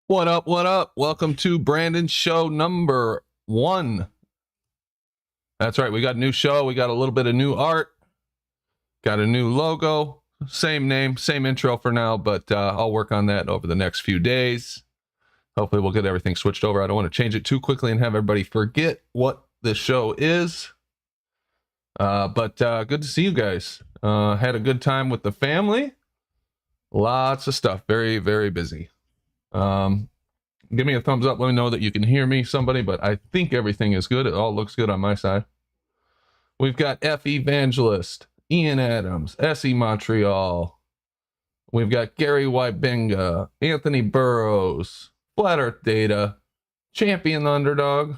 What up? What up? Welcome to Brandon's show number 1. That's right. We got a new show. We got a little bit of new art. Got a new logo. Same name, same intro for now, but I'll work on that over the next few days. Hopefully we'll get everything switched over. I don't want to change it too quickly and have everybody forget what this show is. But good to see you guys. Had a good time with the family. Lots of stuff. Very, very busy. Give me a thumbs up. Let me know that you can hear me, somebody, but I think everything is good. It all looks good on my side. We've got F. Evangelist, Ian Adams, S.E. Montreal. We've got Gary Wybenga, Anthony Burrows, Flat Earth Data, Champion the Underdog,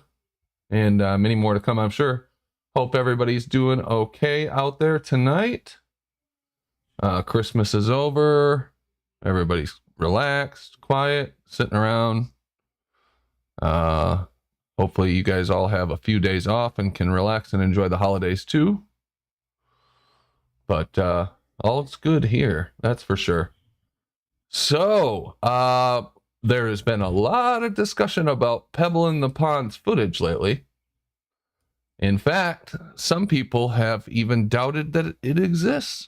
and many more to come, I'm sure. Hope everybody's doing okay out there tonight. Christmas is over. Everybody's relaxed, quiet, sitting around. Hopefully you guys all have a few days off and can relax and enjoy the holidays too. But all's good here, that's for sure. So there has been a lot of discussion about Pebble in the Pond's footage lately. In fact, some people have even doubted that it exists.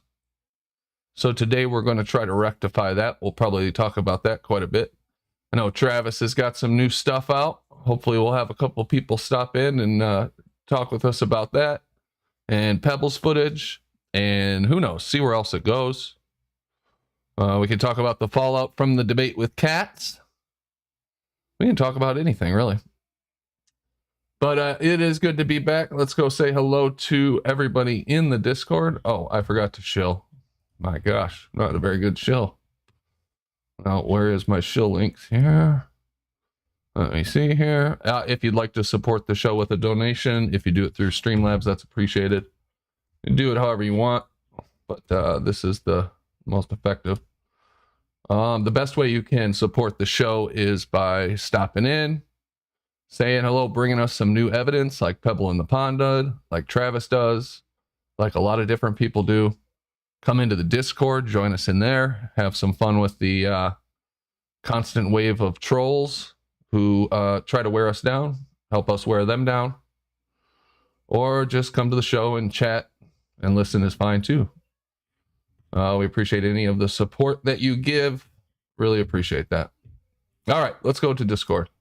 So today we're going to try to rectify that. We'll probably talk about that quite a bit. I know Travis has got some new stuff out. Hopefully we'll have a couple people stop in and talk with us about that. And Pebble's footage. And who knows, see where else it goes. We can talk about the fallout from the debate with cats. We can talk about anything, really. But it is good to be back. Let's go say hello to everybody in the Discord. Oh, I forgot to shill. My gosh, not a very good shill. Now, where is my shill links here? Let me see here. If you'd like to support the show with a donation, if you do it through Streamlabs, that's appreciated. You can do it however you want, but this is the most effective. The best way you can support the show is by stopping in, saying hello, bringing us some new evidence like Pebble in the Pond does, like Travis does, like a lot of different people do. Come into the Discord, join us in there, have some fun with the constant wave of trolls who try to wear us down, help us wear them down, or just come to the show and chat and listen is fine too. We appreciate any of the support that you give. Really appreciate that. All right, let's go to Discord.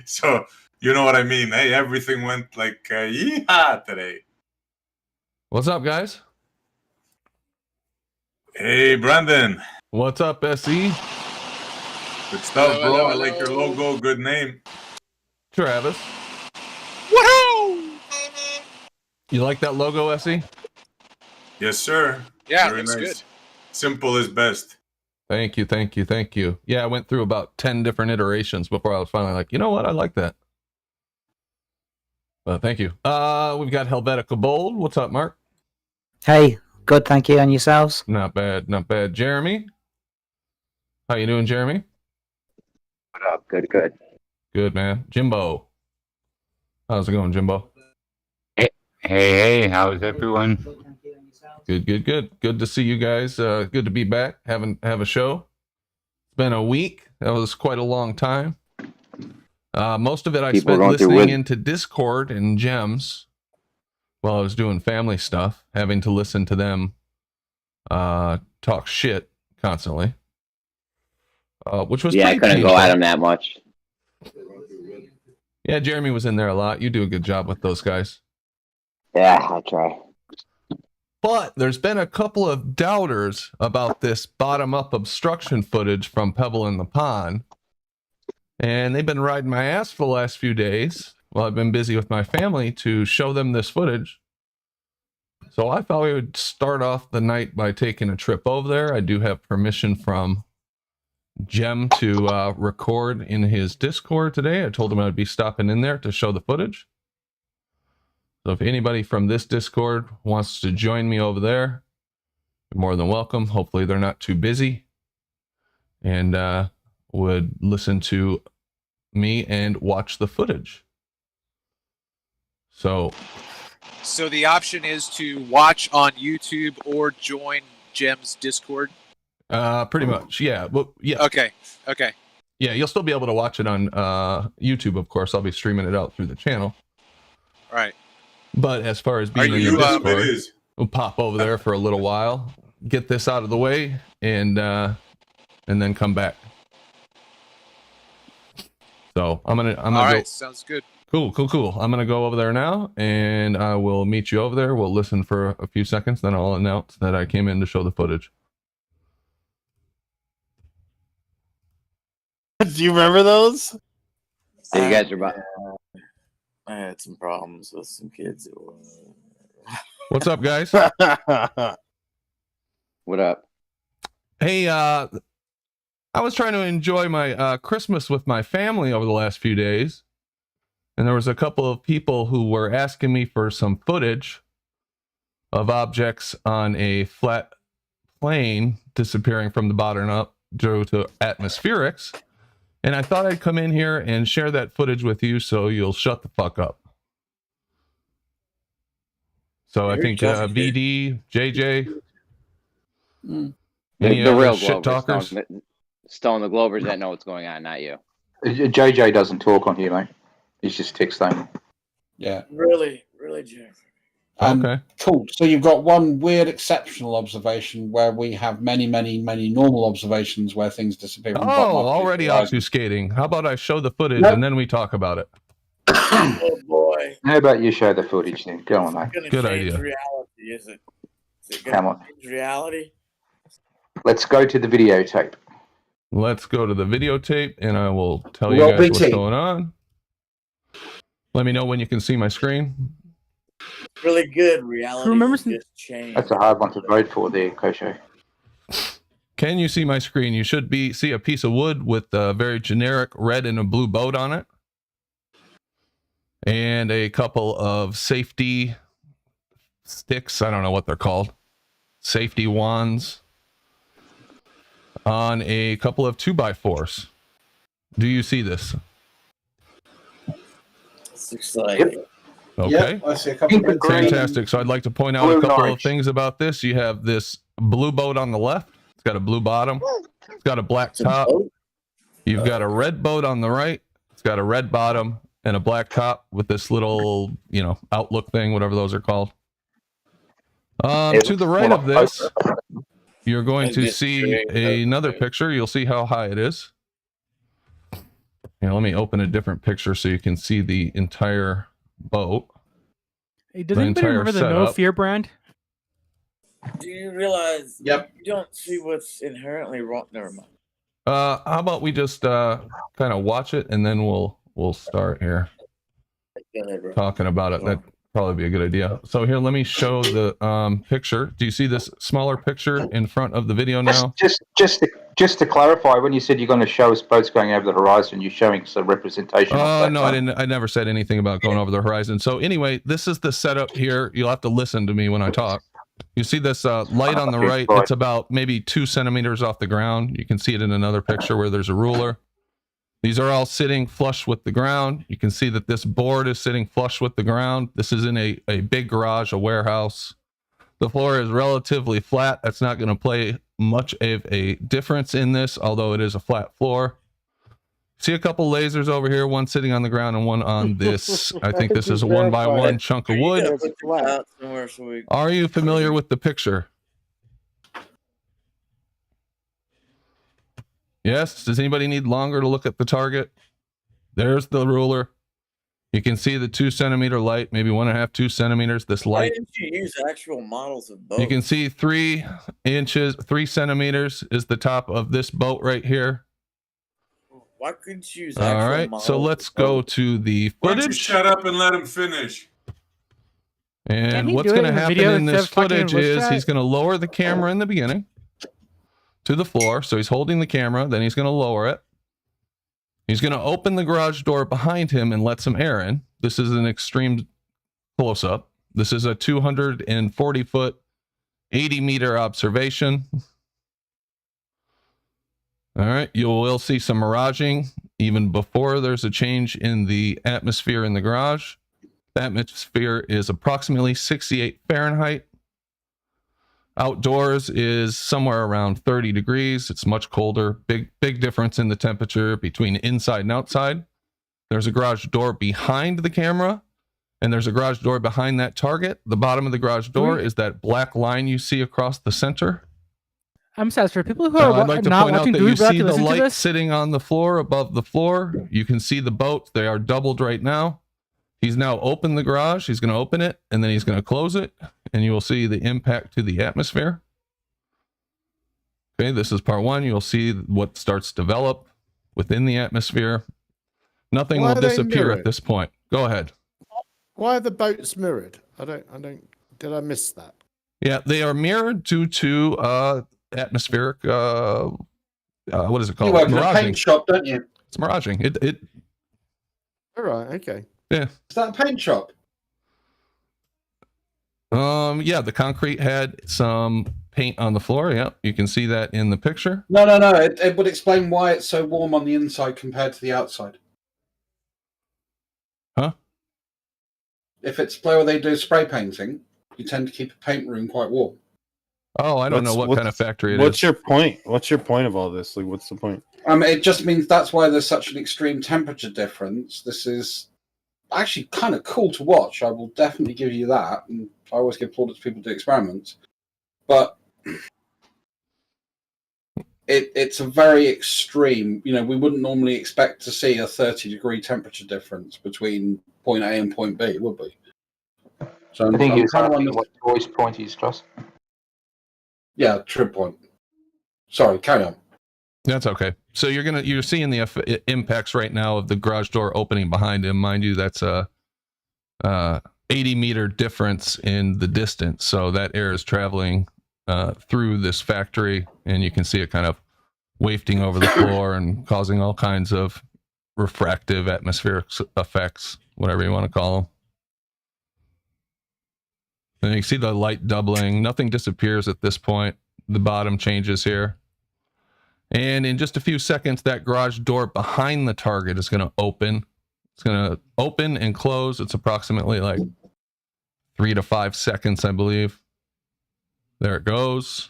So, you know what I mean. Hey, everything went like yeehaw today. What's up, guys? Hey, Brandon. What's up, SE? Good stuff, bro. I like your logo. Good name. Travis. Woohoo! You like that logo, SE? Yes, sir. Yeah, very looks nice. good. Simple is best. Thank you, thank you, thank you. Yeah, I went through about 10 different iterations before I was finally like, you know what? I like that. Thank you. We've got Helvetica Bold. What's up, Mark? Hey, good, thank you. And yourselves? Not bad, not bad. Jeremy? How you doing, Jeremy? What up? Good, good. Good, man. Jimbo. How's it going, Jimbo? Hey, how's everyone? Good, good, good. Good to see you guys. Good to be back, have a show. It's been a week. That was quite a long time. Most of it I spent listening into Discord and Gems while I was doing family stuff, having to listen to them talk shit constantly. Which was I couldn't painful. go at him that much. Yeah, Jeremy was in there a lot. You do a good job with those guys. Yeah, I try. But there's been a couple of doubters about this bottom-up obstruction footage from Pebble in the Pond. And they've been riding my ass for the last few days while I've been busy with my family to show them this footage. So I thought we would start off the night by taking a trip over there. I do have permission from Jem to record in his Discord today. I told him I would be stopping in there to show the footage. So if anybody from this Discord wants to join me over there, you're more than welcome. Hopefully they're not too busy and would listen to me and watch the footage. So the option is to watch on YouTube or join Jem's Discord. Pretty much, yeah. Well, yeah. Okay. Yeah, you'll still be able to watch it on YouTube, of course. I'll be streaming it out through the channel. Right. But as far as being Are in you, the YouTube it Discord, is. we'll pop over there for a little while, get this out of the way, and then come back. So I'm gonna All go. right, sounds good. Cool. I'm gonna go over there now, and I will meet you over there. We'll listen for a few seconds, then I'll announce that I came in to show the footage. Do you remember those? So you guys are about. I had some problems with some kids. What's up, guys? What up? Hey, I was trying to enjoy my Christmas with my family over the last few days, and there was a couple of people who were asking me for some footage of objects on a flat plane disappearing from the bottom up due to atmospherics, and I thought I'd come in here and share that footage with you so you'll shut the fuck up. So I think BD, JJ, any The other real shit talkers? Stone the Glovers that know what's going on, not you. JJ doesn't talk on here, mate. He's just text only. Yeah. Really, Jeff. Okay. Cool. So you've got one weird exceptional observation where we have many normal observations where things disappear. From the bottom Oh, up to the already horizon. obfuscating. How about I show the footage Nope. and then we talk about it? Oh boy. How about you show the footage then? Go on, mate. Gonna Good change idea. reality, is it? Is it Come gonna on. change reality? Let's go to the videotape. Let's go to the videotape and I will tell Roll you guys what's BT. going on. Let me know when you can see my screen. Really good reality. Who remembers- Just changed. That's a hard one to vote for there, Kosho. Can you see my screen? You should see a piece of wood with a very generic red and a blue boat on it. And a couple of safety sticks. I don't know what they're called. Safety wands on a couple of 2x4s. Do you see this? It's exciting. Yep. Okay. Yeah, I see a couple of red things. Fantastic. So I'd like to point out Blue a couple of orange. things about this. You have this blue boat on the left. It's got a blue bottom. It's got a black It's a top. boat? You've got a red boat on the right. It's got a red bottom and a black top with this little, outlook thing, whatever those are called. To the right of this, you're going to see another picture. You'll see how high it is. Here, let me open a different picture so you can see the entire boat. Hey, does The anybody entire remember the No setup. Fear brand? Do you realize Yep. you don't see what's inherently wrong? Never mind. How about we just kind of watch it and then we'll start here Go ahead, bro. talking about it. That'd probably be a good idea. So here, let me show the picture. Do you see this smaller picture in front of the video now? Just to clarify, when you said you're going to show us boats going over the horizon, you're showing us a representation. of No, that, I didn't. I never said anything about going over the horizon. So anyway, this is the setup here. You'll have to listen to me when I talk. You see this light on the right? It's about maybe 2 centimeters off the ground. You can see it in another picture where there's a ruler. These are all sitting flush with the ground. You can see that this board is sitting flush with the ground. This is in a big garage, a warehouse. The floor is relatively flat. That's not going to play much of a difference in this, although it is a flat floor. See a couple lasers over here, one sitting on the ground and one on this. I think this is a 1x1 chunk of You wood. gotta put the out somewhere so we. Are you familiar with the picture? Yes? Does anybody need longer to look at the target? There's the ruler. You can see the 2 centimeter light, maybe 1.5, 2 centimeters. This Why light. didn't you use actual models of boats? You can see 3 inches, 3 centimeters is the top of this boat right here. Why couldn't you use All actual right. models So of let's go boats? to the Why don't you footage. shut up and let him finish? Can And he what's do it going to in the happen video in this instead of fucking footage voice is chat? he's going to lower the camera in the beginning to the floor. So he's holding the camera, then he's going to lower it. He's going to open the garage door behind him and let some air in. This is an extreme close-up. This is a 240-foot, 80-meter observation. All right, you will see some miraging even before there's a change in the atmosphere in the garage. The atmosphere is approximately 68 Fahrenheit. Outdoors is somewhere around 30 degrees. It's much colder. Big difference in the temperature between inside and outside. There's a garage door behind the camera, and there's a garage door behind that target. The bottom of the garage door is that black line you see across the center. I'm sad for people who are I'd like to not point out watching. that Do we you have see to the listen to light this? sitting on the floor above the floor. You can see the boats. They are doubled right now. He's now opened the garage. He's going to open it, and then he's going to close it, and you will see the impact to the atmosphere. Okay, this is part one. You'll see what starts to develop within the atmosphere. Nothing Why will are they disappear at mirrored? this point. Go ahead. Why are the boats mirrored? I don't. Did I miss that? Yeah, they are mirrored due to atmospheric. What is it You called? work in a Miraging. paint shop, don't you? It's miraging. It. All right. Okay. Yeah. Is that a paint shop? Yeah, the concrete had some paint on the floor. Yeah, you can see that in the picture. No. It would explain why it's so warm on the inside compared to the outside. Huh? If it's where they do spray painting, you tend to keep a paint room quite warm. Oh, I don't know what kind of factory it is. What's your point? What's your point of all this? Like, what's the point? It just means that's why there's such an extreme temperature difference. This is actually kind of cool to watch. I will definitely give you that. And I always give plaudits to people to do experiments. But it's a very extreme. You know, we wouldn't normally expect to see a 30-degree temperature difference between point A and point B, would we? So I think I'm he was kind of asking on what Joy's point is, Joss. yeah, true point. Sorry, carry on. That's okay. So you're seeing the impacts right now of the garage door opening behind him. Mind you, that's a 80-meter difference in the distance. So that air is traveling through this factory, and you can see it kind of wafting over the floor and causing all kinds of refractive atmospheric effects, whatever you want to call them. And you see the light doubling. Nothing disappears at this point. The bottom changes here. And in just a few seconds, that garage door behind the target is going to open. It's going to open and close. It's approximately like 3 to 5 seconds, I believe. There it goes.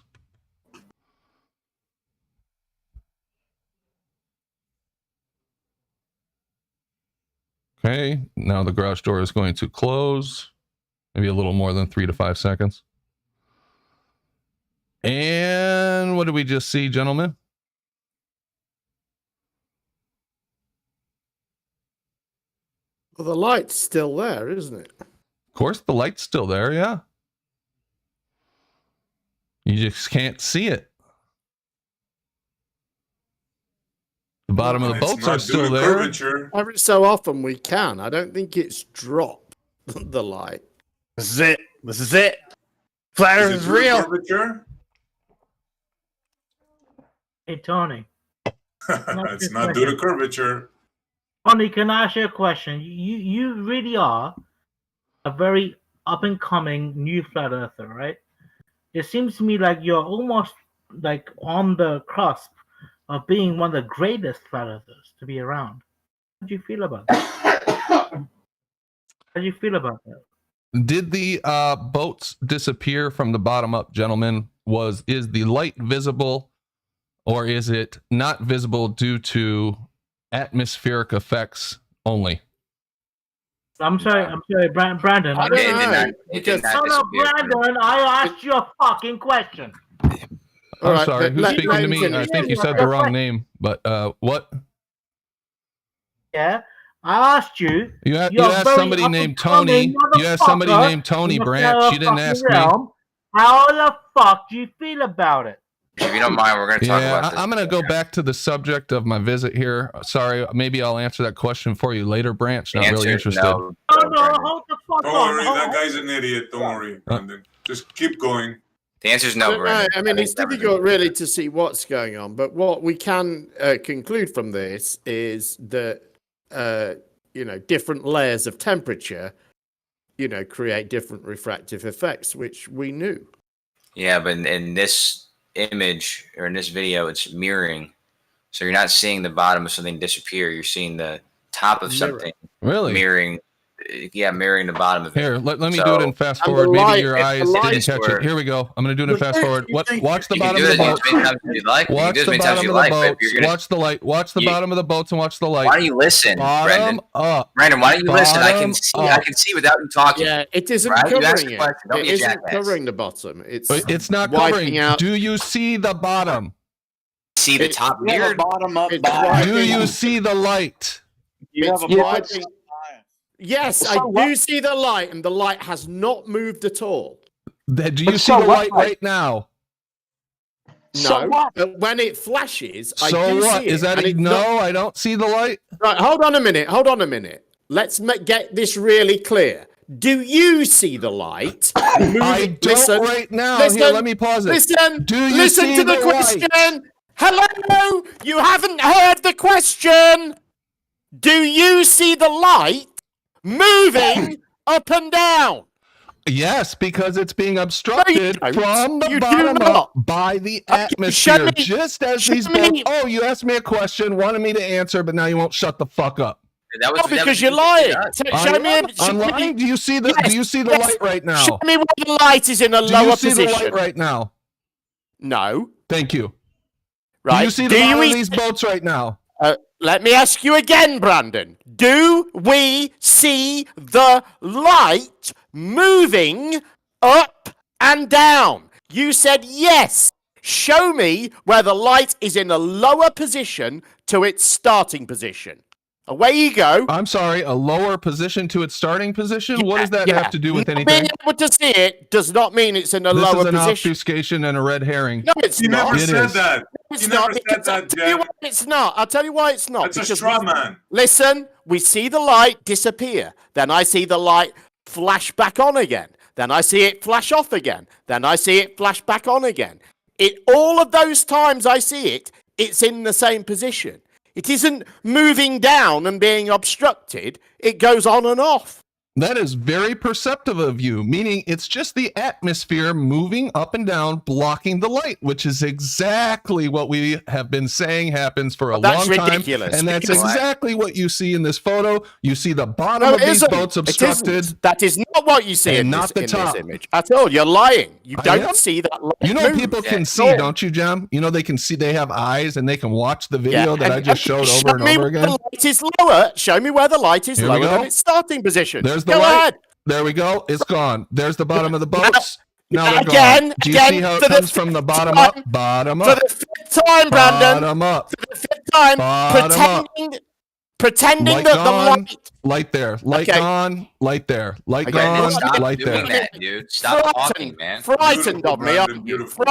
Okay, now the garage door is going to close. Maybe a little more than 3 to 5 seconds. And what did we just see, gentlemen? Well, the light's still there, isn't it? Of course, the light's still there, yeah. You just can't see it. The bottom of the It's boats not are still due to there. curvature. Every so often we can. I don't think it's dropped the light. This is it. This is it. Flat Earth Is is it due to real. curvature? Hey, Tony. It's not due to curvature. Tony, can I ask you a question? You really are a very up-and-coming new flat earther, right? It seems to me like you're almost like on the cusp of being one of the greatest flat earthers to be around. How do you feel about that? How do you feel about that? Did the boats disappear from the bottom up, gentlemen? Is the light visible, or is it not visible due to atmospheric effects only? I'm sorry, Brandon. I don't know. Because- Brandon, I asked you a fucking question. All I'm right, sorry, but who's speaking to me? finish. I think you said the wrong name, but what? Yeah, I asked you. You asked You're very somebody named Tony. up-and-coming You asked somebody motherfucker named Tony in the Branch. You didn't fucking ask me. realm. How the fuck do you feel about it? If you don't mind, we're going to talk Yeah, about this. I'm going to go back to the subject of my visit here. Sorry, maybe I'll answer that question for you later, Branch. Not really interested. No, hold the fuck Don't on. worry, that guy's an idiot. Don't worry, Brandon. Just keep going. The answer is no, No, Brandon. I mean, it's difficult really to see what's going on, but what we can conclude from this is that, different layers of temperature, create different refractive effects, which we knew. Yeah, but in this image or in this video, it's mirroring. So you're not seeing the bottom of something disappear. You're seeing the top of something really mirroring mirroring the bottom of it. Here, let me So- do it in fast And the forward. Maybe light- your if the eyes light- didn't catch it. Here we go. I'm going to do it in fast forward. Watch the You can bottom do of the it as boat. many times as you like. You can Watch do it as the many times as bottom you of the like, but boat. if you're gonna, Watch the light. Watch the You- bottom of the boats and watch the light. why don't you listen, Brendan? Bottom up. Brandon, why don't you listen? I Bottom can see. up. I can see without you talking. Yeah, it isn't Right? You asked covering a it. question. Don't It be a isn't jackass. covering the bottom. It's not wiping covering. out. Do you see the bottom? See the It- top You have a mirrored. bottom up It's bias. Do you see the light? You have a It's bottom wiping- up bias. Yes, So I what? do see the light, and the light has not moved at all. Do you But see so the what, light mate? right now? So No, what? but when it flashes, I So do what? see it. Is that and a it's no? not- I don't see the light. Right, hold on a minute. Hold on a minute. Let's get this really clear. Do you see the light? I moving? don't Listen, right now. listen, Here, let me pause it. listen. Do you listen see to the the question. light? Hello, you haven't heard the question. Do you see the light moving up and down? Yes, because it's being obstructed don't. from the You do bottom not. up by the show atmosphere. me- Just as show these me- boats. Oh, you asked me a question, wanted me to answer, but now you won't shut the fuck up. That was No, that because was- you're lying. Show I'm me. lying. Do you see the? Yes, Do you see the yes. light right now? Show me where the light is in a Do lower you see position. the light right now? No. Thank you. Right. Do you see the bottom of these boats right now? Let me ask you again, Brandon. Do we see the light moving up and down? You said yes. Show me where the light is in a lower position to its starting position. Away you go. I'm sorry, a lower position to its starting position? What does that Yeah. have to do with Not anything? being able to see it does not mean it's in a This lower is an position. obfuscation and a red herring. No, it's You not. never It said is. that. It's You not. never said Because I'll that, tell you Jeff. why it's not. I'll tell you why it's not. That's a Because straw man. Listen, we see the light disappear. Then I see the light flash back on again. Then I see it flash off again. Then I see it flash back on again. All of those times I see it, it's in the same position. It isn't moving down and being obstructed. It goes on and off. That is very perceptive of you, meaning it's just the atmosphere moving up and down, blocking the light, which is exactly what we have been saying happens for a That's long time. ridiculous. And that's Because- exactly what you see in this photo. You see the bottom No, of it these isn't. boats It obstructed. isn't. That is not what you see And in, not this, the in top. this image at all. You're lying. You I don't am? see that light You know, move. people can Yeah. see, No. don't you, Jem? You know, they can see, they have eyes and they can watch the video that I just showed show over and me over where again. the light is lower. Show me where the light is Here we lower go. than its starting position. There's the Go light. ahead. There we go. It's gone. There's the bottom of the boats. Now they're Again, gone. Do you again, see how it for the comes from the fifth bottom time. up? Bottom For up. the fifth time, Brandon. Bottom up. For the fifth time, Bottom up. pretending Light that gone. the light. Light there. Light Okay. gone. Light there. Light Okay, Brandon, gone. stop Light doing there. that, dude. Stop talking, man. Frightened Beautiful, of me, Brandon, aren't you? beautiful.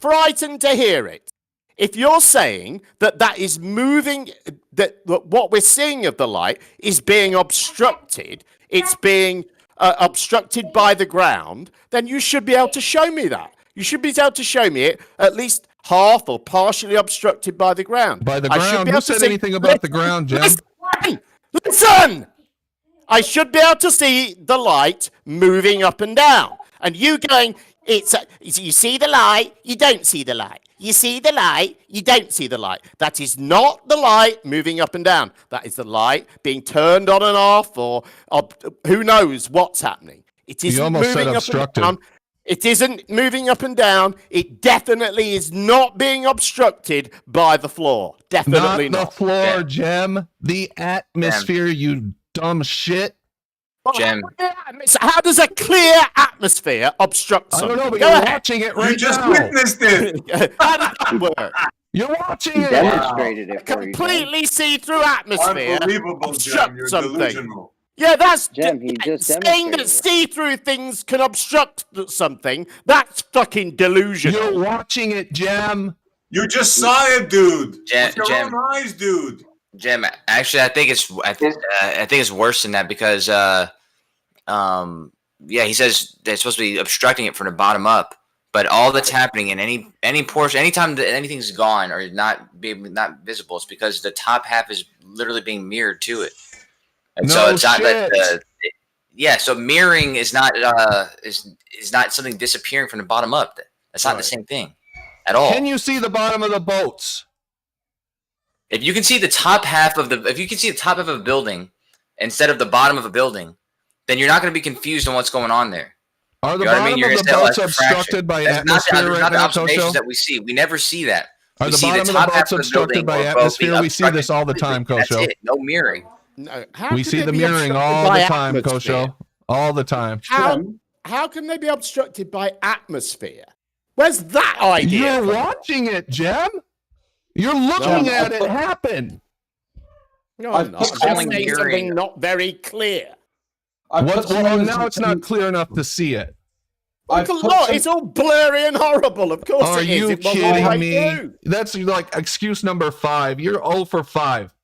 Frightened to hear it. If you're saying that is moving, that what we're seeing of the light is being obstructed, it's being obstructed by the ground, then you should be able to show me that. You should be able to show me it at least half or partially obstructed by the ground. By the I should ground? be Who able to said see- anything about the ground, Jem? Listen! I should be able to see the light moving up and down. And you going, you see the light, you don't see the light. You see the light, you don't see the light. That is not the light moving up and down. That is the light being turned on and off, or who knows what's happening. It isn't almost said moving up and obstructed. down. It isn't moving up and down. It definitely is not being obstructed by the floor. Definitely Not the not. floor, Yeah. Jem. The atmosphere, you dumb shit. Jem. So how does a clear atmosphere obstruct I something? don't know, but Go you're ahead. watching it You right just now. witnessed it. How does that work? You're watching He it. demonstrated it for you. Jem. Completely see-through atmosphere. Unbelievable, obstruct Jem. You're something. delusional. Yeah, that's Jem, he just saying that demonstrated it. see-through things can obstruct something. That's fucking delusional. You're watching it, Jem. You just saw it, dude. Jem- With your Jem. own eyes, dude. Jem, actually, I think it's worse than that because, he says they're supposed to be obstructing it from the bottom up, but all that's happening in any portion, anytime that anything's gone or not visible, it's because the top half is literally being mirrored to it, and so No it's not shit. so mirroring is not is not something disappearing from the bottom up. That's not the same thing at all. Can you see the bottom of the boats? If you can see the top half of a building instead of the bottom of a building, then you're not going to be confused on what's going on there. Are the You know what I bottom mean? You're of gonna the say, oh, boats that's refraction. obstructed by That's not atmosphere the right now, observations Kosho? that we see. We never see that. Are We the see bottom of the top half boats of the obstructed building by or boat atmosphere? being We see this obstructed all the time, completely. That's Kosho. it. No mirroring. No, how We can see they the be mirroring obstructed all by the time, atmosphere? Kosho. All the time. How can they be obstructed by atmosphere? Where's that idea? You're watching it, Jem. You're looking at it happen. No, I'm not. I'm saying something not very clear. Well, now it's not clear enough to see it. Look a lot. It's all blurry and horrible. Of course Are it is. you It was all the kidding way me? through. That's like excuse number 5. You're 0 for 5.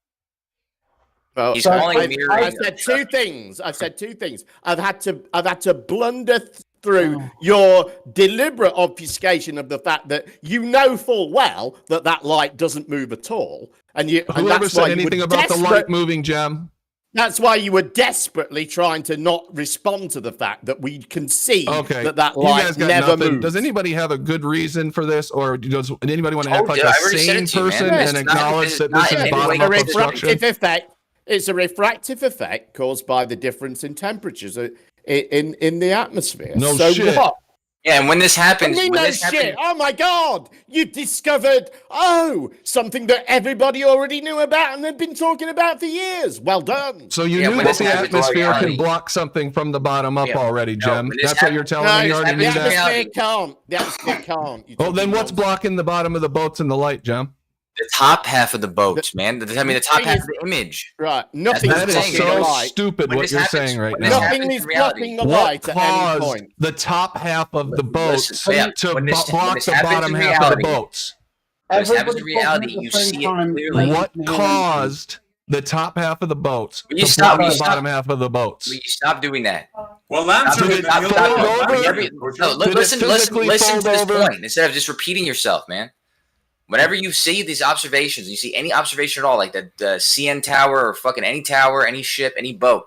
Well, He's calling I've mirroring said two things. I've said two things. I've had to blunder through your deliberate obfuscation of the fact that you know full well that that light doesn't move at all, and Whoever that's said why anything you were about the light moving, Jem? That's why you were desperately trying to not respond to the fact that we can see that You light guys got never nothing. moves. Does anybody have a good reason for this, or does anybody want to Oh, act like yeah, a I already said sane it to you, man. person It's and not- acknowledge it's that not this is in any way bottom-up a obstruction? refractive effect. It's a refractive effect caused by the difference in temperatures in the atmosphere. No so shit. what? Yeah, and when this happens, I mean, when no this shit. happens, Oh my god! You discovered something that everybody already knew about and had been talking about for years. Well done. So you Yeah, knew when that this the happens, atmosphere can reality- block something from the bottom up Yeah. already, No, Jem. when this That's what you're happens- telling No, me. You the already knew that. atmosphere can't. The atmosphere can't. Well, then what's blocking the bottom of the boats and the light, Jem? the top half of the boats, man. I mean, the top thing half is- of the image. Right. Nothing That's That is is saying, blocking the so light. stupid When what this you're happens- saying right when this now. Nothing happens is in reality, blocking the What light at any caused point. the top half of the boats Listen, yeah, to when this block the happens bottom in half of the reality- boats? When this happens in Everybody reality, talking at you the same see it time, clearly. What making me caused the top half of the boats Will you to stop- block will you the stop- bottom half of the boats? Will you stop doing that? Well, answer Did it. it and you'll fold know. over? No, Did it listen physically to fold this over? point instead of just repeating yourself, man. Whenever you see these observations, you see any observation at all, like the CN tower or fucking any tower, any ship, any boat,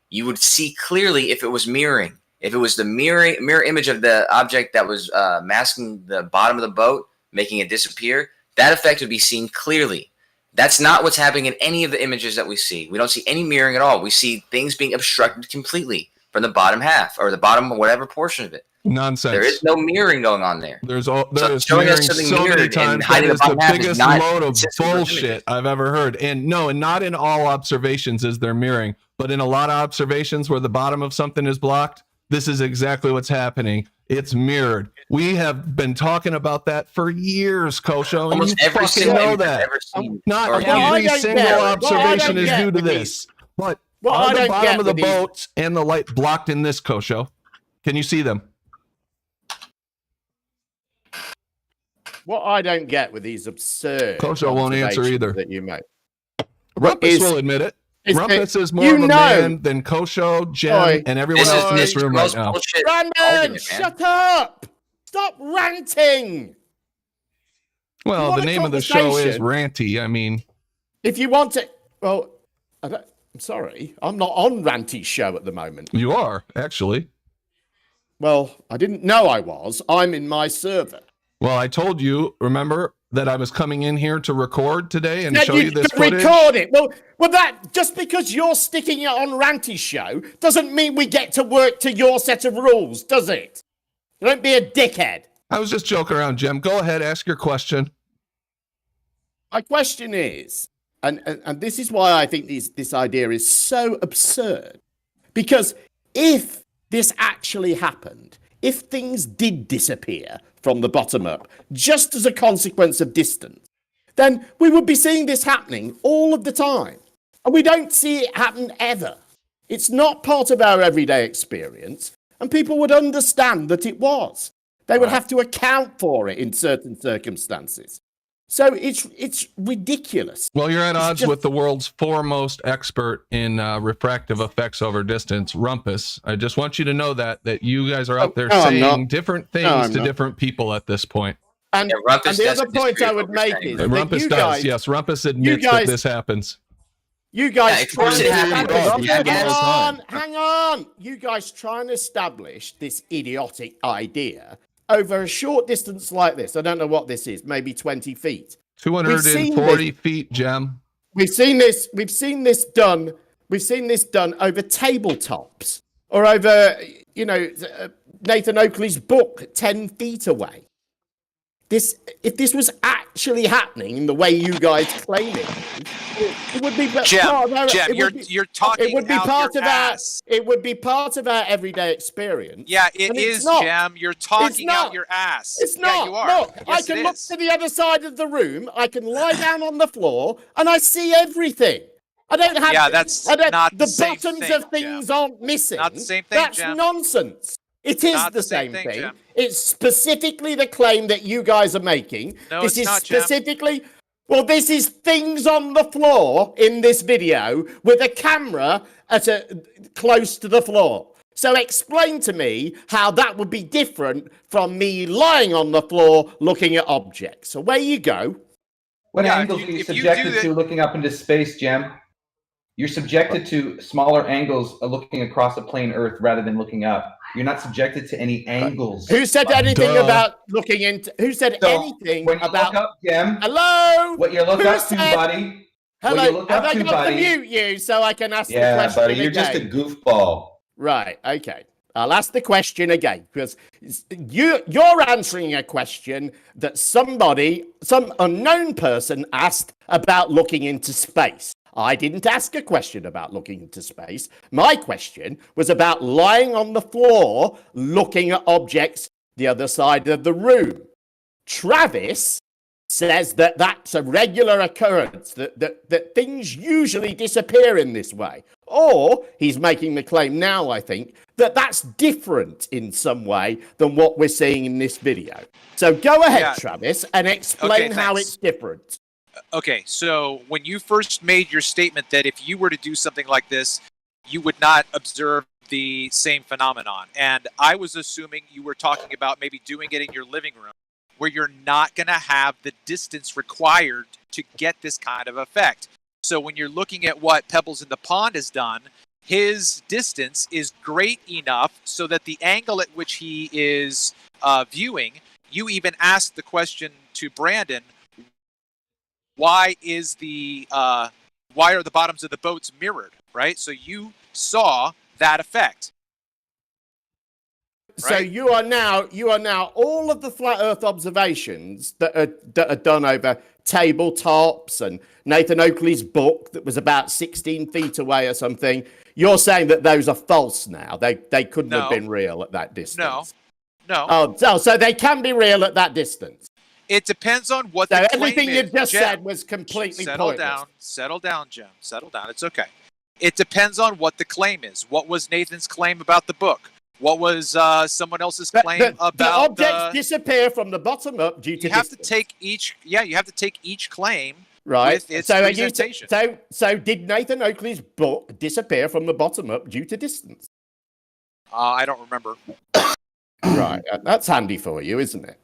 you would see clearly if it was mirroring. If it was the mirror image of the object that was masking the bottom of the boat, making it disappear, that effect would be seen clearly. That's not what's happening in any of the images that we see. We don't see any mirroring at all. We see things being obstructed completely from the bottom half or the bottom, whatever portion of it. Nonsense. There is no mirroring going on there. There So is showing us mirroring something so many mirrored and times. That hiding the is the bottom half is biggest not load of consistent with those images. bullshit I've ever heard. And not in all observations is there mirroring, but in a lot of observations where the bottom of something is blocked, this is exactly what's happening. It's mirrored. We have been talking about that for years, Kosho, and Almost you every fucking single know image I've that. ever seen. Not or every used. single observation is due to this. But are the bottom of the boats and the light blocked in this, Kosho? Can you see them? What I don't get with these absurd Kosho won't answer observations either. that you make. Rumpus will admit it. is Rumpus that is more you of a know- man than Kosho, Jem, Oi. and everyone This else is in this the room right most now. bullshit Brandon, argument, man. shut up! Stop ranting! Well, want the a name of the show is conversation? Ranty. I mean, If you want to, well, I'm sorry, I'm not on Ranty's show at the moment. you are, actually. Well, I didn't know I was. I'm in my server. Well, I told you, remember, that I was coming in here to record today and That show you this can footage? record it. Well, that just because you're sticking it on Ranty's show doesn't mean we get to work to your set of rules, does it? Don't be a dickhead. I was just joking around, Jem. Go ahead, ask your question. My question is, and this is why I think this idea is so absurd, because if this actually happened, if things did disappear from the bottom up, just as a consequence of distance, then we would be seeing this happening all of the time. And we don't see it happen ever. It's not part of our everyday experience, and people would understand that it was. They would have to account for it in certain circumstances. So it's ridiculous. Well, you're at It's odds just- with the world's foremost expert in refractive effects over distance, Rumpus. I just want you to know that you guys are out there no, I'm saying not. different No, things I'm to not. different people at this point. And, Yeah, Rumpus and the other doesn't point disagree I with would what make you're saying. is that Rumpus you does, guys, yes. Rumpus admits guys- that this happens. you guys Yeah, of course trying it to happens. establish- Yeah, yeah. hang on. You guys trying to establish this idiotic idea over a short distance like this. I don't know what this is, maybe 20 feet. 240 feet, Jem. We've seen this done over tabletops. or over, Nathan Oakley's book 10 feet away. If this was actually happening in the way you guys claim it would be You're talking it would be out part your of ass. it would be part of our everyday experience. Yeah, it and is, not. Jem. You're talking out your ass. It's not. Yeah, you are. Look, Yes, I can it look is. to the other side of the room. I can lie down on the floor, and I see everything. I don't have. Yeah, that's not the same buttons thing, of things Jem. aren't missing. Not the same thing, That's Jem. nonsense. It is Not the same thing. Jem. It's specifically the claim that you guys are making. No, this it's is not, Jem. specifically. Well, this is things on the floor in this video with a camera close to the floor. So explain to me how that would be different from me lying on the floor looking at objects. So where you go. What angles are you subjected to looking up into space, Jem? You're subjected to smaller angles looking across a plane Earth rather than looking up. You're not subjected to any angles. Who said anything about looking into? Who said anything when you about? Look up, Jem, hello. What you look Who up to, said- buddy? Hello. What you look Have up I to, got to buddy? mute you so I can ask the Yeah, question buddy, you're just a again? goofball. Right. Okay. I'll ask the question again because you're answering a question that some unknown person asked about looking into space. I didn't ask a question about looking into space. My question was about lying on the floor looking at objects the other side of the room. Travis says that that's a regular occurrence, that things usually disappear in this way. Or he's making the claim now, I think, that that's different in some way than what we're seeing in this video. So go ahead, Travis, and explain how it's different. Okay, so when you first made your statement that if you were to do something like this, you would not observe the same phenomenon. And I was assuming you were talking about maybe doing it in your living room where you're not going to have the distance required to get this kind of effect. So when you're looking at what Pebbles in the Pond has done, his distance is great enough so that the angle at which he is viewing, you even asked the question to Brandon, why are the bottoms of the boats mirrored, right? So you saw that effect. So you are now all of the flat Earth observations that are done over tabletops and Nathan Oakley's book that was about 16 feet away or something. You're saying that those are false now. They couldn't have been real at that distance. No. Oh, so they can be real at that distance. It depends on what the claim everything is. you just Jem, said was completely pointless. Settle down, Jem. Settle down. It's okay. It depends on what the claim is. What was Nathan's claim about the book? What was someone else's claim about the objects disappear from the bottom up due to you have distance. to take each you have to take each claim right with its so presentation. So did Nathan Oakley's book disappear from the bottom up due to distance? I don't remember. Right, that's handy for you, isn't it?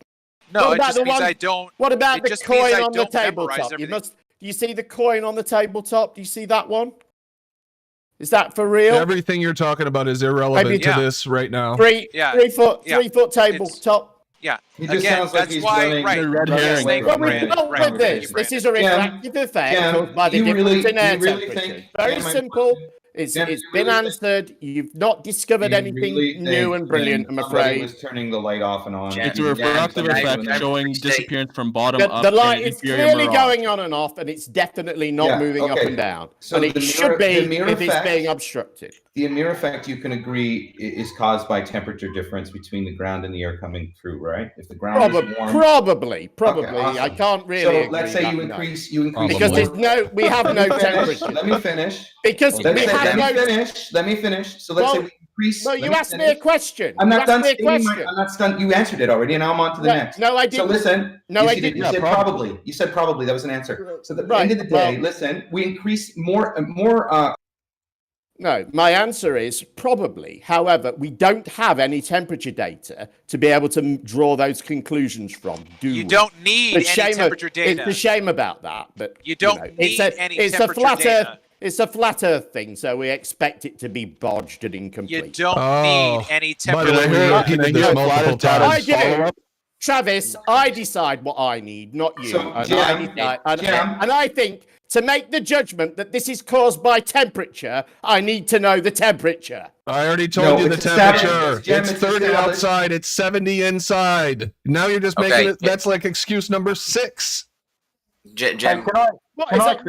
No, it just means I don't. What about the just means coin I on the don't memorize tabletop? everything. Do you see the coin on the tabletop? Do you see that one? Is that for real? Everything you're talking about is irrelevant to this right now. Three foot tabletop. Yeah. He just Again, sounds like that's he's why, running right. red herring. Well, with this is a retractive effect caused by the difference in air temperature. Very simple. It's been answered. You've not discovered anything new and brilliant, I'm afraid. Was turning the light off and on. It's a refractive effect showing disappearance from bottom up. The light is clearly going on and off, and it's definitely not moving up and down. So and it should be if it's being obstructed. The mirror effect, you can agree, is caused by temperature difference between the ground and the air coming through, right? If the ground is warm, probably. Okay, awesome. I can't really. So let's say you increase because we have no temperature. Let me finish. Because let me finish. So let's say we increase. No, you asked me a question. I'm not done. I'm not done. You answered it already, and now I'm on to the next. No, I didn't. So listen. No, I didn't. You said probably. You said probably. That was an answer. So at the end of the day, listen. We increase more. No, my answer is probably. However, we don't have any temperature data to be able to draw those conclusions from, do we? You don't need any temperature data. It's a shame about that, but you don't need any temperature data. It's a flat Earth thing, so we expect it to be bodged and incomplete. You don't need any temperature data. I do. Travis, I decide what I need, not you. So, and I think to make the judgment that this is caused by temperature, I need to know the temperature. I already told you the temperature. It's It's 30 outside. It's 70 inside. Now you're just making it. That's like excuse number 6. Jem, What is it?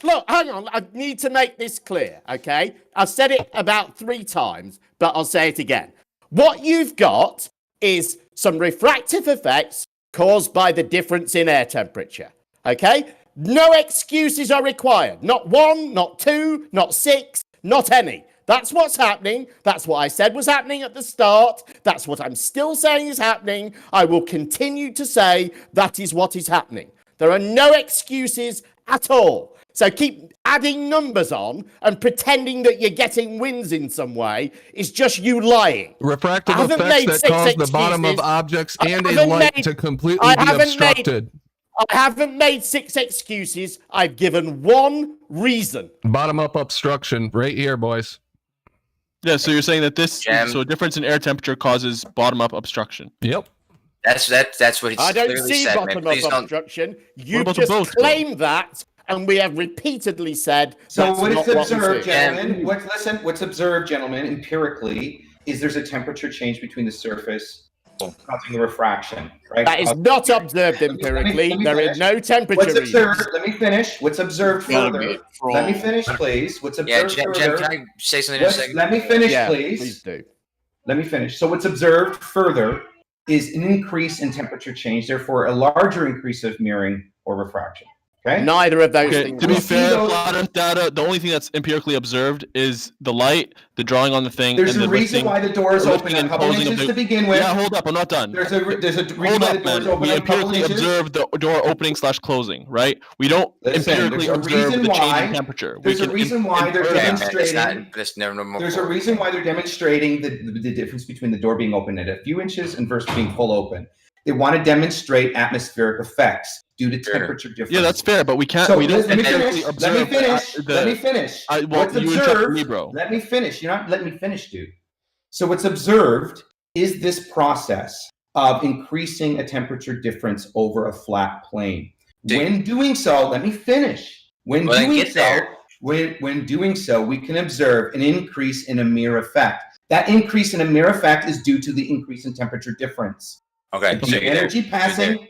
Look, hang on. I need to make this clear, okay? I've said it about 3 times, but I'll say it again. What you've got is some refractive effects caused by the difference in air temperature, okay? No excuses are required. Not 1, not 2, not 6, not any. That's what's happening. That's what I said was happening at the start. That's what I'm still saying is happening. I will continue to say that is what is happening. There are no excuses at all. So keep adding numbers on and pretending that you're getting wins in some way is just you lying. Refractive effects that cause the bottom of objects and a light to completely be obstructed. I haven't made 6 excuses. I've given 1 reason. Bottom up obstruction right here, boys. Yeah, so you're saying that so a difference in air temperature causes bottom up obstruction. Yep. That's what he's I don't clearly see said. bottom up obstruction. You about just the both, claimed that, and we have repeatedly said So that's what's not what we observed, see. gentlemen? What's observed, gentlemen, empirically, is there's a temperature change between the surface causing a refraction, right? That is not observed empirically. There is no temperature. What's observed? Let me finish. What's observed further? Let me finish, please. What's observed Jem, further? can I say something in a second? Let me finish, Yeah, please. please do. Let me finish. So what's observed further is an increase in temperature change, therefore a larger increase of mirroring or refraction. Okay. Neither of those things. To be fair, flat Earth data, the only thing that's empirically observed is the light, the drawing on the thing. There's and a the reason why the doors open a couple inches to begin with. Yeah, hold up, I'm not done. There's a reason Hold why up, the doors man. open We a couple empirically inches. observe the door opening / closing, right? We don't empirically observe the change in temperature. There's a reason why they're demonstrating. There's a reason why they're demonstrating the difference between the door being open at a few inches and versus being full open. They want to demonstrate atmospheric effects due to temperature difference. Yeah, that's fair, but we can't. So we don't let me finish. observe. Let me finish. Let me finish. What's you interrupt observed? me, bro. Let me finish. You're not letting me finish, dude. So what's observed is this process of increasing a temperature difference over a flat plane. When doing so, let me finish. When doing so, we can observe an increase in a mirror effect. That increase in a mirror effect is due to the increase in temperature difference. Okay. The energy passing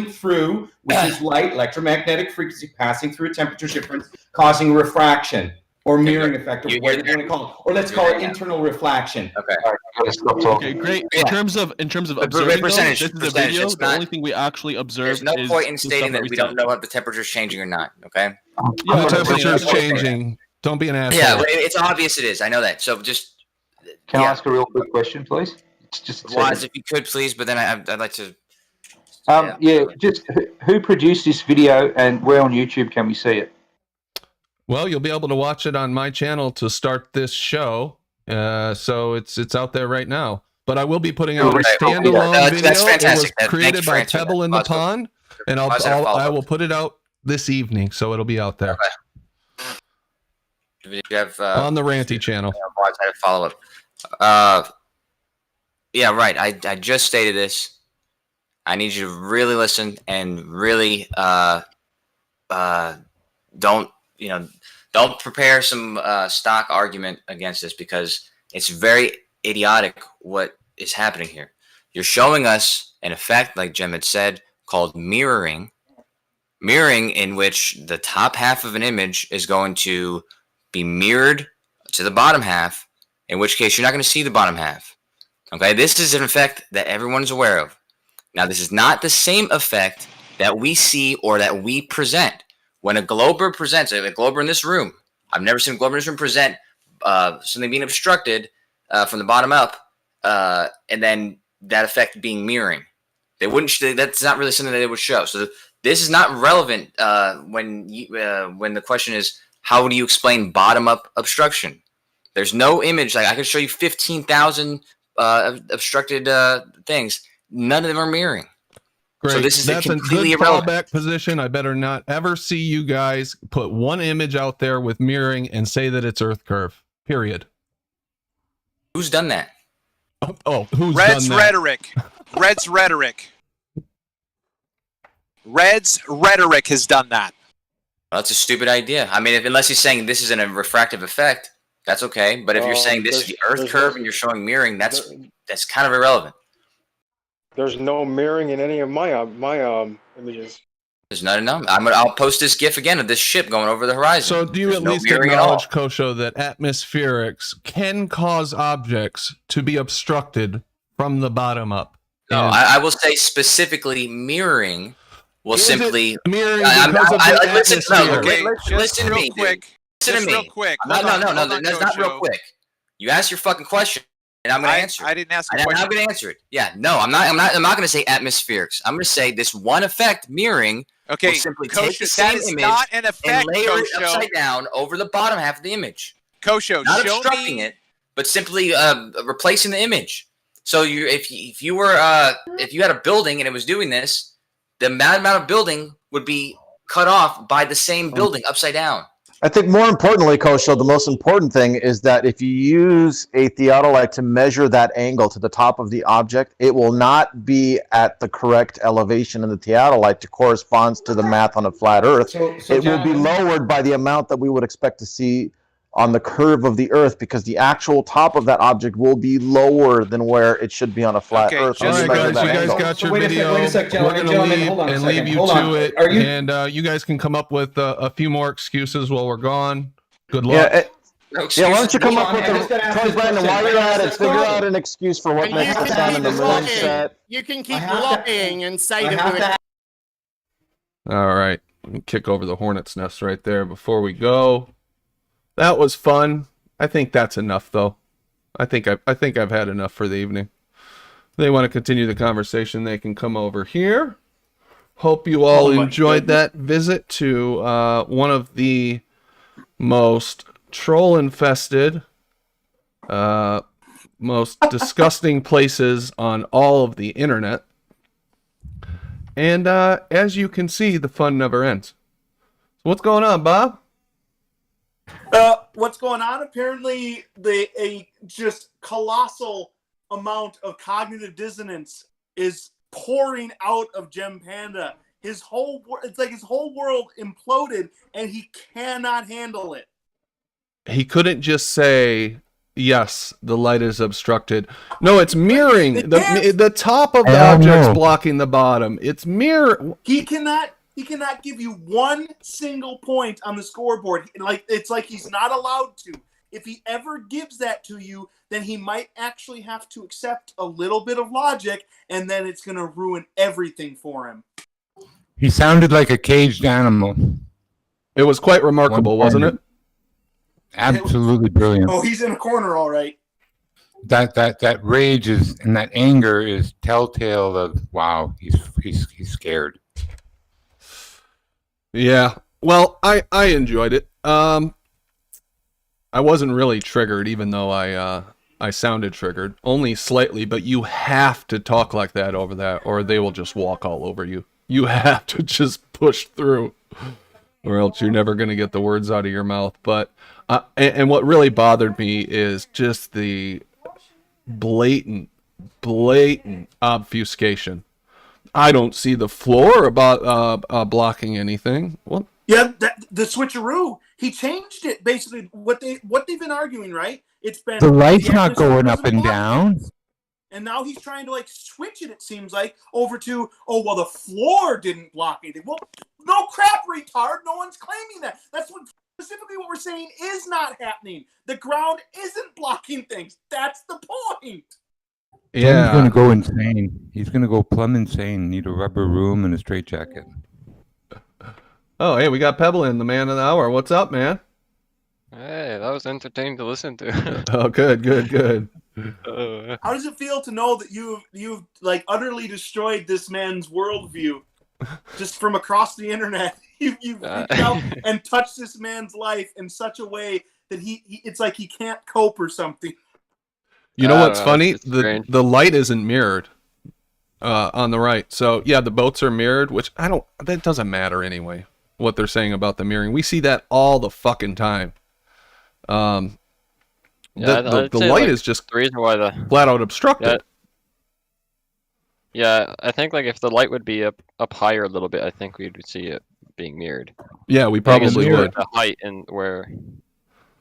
through, which is light, electromagnetic frequency passing through a temperature difference, causing refraction or mirroring effect, or whatever you want to call it, or let's call it internal reflection. Okay. Okay, great. In terms of observing, this is a video. The only thing we actually observe. There's no point in stating that we don't know if the temperature is changing or not. Okay. Yeah, the temperature is changing. Don't be an asshole. Yeah, it's obvious it is. I know that. So just. Can I ask a real quick question, please? It's just Wise, if you could, please. But then I'd like to. Just who produced this video and where on YouTube can we see it? Well, you'll be able to watch it on my channel to start this show. So it's out there right now. But I will be putting out a standalone video. That's fantastic. It was created by Pebble in the Pond, and I will put it out this evening, so it'll be out there. Do you have on the Ranty channel? I had a follow up. Yeah, right. I just stated this. I need you to really listen and really don't prepare some stock argument against this, because it's very idiotic what is happening here. You're showing us an effect, like Jem had said, called mirroring. Mirroring, in which the top half of an image is going to be mirrored to the bottom half, in which case you're not going to see the bottom half. Okay, this is an effect that everyone is aware of. Now, this is not the same effect that we see or that we present. When a glober presents, a glober in this room, I've never seen a glober in this room present something being obstructed from the bottom up, and then that effect being mirroring. They wouldn't. That's not really something that they would show. So this is not relevant when the question is, how do you explain bottom-up obstruction? There's no image. Like, I could show you 15,000 obstructed things. None of them are mirroring. Great. So this is That's completely a good irrelevant. fallback position. I better not ever see you guys put one image out there with mirroring and say that it's Earth curve. Period. Who's done that? Oh, who's Red's done that? rhetoric. Red's rhetoric. Red's rhetoric has done that. Well, that's a stupid idea. I mean, unless he's saying this isn't a refractive effect, that's okay. But if you're saying this is the Earth curve and you're showing mirroring, that's kind of irrelevant. There's no mirroring in any of my images. There's not enough. I'll post this GIF again of this ship going over the horizon. So do you at least acknowledge, Kosho, that atmospherics can cause objects to be obstructed from the bottom up? No, I will say specifically mirroring will simply mirroring listen to me. Listen to me. Real quick. No, that's not real quick. You asked your fucking question, and I'm going to answer it. I didn't ask a question. I'm going to answer it. Yeah, no, I'm not going to say atmospherics. I'm going to say this one effect, mirroring. Okay, will simply take the same image not an effect, and layer it upside down over the bottom half of the image. Kosho, not obstructing it, but simply replacing the image. So if you had a building and it was doing this, the amount of building would be cut off by the same building upside down. I think more importantly, Kosho, the most important thing is that if you use a theodolite to measure that angle to the top of the object, it will not be at the correct elevation in the theodolite to corresponds to the math on a flat Earth. It will be lowered by the amount that we would expect to see on the curve of the Earth, because the actual top of that object will be lower than where it should be on a flat Earth. All right, guys, you guys got your video. We're going to leave and leave you to it. And you guys can come up with a few more excuses while we're gone. Good luck. Why don't you come up with Brandon, while you're at it, figure out an excuse for what makes the sun and the moon set. You can keep lying and say that All right. Kick over the hornet's nest right there before we go. That was fun. I think that's enough, though. I think I've had enough for the evening. If they want to continue the conversation, they can come over here. Hope you all enjoyed that visit to one of the most troll-infested, most disgusting places on all of the internet. And as you can see, the fun never ends. So what's going on, Bob? What's going on? Apparently, a just colossal amount of cognitive dissonance is pouring out of Gem Panda. It's like his whole world imploded, and he cannot handle it. He couldn't just say, yes, the light is obstructed. No, it's mirroring. The top of the object's blocking the bottom. It's mirror. He cannot give you one single point on the scoreboard. It's like he's not allowed to. If he ever gives that to you, then he might actually have to accept a little bit of logic, and then it's going to ruin everything for him. He sounded like a caged animal. It was quite remarkable, wasn't it? Absolutely brilliant. Oh, he's in a corner, all right. That rage is and that anger is telltale of wow, he's scared. Yeah. Well, I enjoyed it. I wasn't really triggered, even though I sounded triggered, only slightly. But you have to talk like that over that, or they will just walk all over you. You have to just push through, or else you're never going to get the words out of your mouth. But and what really bothered me is just the blatant obfuscation. I don't see the floor about blocking anything. Well, yeah, the switcheroo. He changed it basically. What they've been arguing, right? It's been the light's not going up and down. And now he's trying to switch it. It seems like over to the floor didn't block anything. Well, no crap, retard. No one's claiming that. That's specifically what we're saying is not happening. The ground isn't blocking things. That's the point. Yeah, he's gonna go insane. He's gonna go plumb insane. Need a rubber room and a straitjacket. Oh, hey, we got Pebble in, the man of the hour. What's up, man? Hey, that was entertaining to listen to. Oh, good. How does it feel to know that you've utterly destroyed this man's worldview just from across the internet? You've reached out and touched this man's life in such a way that it's like he can't cope or something. You know what's funny? The light isn't mirrored on the right. So yeah, the boats are mirrored, which that doesn't matter anyway. What they're saying about the mirroring, we see that all the fucking time. The light is just the reason why flat out obstructed. Yeah, I think if the light would be up higher a little bit, I think we'd see it being mirrored. Yeah, we probably would. The height and where.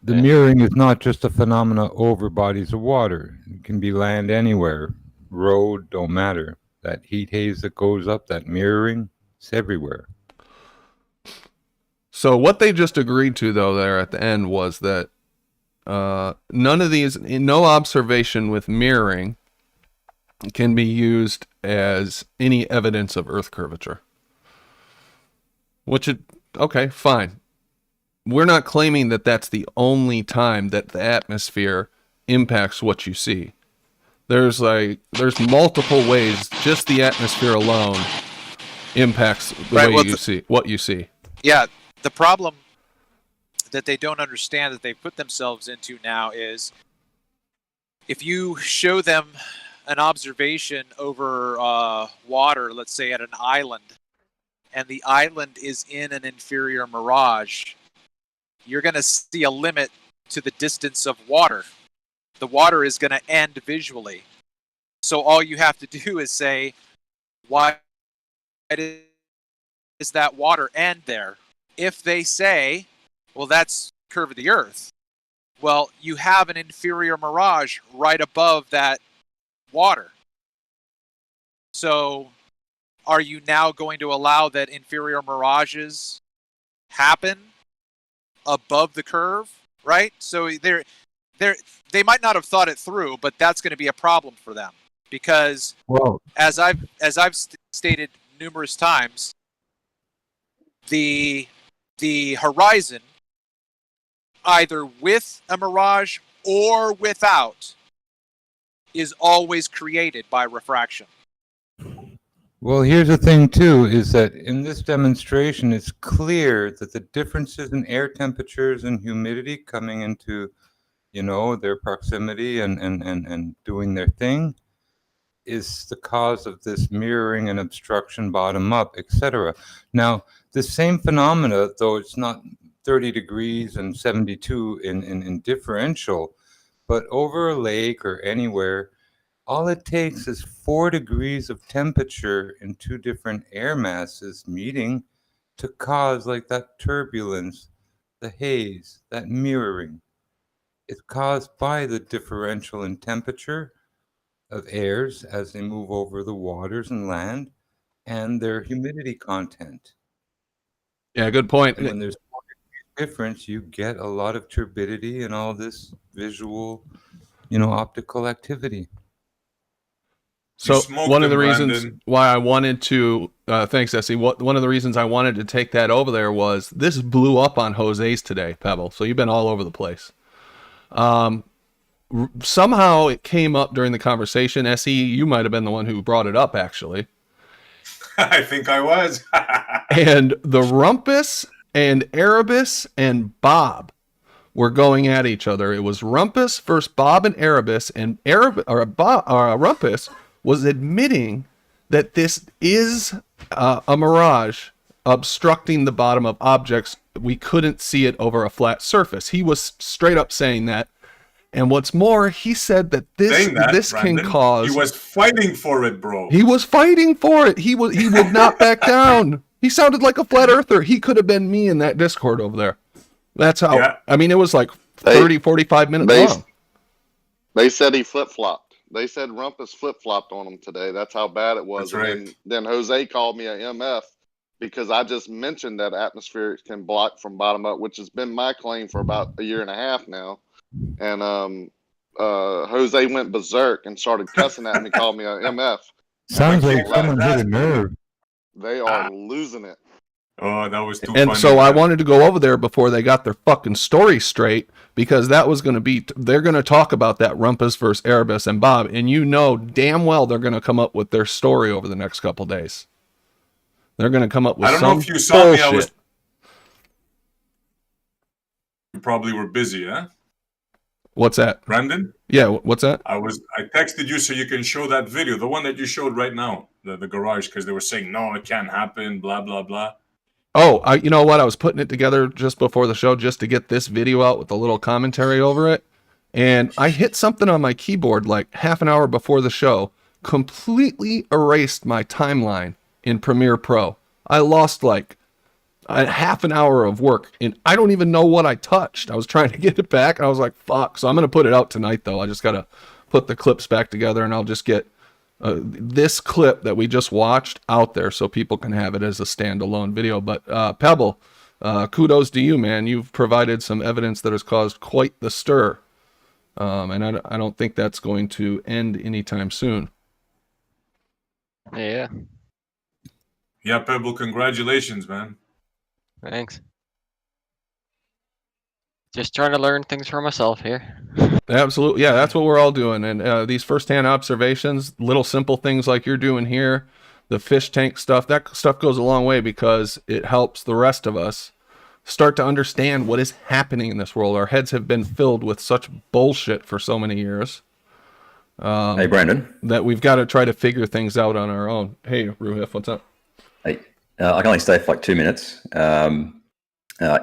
The mirroring is not just a phenomena over bodies of water. It can be land anywhere, road, don't matter. That heat haze that goes up, that mirroring, it's everywhere. So what they just agreed to, though, there at the end was that none of these, no observation with mirroring can be used as any evidence of Earth curvature. Okay, fine. We're not claiming that that's the only time that the atmosphere impacts what you see. There's multiple ways just the atmosphere alone impacts the way you see what you see. Yeah, the problem that they don't understand that they put themselves into now is if you show them an observation over water, let's say at an island, and the island is in an inferior mirage, you're going to see a limit to the distance of water. The water is going to end visually. So all you have to do is say, why does that water end there? If they say, well, that's curve of the Earth, well, you have an inferior mirage right above that water. So are you now going to allow that inferior mirages happen above the curve, right? So they might not have thought it through, but that's going to be a problem for them because, as I've stated numerous times, the horizon, either with a mirage or without, is always created by refraction. Well, here's the thing, too, is that in this demonstration, it's clear that the differences in air temperatures and humidity coming into, their proximity and doing their thing is the cause of this mirroring and obstruction bottom up, etc. Now, the same phenomena, though it's not 30 degrees and 72 in differential, but over a lake or anywhere, all it takes is 4 degrees of temperature in two different air masses meeting to cause like that turbulence, the haze, that mirroring. It's caused by the differential in temperature of airs as they move over the waters and land and their humidity content. Yeah, good point. And when there's a difference, you get a lot of turbidity and all this visual, optical activity. So one of the reasons why I wanted to, thanks, Essie. One of the reasons I wanted to take that over there was this blew up on Jose's today, Pebble. So you've been all over the place. Somehow it came up during the conversation. Essie, you might have been the one who brought it up, actually. I think I was. And the Rumpus and Erebus and Bob were going at each other. It was Rumpus versus Bob and Erebus, and Rumpus was admitting that this is a mirage obstructing the bottom of objects. We couldn't see it over a flat surface. He was straight up saying that. And what's more, he said that this can cause... He was fighting for it, bro. He was fighting for it. He would not back down. He sounded like a flat earther. He could have been me in that Discord over there. That's how... Yeah. I mean, it was like 30, 45 minutes long. They said he flip-flopped. They said Rumpus flip-flopped on him today. That's how bad it was. That's right. And then Jose called me a MF because I just mentioned that atmosphere can block from bottom up, which has been my claim for about a year and a half now. And Jose went berserk and started cussing at me, called me a MF. Sounds like someone hit a nerve. They are losing it. Oh, that was too and funny. So I wanted to go over there before they got their fucking story straight, because that was going to be, they're going to talk about that Rumpus versus Erebus and Bob, and you know damn well they're going to come up with their story over the next couple days. They're going to come up with some I don't know if you saw bullshit. me. You probably were busy, huh? What's that? Brandon? Yeah, what's that? I texted you so you can show that video, the one that you showed right now, the garage, because they were saying, no, it can't happen, blah, blah, blah. Oh, you know what? I was putting it together just before the show just to get this video out with a little commentary over it. And I hit something on my keyboard like half an hour before the show, completely erased my timeline in Premiere Pro. I lost like a half an hour of work, and I don't even know what I touched. I was trying to get it back, and I was like, fuck. So I'm going to put it out tonight, though. I just got to put the clips back together, and I'll just get this clip that we just watched out there so people can have it as a standalone video. But Pebble, kudos to you, man. You've provided some evidence that has caused quite the stir. And I don't think that's going to end anytime soon. Yeah. Yeah, Pebble, congratulations, man. Thanks. Just trying to learn things for myself here. Absolutely. Yeah, that's what we're all doing. And these firsthand observations, little simple things like you're doing here, the fish tank stuff, that stuff goes a long way because it helps the rest of us start to understand what is happening in this world. Our heads have been filled with such bullshit for so many years. Hey, Brandon. That we've got to try to figure things out on our own. Hey, Ruhif, what's up? Hey, I can only stay for like 2 minutes.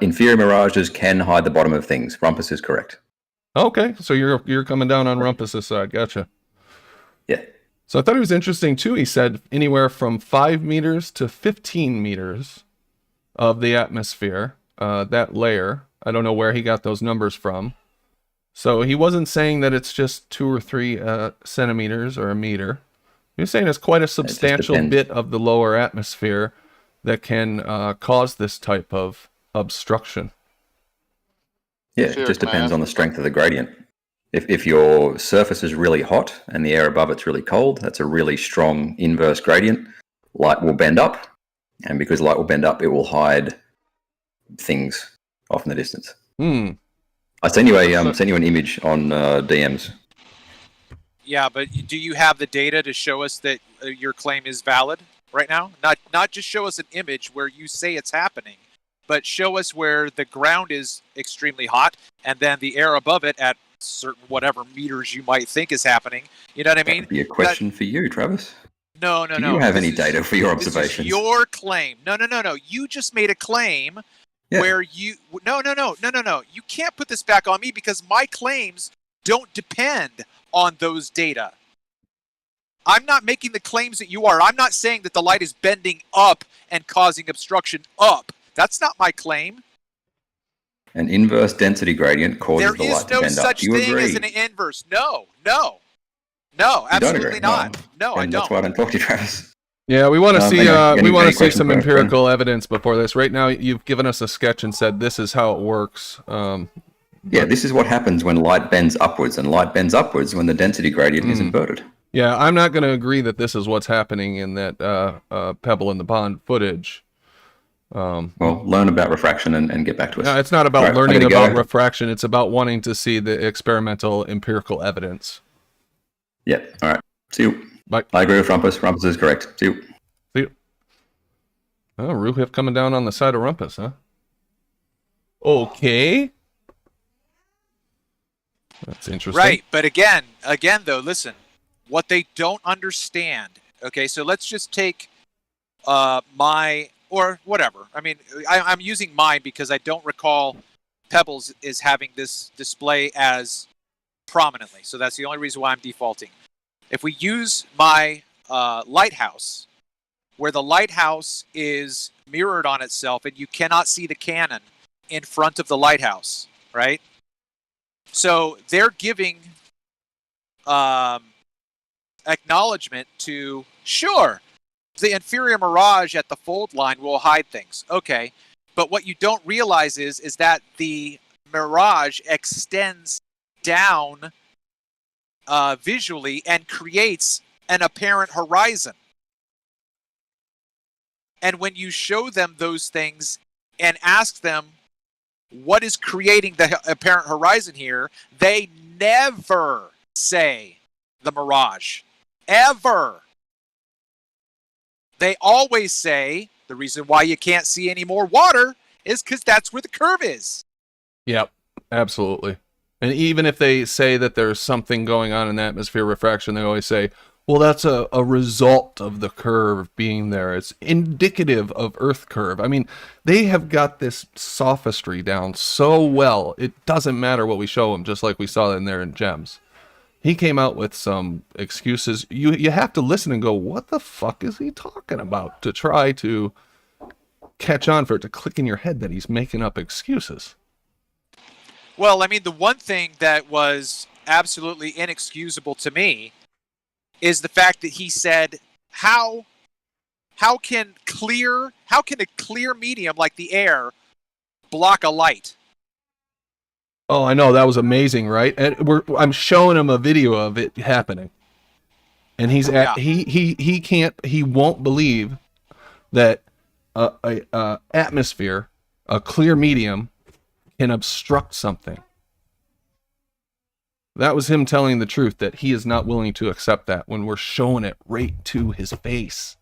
Inferior mirages can hide the bottom of things. Rumpus is correct. Okay, so you're coming down on Rumpus's side. Gotcha. Yeah. So I thought it was interesting, too. He said anywhere from 5 meters to 15 meters of the atmosphere, that layer. I don't know where he got those numbers from. So he wasn't saying that it's just 2 or 3 centimeters or a meter. He was saying it's quite a substantial bit of the lower atmosphere that can cause this type of obstruction. Yeah, it just depends on the strength of the gradient. If your surface is really hot and the air above it's really cold, that's a really strong inverse gradient. Light will bend up, and because light will bend up, it will hide things off in the distance. I sent you an image on DMs. Yeah, but do you have the data to show us that your claim is valid right now? Not just show us an image where you say it's happening, but show us where the ground is extremely hot and then the air above it at certain whatever meters you might think is happening. You know what I mean? That would be a question for you, Travis. No. Do you have any data for your observations? This is your claim. No. You just made a claim where you... No. You can't put this back on me because my claims don't depend on those data. I'm not making the claims that you are. I'm not saying that the light is bending up and causing obstruction up. That's not my claim. An inverse density gradient causes the light to bend up. There is no such thing as an inverse. No, absolutely not. No, I don't. That's why I don't talk to you, Travis. Yeah, we want to see some empirical evidence before this. Right now, you've given us a sketch and said this is how it works. Yeah, this is what happens when light bends upwards, and light bends upwards when the density gradient is inverted. Yeah, I'm not going to agree that this is what's happening in that Pebble in the Pond footage. Well, learn about refraction and get back to us. No, it's not about learning about refraction. It's about wanting to see the experimental empirical evidence. Yeah, all right. See you. Bye. I agree with Rumpus. Rumpus is correct. See you. See you. Oh, Ruhif coming down on the side of Rumpus, huh? Okay. That's interesting. Right, but again, though, listen. What they don't understand. Okay, so let's just take my or whatever. I mean, I'm using mine because I don't recall Pebbles is having this display as prominently. So that's the only reason why I'm defaulting. If we use my lighthouse, where the lighthouse is mirrored on itself and you cannot see the cannon in front of the lighthouse, right? So they're giving acknowledgement to, sure, the inferior mirage at the fold line will hide things. Okay, but what you don't realize is that the mirage extends down visually and creates an apparent horizon. And when you show them those things and ask them what is creating the apparent horizon here, they never say the mirage. Ever. They always say the reason why you can't see any more water is because that's where the curve is. Yep, absolutely. And even if they say that there's something going on in the atmosphere refraction, they always say, well, that's a result of the curve being there. It's indicative of Earth curve. I mean, they have got this sophistry down so well, it doesn't matter what we show them, just like we saw in there in Gems. He came out with some excuses. You have to listen and go, what the fuck is he talking about? To try to catch on, for it to click in your head that he's making up excuses. Well, I mean, the one thing that was absolutely inexcusable to me is the fact that he said, how can a clear medium like the air block a light? Oh, I know, that was amazing, right? And I'm showing him a video of it happening, and he won't believe that a atmosphere, a clear medium, can obstruct something. That was him telling the truth, that he is not willing to accept that when we're showing it right to his face.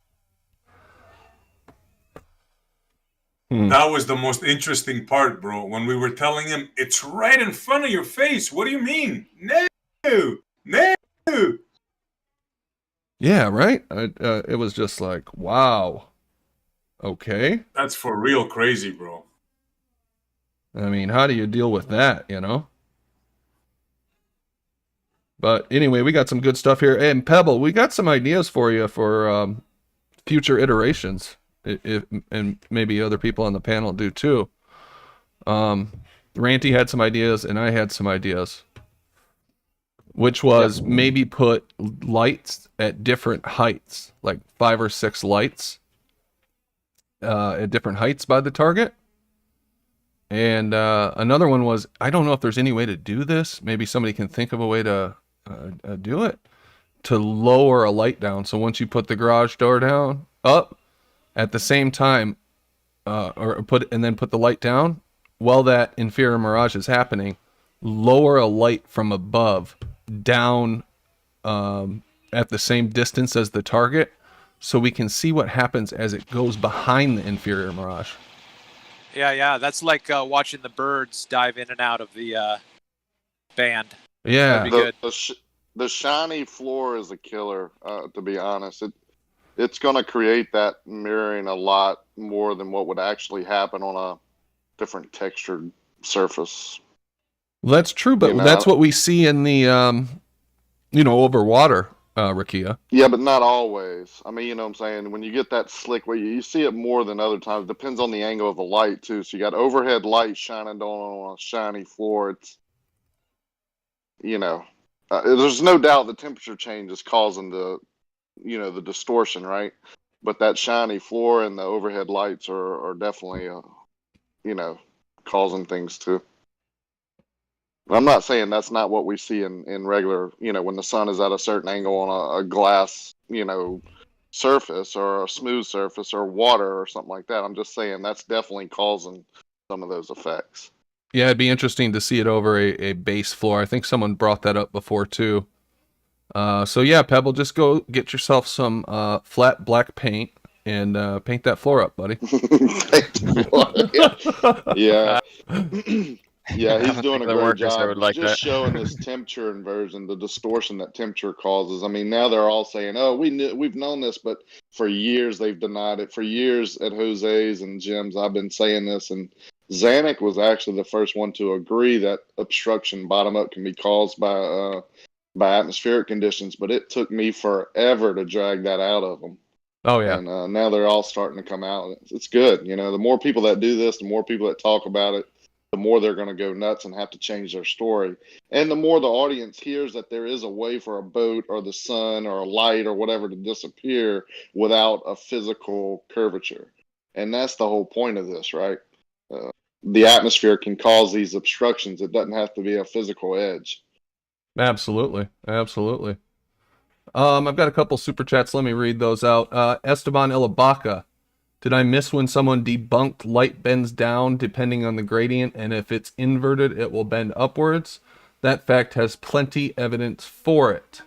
That was the most interesting part, bro. When we were telling him, it's right in front of your face. What do you mean? No, no. Yeah, right? It was just like, wow. Okay. That's for real crazy, bro. I mean, how do you deal with that, you know? But anyway, we got some good stuff here. And Pebble, we got some ideas for you for future iterations. And maybe other people on the panel do too. Ranty had some ideas, and I had some ideas. Which was maybe put lights at different heights, like 5 or 6 lights at different heights by the target. And another one was, I don't know if there's any way to do this. Maybe somebody can think of a way to do it, to lower a light down. So once you put the garage door down, up, at the same time, put the light down, while that inferior mirage is happening, lower a light from above down at the same distance as the target, so we can see what happens as it goes behind the inferior mirage. Yeah, that's like watching the birds dive in and out of the band. Yeah, that'd be good. The shiny floor is a killer. To be honest, it's going to create that mirroring a lot more than what would actually happen on a different textured surface. Well, that's true, but that's what we see in the over water, Rakia. Yeah, but not always. I mean, you know what I'm saying? When you get that slick, where you see it more than other times. Depends on the angle of the light, too. So you got overhead light shining down on a shiny floor. It's, there's no doubt the temperature change is causing the distortion, right? But that shiny floor and the overhead lights are definitely, causing things too. I'm not saying that's not what we see in regular, when the sun is at a certain angle on a glass, surface or a smooth surface or water or something like that. I'm just saying that's definitely causing some of those effects. Yeah, it'd be interesting to see it over a base floor. I think someone brought that up before too. So yeah, Pebble, just go get yourself some flat black paint and paint that floor up, buddy. Yeah. Yeah, he's doing a great job. Just showing this temperature inversion, the distortion that temperature causes. I mean, now they're all saying, "Oh, we've known this," but for years they've denied it. For years at Jose's and Jim's, I've been saying this, and Zanuck was actually the first one to agree that obstruction bottom up can be caused by atmospheric conditions. But it took me forever to drag that out of them. Oh yeah, and now they're all starting to come out. It's good. The more people that do this, the more people that talk about it, the more they're going to go nuts and have to change their story. And the more the audience hears that there is a way for a boat or the sun or a light or whatever to disappear without a physical curvature. And that's the whole point of this, right? The atmosphere can cause these obstructions. It doesn't have to be a physical edge. Absolutely. I've got a couple super chats. Let me read those out. Esteban Ilabaca. Did I miss when someone debunked light bends down depending on the gradient, and if it's inverted, it will bend upwards? That fact has plenty evidence for it.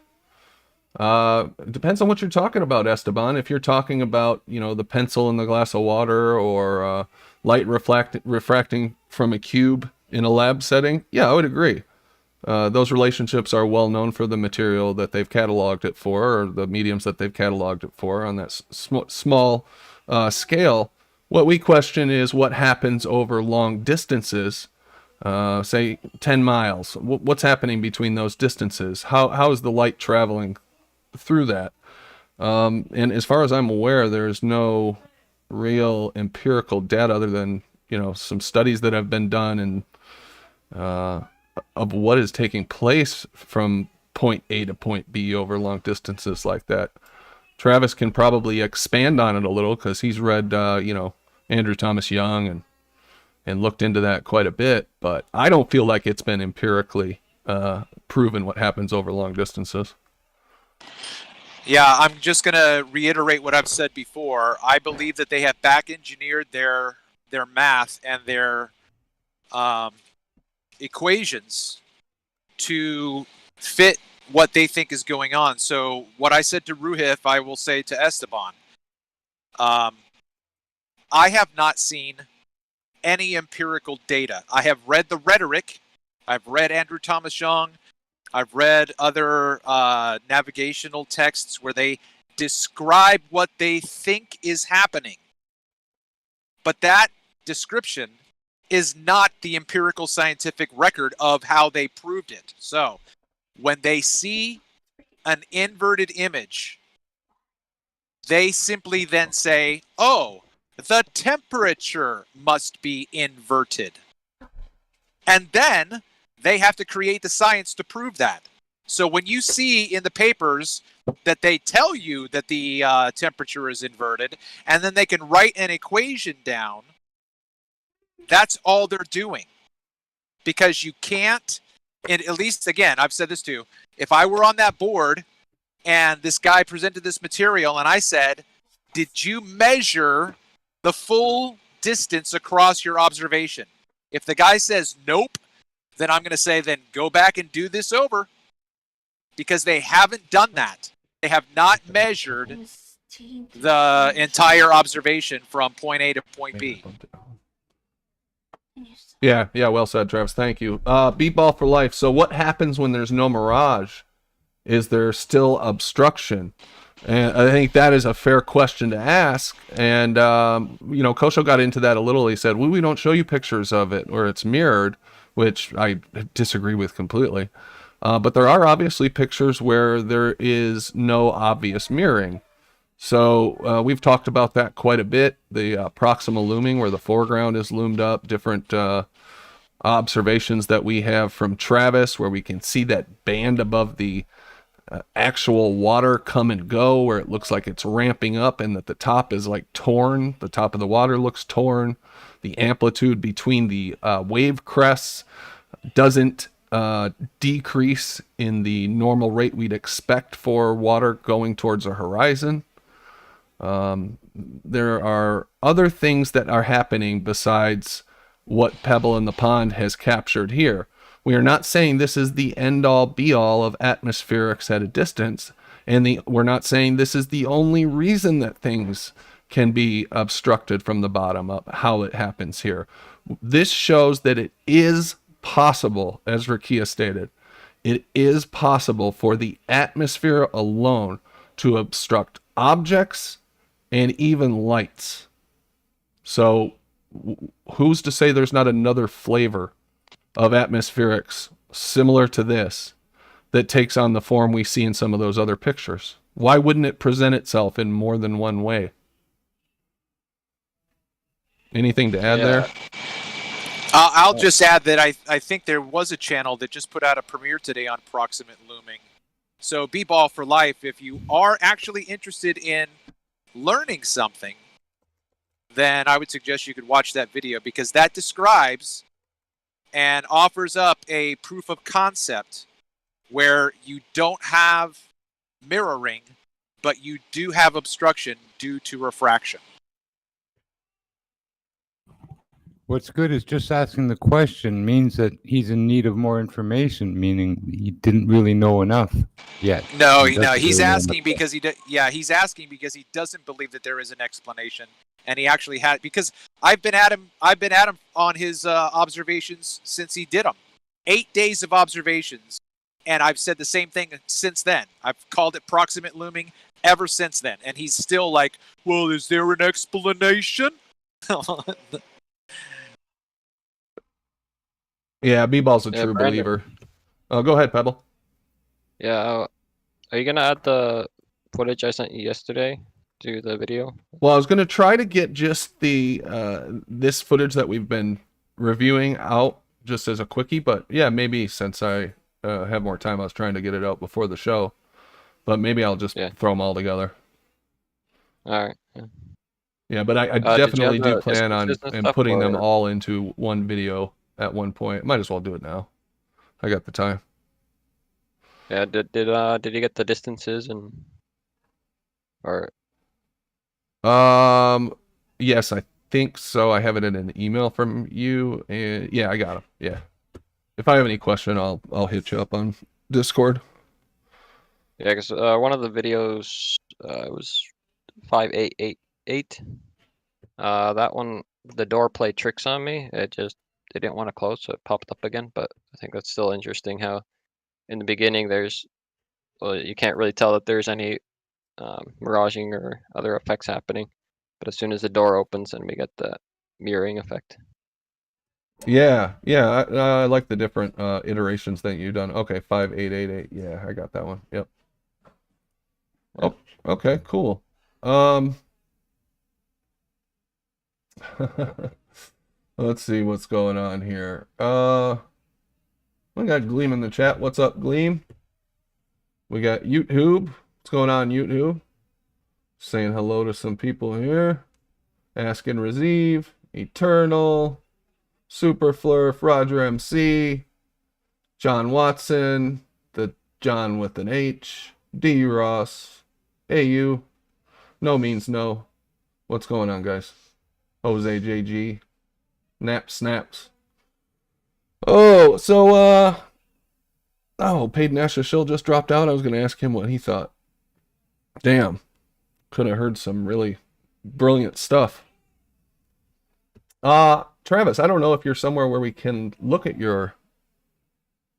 It depends on what you're talking about, Esteban. If you're talking about, the pencil in the glass of water or light refracting from a cube in a lab setting, yeah, I would agree. Those relationships are well known for the material that they've cataloged it for, or the mediums that they've cataloged it for on that small scale. What we question is what happens over long distances, say 10 miles. What's happening between those distances? How is the light traveling through that? And as far as I'm aware, there's no real empirical data other than, you know, some studies that have been done and of what is taking place from point A to point B over long distances like that. Travis can probably expand on it a little because he's read, you know, Andrew Thomas Young and looked into that quite a bit, but I don't feel like it's been empirically proven what happens over long distances. Yeah, I'm just going to reiterate what I've said before. I believe that they have back engineered their math and their equations to fit what they think is going on. So what I said to Ruhif, I will say to Esteban. I have not seen any empirical data. I have read the rhetoric. I've read Andrew Thomas Young. I've read other navigational texts where they describe what they think is happening. But that description is not the empirical scientific record of how they proved it. So when they see an inverted image, they simply then say, oh, the temperature must be inverted. And then they have to create the science to prove that. So when you see in the papers that they tell you that the temperature is inverted, and then they can write an equation down, that's all they're doing. Because you can't, and at least, again, I've said this too, if I were on that board and this guy presented this material and I said, did you measure the full distance across your observation? If the guy says nope, then I'm going to say, then go back and do this over, because they haven't done that. They have not measured the entire observation from point A to point B. Yeah, well said, Travis. Thank you. B-ball for life. So what happens when there's no mirage? Is there still obstruction? And I think that is a fair question to ask. And, you know, Kosho got into that a little. He said, well, we don't show you pictures of it where it's mirrored, which I disagree with completely. But there are obviously pictures where there is no obvious mirroring. So we've talked about that quite a bit. The proximal looming, where the foreground is loomed up, different observations that we have from Travis, where we can see that band above the actual water come and go, where it looks like it's ramping up and that the top is like torn. The top of the water looks torn. The amplitude between the wave crests doesn't decrease in the normal rate we'd expect for water going towards a horizon. There are other things that are happening besides what Pebble in the Pond has captured here. We are not saying this is the end-all be-all of atmospherics at a distance, and we're not saying this is the only reason that things can be obstructed from the bottom up, how it happens here. This shows that it is possible, as Rakia stated, it is possible for the atmosphere alone to obstruct objects and even lights. So who's to say there's not another flavor of atmospherics similar to this that takes on the form we see in some of those other pictures? Why wouldn't it present itself in more than one way? Anything to add there? I'll just add that I think there was a channel that just put out a premiere today on Proximate looming. So B-ball for life, if you are actually interested in learning something, then I would suggest you could watch that video, because that describes and offers up a proof of concept where you don't have mirroring, but you do have obstruction due to refraction. What's good is just asking the question means that he's in need of more information, meaning he didn't really know enough yet. No, he's asking because he's asking because he doesn't believe that there is an explanation, and he actually had, because I've been at him on his observations since he did them. 8 days of observations, and I've said the same thing since then. I've called it proximate looming ever since then, and he's still like, well, is there an explanation? Yeah, B-ball's a true believer. Go ahead, Pebble. Yeah, are you gonna add the footage I sent you yesterday do the video? Well, I was going to try to get just the this footage that we've been reviewing out just as a quickie, but yeah, maybe since I have more time, I was trying to get it out before the show, but maybe I'll just throw them all together. All right. Yeah, but I definitely do plan on putting them all into one video at one point. Might as well do it now. I got the time. Yeah. Did you get the distances and or? Yes, I think so. I have it in an email from you, and yeah, I got them. Yeah. If I have any question, I'll hit you up on Discord. Yeah, because one of the videos was 5888. That one, the door played tricks on me. It didn't want to close, so it popped up again. But I think that's still interesting how in the beginning you can't really tell that there's any miraging or other effects happening. But as soon as the door opens, then we get the mirroring effect. Yeah, I like the different iterations that you've done. Okay, 5888. Yeah, I got that one. Yep. Oh, okay, cool. Let's see what's going on here. We got Gleam in the chat. What's up, Gleam? We got YouTube. What's going on, YouTube? Saying hello to some people here. Ask and Receive. Eternal. Super Flurf. Roger MC. John Watson. The John with an H. D. Ross. AU. No means no. What's going on, guys? Jose JG. Nap Snaps. Oh, so, Peyton Asher-Schill just dropped out. I was going to ask him what he thought. Damn. Could have heard some really brilliant stuff. Travis, I don't know if you're somewhere where we can look at your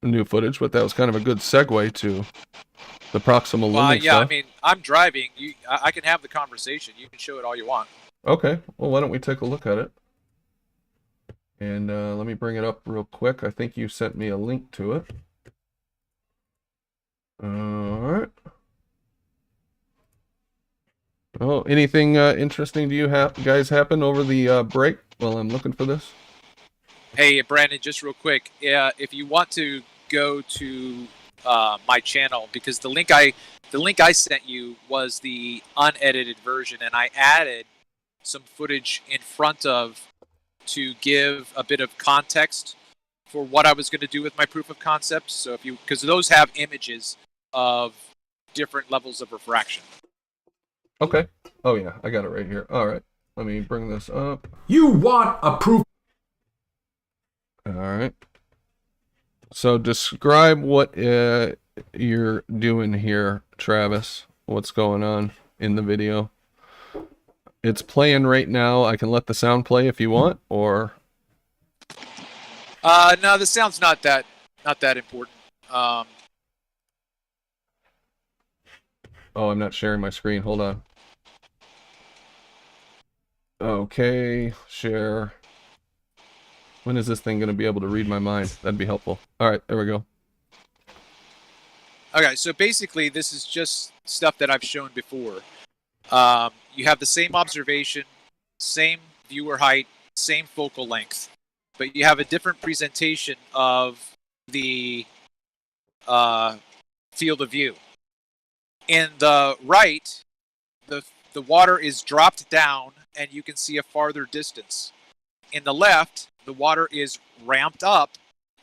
new footage, but that was kind of a good segue to the proximal looming yeah, stuff. I mean, I'm driving. I can have the conversation. You can show it all you want. Okay, well, why don't we take a look at it? And let me bring it up real quick. I think you sent me a link to it. All right. Oh, anything interesting do you guys happen over the break while I'm looking for this? Hey, Brandon, just real quick. If you want to go to my channel, because the link I sent you was the unedited version, and I added some footage in front of to give a bit of context for what I was going to do with my proof of concept. So because those have images of different levels of refraction. Okay. Oh yeah, I got it right here. All right. Let me bring this up. You want a proof? All right. So describe what you're doing here, Travis. What's going on in the video? It's playing right now. I can let the sound play if you want, or no, the sound's not that important. Oh, I'm not sharing my screen. Hold on. Okay, share. When is this thing going to be able to read my mind? That'd be helpful. All right, there we go. Okay, so basically this is just stuff that I've shown before. You have the same observation, same viewer height, same focal length, but you have a different presentation of the field of view. In the right, the water is dropped down and you can see a farther distance. In the left, the water is ramped up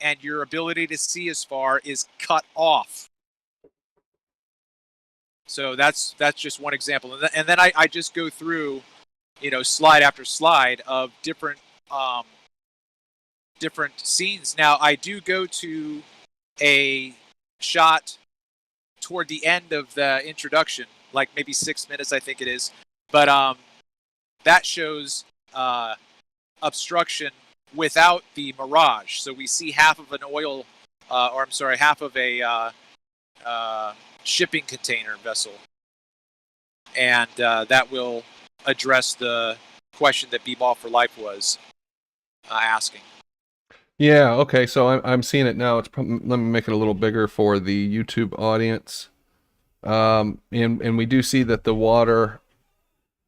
and your ability to see as far is cut off. So that's just one example. And then I just go through, slide after slide of different scenes. Now, I do go to a shot toward the end of the introduction, like maybe 6 minutes, I think it is. But that shows obstruction without the mirage. So we see half of an oil, half of a shipping container vessel. And that will address the question that B-Ball for Life was asking. Yeah, okay, so I'm seeing it now. Let me make it a little bigger for the YouTube audience. And we do see that the water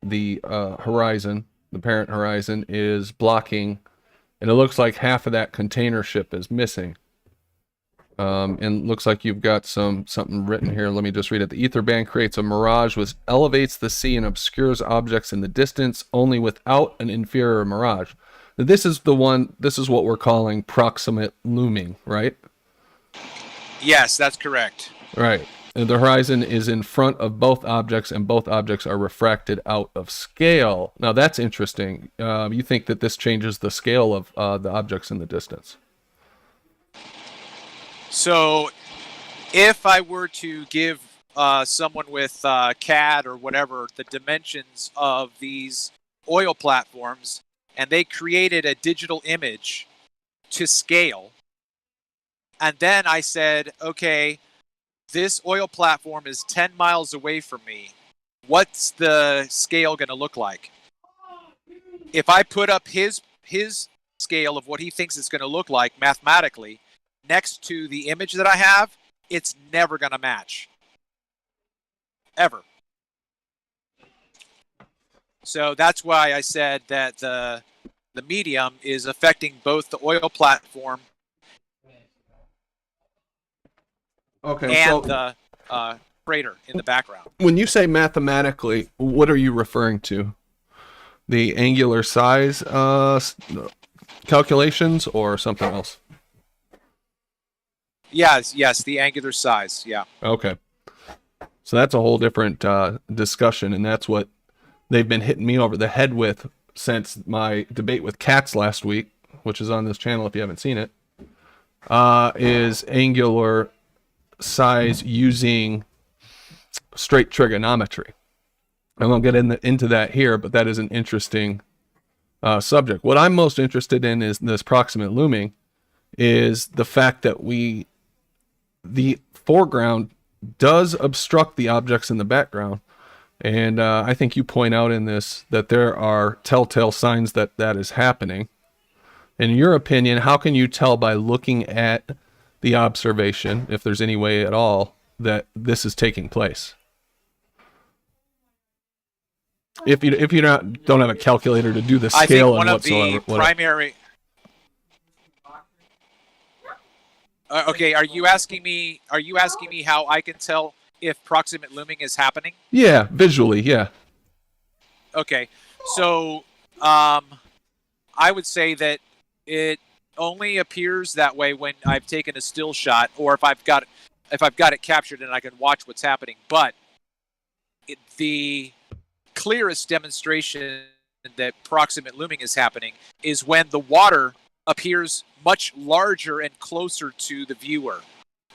the horizon, the parent horizon, is blocking, and it looks like half of that container ship is missing. And looks like you've got something written here. Let me just read it. The ether band creates a mirage which elevates the sea and obscures objects in the distance, only without an inferior mirage. This is what we're calling proximate looming, right? Yes, that's correct. Right. And the horizon is in front of both objects, and both objects are refracted out of scale. Now that's interesting. You think that this changes the scale of the objects in the distance? So if I were to give someone with CAD or whatever the dimensions of these oil platforms, and they created a digital image to scale, and then I said, okay, this oil platform is 10 miles away from me, what's the scale going to look like? If I put up his scale of what he thinks it's going to look like mathematically next to the image that I have, it's never going to match. Ever. So that's why I said that the medium is affecting both the oil platform and the crater in the background. When you say mathematically, what are you referring to? The angular size calculations or something else? Yes, the angular size, yeah. Okay. So that's a whole different discussion, and that's what they've been hitting me over the head with since my debate with Katz last week, which is on this channel if you haven't seen it, is angular size using straight trigonometry. I won't get into that here, but that is an interesting subject. What I'm most interested in is this proximate looming, is the fact that the foreground does obstruct the objects in the background. And I think you point out in this that there are telltale signs that is happening. In your opinion, how can you tell by looking at the observation, if there's any way at all, that this is taking place? If you don't have a calculator to do the scale, I think one and of whatsoever, the primary. Okay, are you asking me how I can tell if proximate looming is happening? Yeah, visually, yeah. Okay, so I would say that it only appears that way when I've taken a still shot, or if I've got it captured and I can watch what's happening. But the clearest demonstration that proximate looming is happening is when the water appears much larger and closer to the viewer.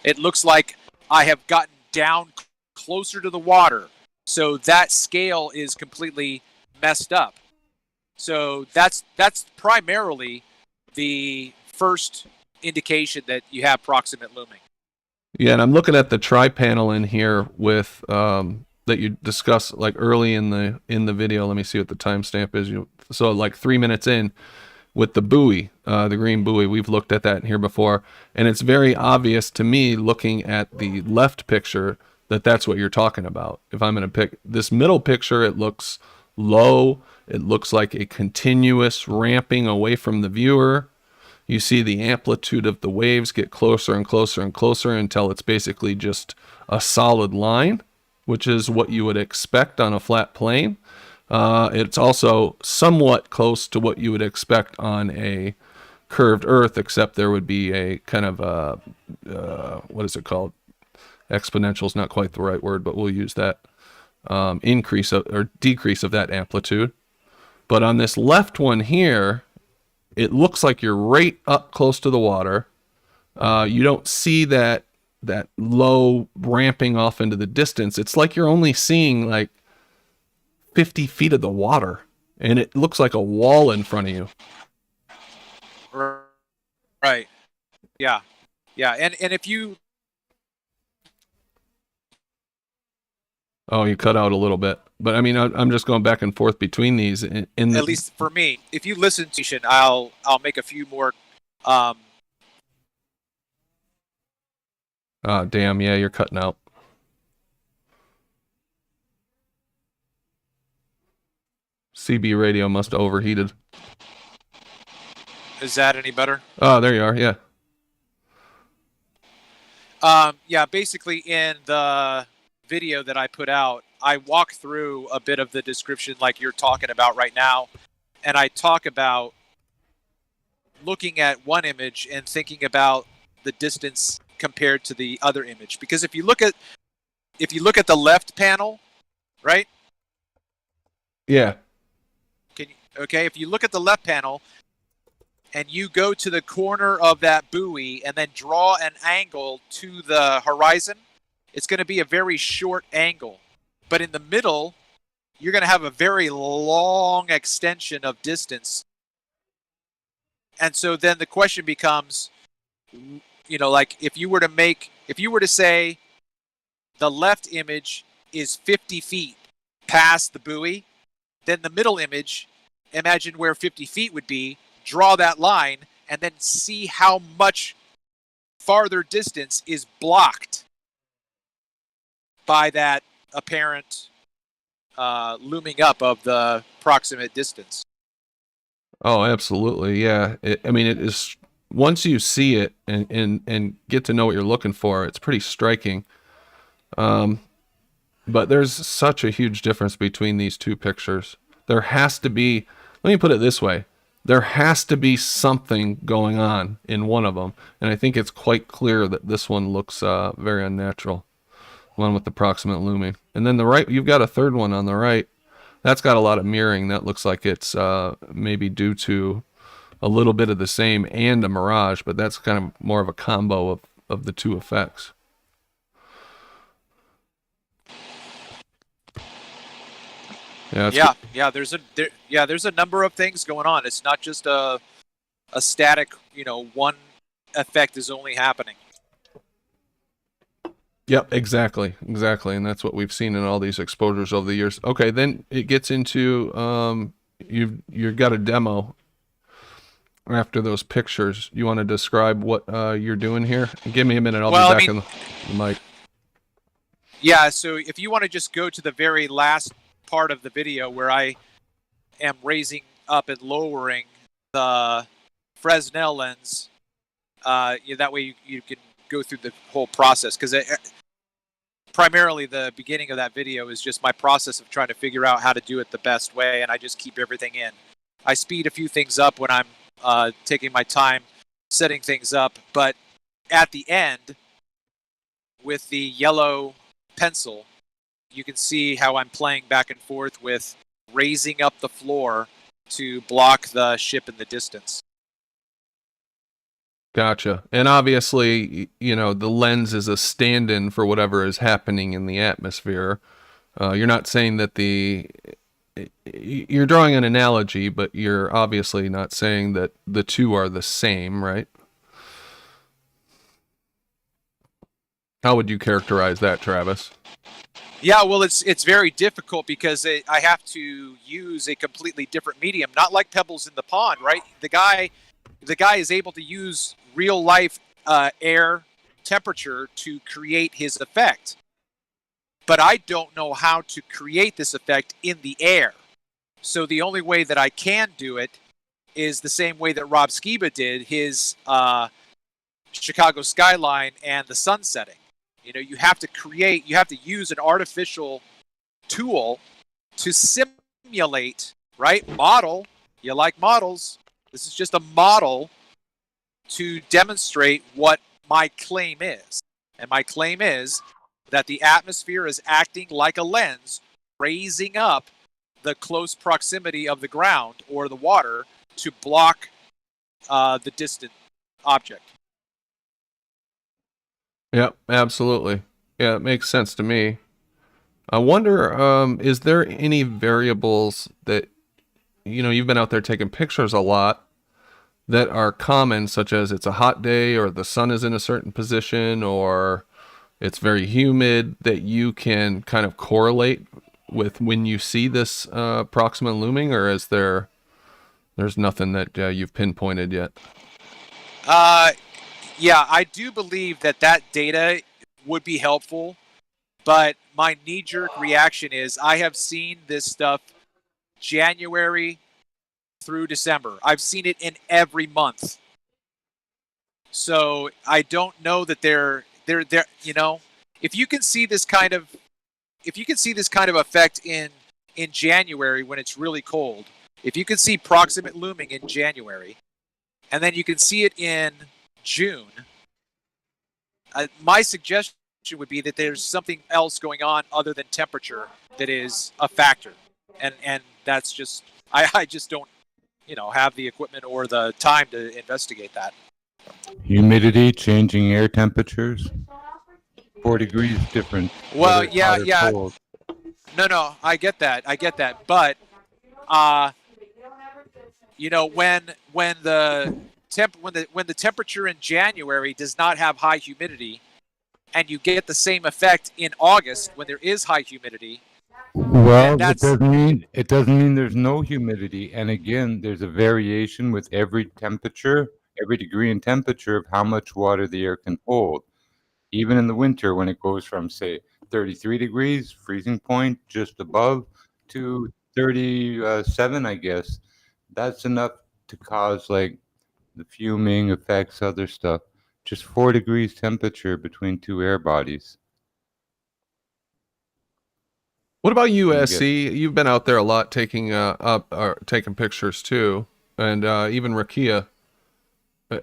It looks like I have gotten down closer to the water, so that scale is completely messed up. So that's primarily the first indication that you have proximate looming. Yeah, and I'm looking at the tri-panel in here with that you discussed like early in the video. Let me see what the timestamp is. So like 3 minutes in, with the buoy, the green buoy. We've looked at that in here before, and it's very obvious to me looking at the left picture that that's what you're talking about. If I'm going to pick this middle picture, it looks low. It looks like a continuous ramping away from the viewer. You see the amplitude of the waves get closer and closer and closer until it's basically just a solid line, which is what you would expect on a flat plane. It's also somewhat close to what you would expect on a curved Earth, except there would be a kind of what is it called? Exponential is not quite the right word, but we'll use that. Increase or decrease of that amplitude. But on this left one here, it looks like you're right up close to the water. You don't see that low ramping off into the distance. It's like you're only seeing like 50 feet of the water, and it looks like a wall in front of you. Right. Yeah. And if you... Oh, you cut out a little bit. But I mean, I'm just going back and forth between these. At least for me, if you listen to it, I'll make a few more... Oh, damn. Yeah, you're cutting out. CB radio must have overheated. Is that any better? Oh, there you are. Yeah. Yeah, basically in the video that I put out, I walk through a bit of the description like you're talking about right now, and I talk about looking at one image and thinking about the distance compared to the other image. Because if you look at the left panel, right? Yeah. Okay, if you look at the left panel and you go to the corner of that buoy and then draw an angle to the horizon, it's going to be a very short angle. But in the middle, you're going to have a very long extension of distance. And so then the question becomes, like if you were to say the left image is 50 feet past the buoy, then the middle image, imagine where 50 feet would be, draw that line, and then see how much farther distance is blocked by that apparent looming up of the proximate distance. Oh, absolutely. Yeah. It is, once you see it and get to know what you're looking for, it's pretty striking. But there's such a huge difference between these two pictures. There has to be, let me put it this way. There has to be something going on in one of them. And I think it's quite clear that this one looks very unnatural. One with the proximate looming. And then the right, you've got a third one on the right. That's got a lot of mirroring. That looks like it's maybe due to a little bit of the same and a mirage, but that's kind of more of a combo of the two effects. Yeah, there's a number of things going on. It's not just a static, one effect is only happening. Yep, exactly, and that's what we've seen in all these exposures over the years. Okay, then it gets into you've got a demo after those pictures. You want to describe what you're doing here? Give me a minute. I'll be back on the mic. Yeah, so if you want to just go to the very last part of the video where I am raising up and lowering the Fresnel lens, that way you can go through the whole process, because primarily the beginning of that video is just my process of trying to figure out how to do it the best way, and I just keep everything in. I speed a few things up when I'm taking my time setting things up, but at the end with the yellow pencil, you can see how I'm playing back and forth with raising up the floor to block the ship in the distance. Gotcha. And obviously, the lens is a stand-in for whatever is happening in the atmosphere. You're not saying that you're drawing an analogy, but you're obviously not saying that the two are the same, right? How would you characterize that, Travis? Yeah, well, it's very difficult because I have to use a completely different medium, not like pebbles in the pond, right? The guy is able to use real life air temperature to create his effect, but I don't know how to create this effect in the air. So the only way that I can do it is the same way that Rob Skiba did his Chicago skyline and the sun setting. You have to use an artificial tool to simulate, right? Model. You like models. This is just a model to demonstrate what my claim is. And my claim is that the atmosphere is acting like a lens, raising up the close proximity of the ground or the water to block the distant object. Yep, absolutely. Yeah, it makes sense to me. I wonder, is there any variables that, you've been out there taking pictures a lot, that are common, such as it's a hot day or the sun is in a certain position or it's very humid, that you can kind of correlate with when you see this proximate looming, or is there's nothing that you've pinpointed yet? Yeah, I do believe that data would be helpful, but my knee-jerk reaction is I have seen this stuff January through December. I've seen it in every month. So I don't know that they're you know, if you can see this kind of effect in January when it's really cold, if you can see proximate looming in January, and then you can see it in June, my suggestion would be that there's something else going on other than temperature that is a factor, and that's just I just don't have the equipment or the time to investigate that. Humidity, changing air temperatures, 4 degrees difference. Well, whether yeah, hot or yeah. cold. No, I get that, but when the temperature in January does not have high humidity, and you get the same effect in August when there is high humidity. Well, it doesn't mean there's no humidity. And again, there's a variation with every temperature, every degree in temperature of how much water the air can hold. Even in the winter, when it goes from, say, 33 degrees, freezing point, just above, to 37, I guess, that's enough to cause, like, the fuming affects other stuff. Just 4 degrees temperature between two air bodies. What about USC? You've been out there a lot taking taking pictures too, and even Rakia.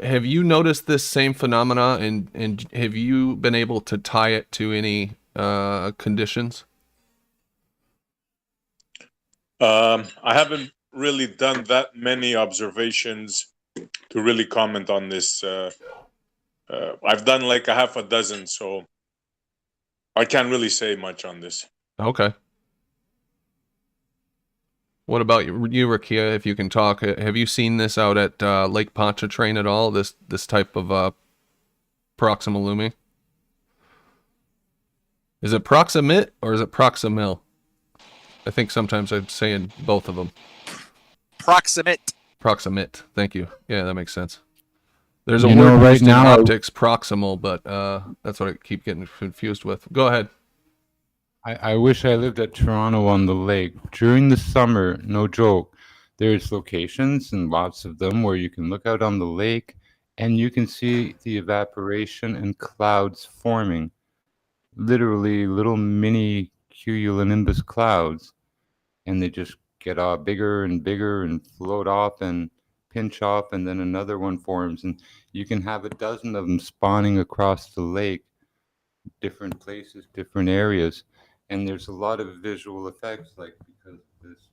Have you noticed this same phenomena, and have you been able to tie it to any conditions? I haven't really done that many observations to really comment on this. I've done like a half a dozen, so I can't really say much on this. Okay. What about you, Rakia, if you can talk? Have you seen this out at Lake Pontchartrain at all, this type of proximal looming? Is it proximate or is it proximal? I think sometimes I'm saying both of them. Proximate. Proximate. Thank you. Yeah, that makes sense. There's a word right used in now, optics, proximal, but that's what I keep getting confused with. Go ahead. I wish I lived at Toronto on the lake. During the summer, no joke, there's locations, and lots of them, where you can look out on the lake and you can see the evaporation and clouds forming. Literally little mini cumulonimbus clouds. And they just get bigger and bigger and float off and pinch off, and then another one forms. And you can have a dozen of them spawning across the lake, different places, different areas. And there's a lot of visual effects, like, because there's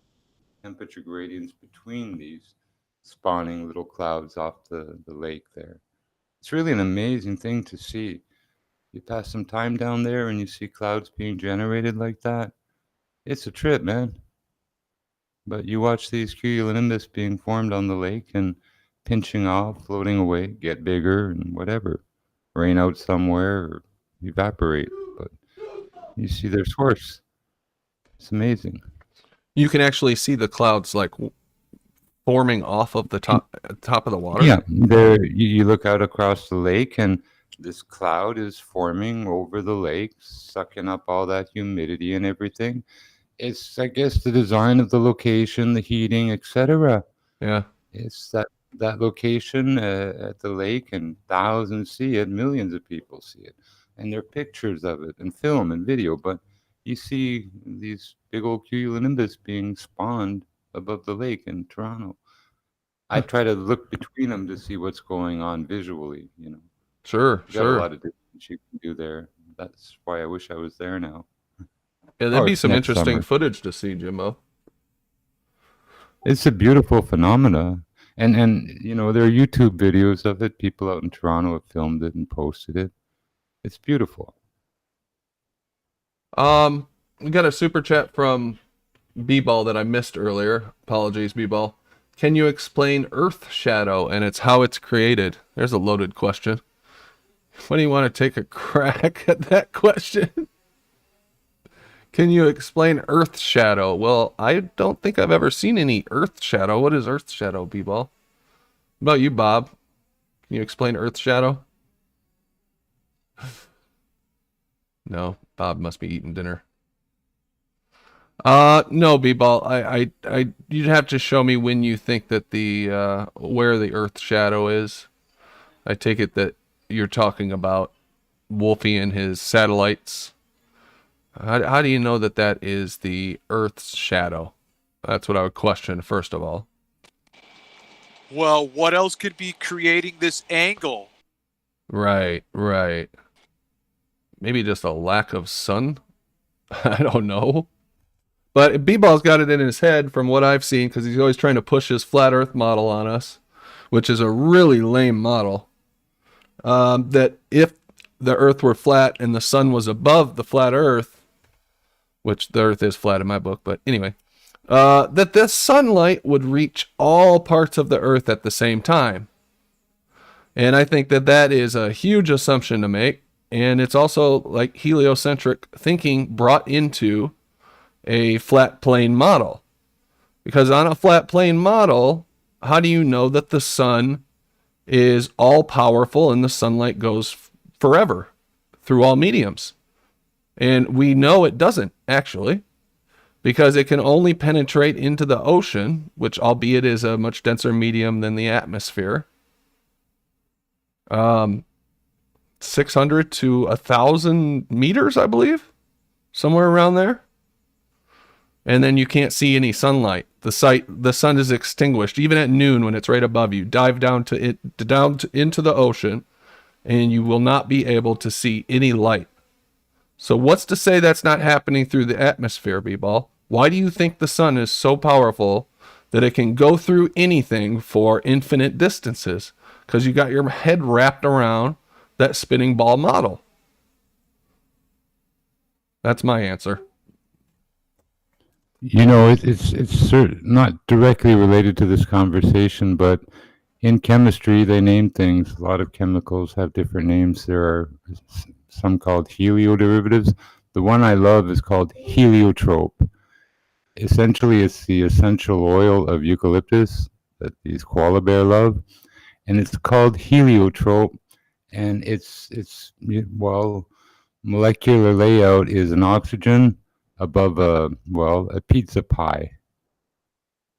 temperature gradients between these spawning little clouds off the lake there. It's really an amazing thing to see. You pass some time down there and you see clouds being generated like that. It's a trip, man. But you watch these cumulonimbus being formed on the lake and pinching off, floating away, get bigger and whatever. Rain out somewhere or evaporate. But you see their source. It's amazing. You can actually see the clouds like forming off of the top of the water. Yeah, there you look out across the lake, and this cloud is forming over the lake, sucking up all that humidity and everything. It's, I guess, the design of the location, the heating, etc. Yeah, it's that location at the lake, and thousands see it, millions of people see it, and there are pictures of it, and film and video. But you see these big old cumulonimbus being spawned above the lake in Toronto. I try to look between them to see what's going on visually. Sure. Got a lot of different you can do there. That's why I wish I was there now. Yeah, that'd be some interesting footage to see, Jimbo. It's a beautiful phenomena. And there are YouTube videos of it. People out in Toronto have filmed it and posted it. It's beautiful. We got a super chat from B-Ball that I missed earlier. Apologies, B-Ball. Can you explain Earth shadow and how it's created? There's a loaded question. When do you want to take a crack at that question? Can you explain Earth shadow? Well, I don't think I've ever seen any Earth shadow. What is Earth shadow, B-Ball? What about you, Bob? Can you explain Earth shadow? No, Bob must be eating dinner. No, B-ball. You'd have to show me when you think that where the Earth shadow is. I take it that you're talking about Wolfie and his satellites. How do you know that that is the Earth's shadow? That's what I would question, first of all. Well, what else could be creating this angle? Right. Maybe just a lack of sun? I don't know. But B-ball's got it in his head from what I've seen, because he's always trying to push his flat Earth model on us, which is a really lame model. That if the Earth were flat and the sun was above the flat Earth, which the Earth is flat in my book, but anyway, that the sunlight would reach all parts of the Earth at the same time. And I think that that is a huge assumption to make. And it's also like heliocentric thinking brought into a flat plane model. Because on a flat plane model, how do you know that the sun is all powerful and the sunlight goes forever through all mediums? And we know it doesn't, actually, because it can only penetrate into the ocean, which albeit is a much denser medium than the atmosphere. 600 to 1,000 meters, I believe, somewhere around there. And then you can't see any sunlight. The sun is extinguished even at noon when it's right above you. Dive down into the ocean, and you will not be able to see any light. So what's to say that's not happening through the atmosphere, B-ball? Why do you think the sun is so powerful that it can go through anything for infinite distances? Because you got your head wrapped around that spinning ball model. That's my answer. You know, it's not directly related to this conversation, but in chemistry, they name things. A lot of chemicals have different names. There are some called helioderivatives. The one I love is called heliotrope. Essentially, it's the essential oil of eucalyptus that these koala bear love, and it's called heliotrope. And well, molecular layout is an oxygen above a pizza pie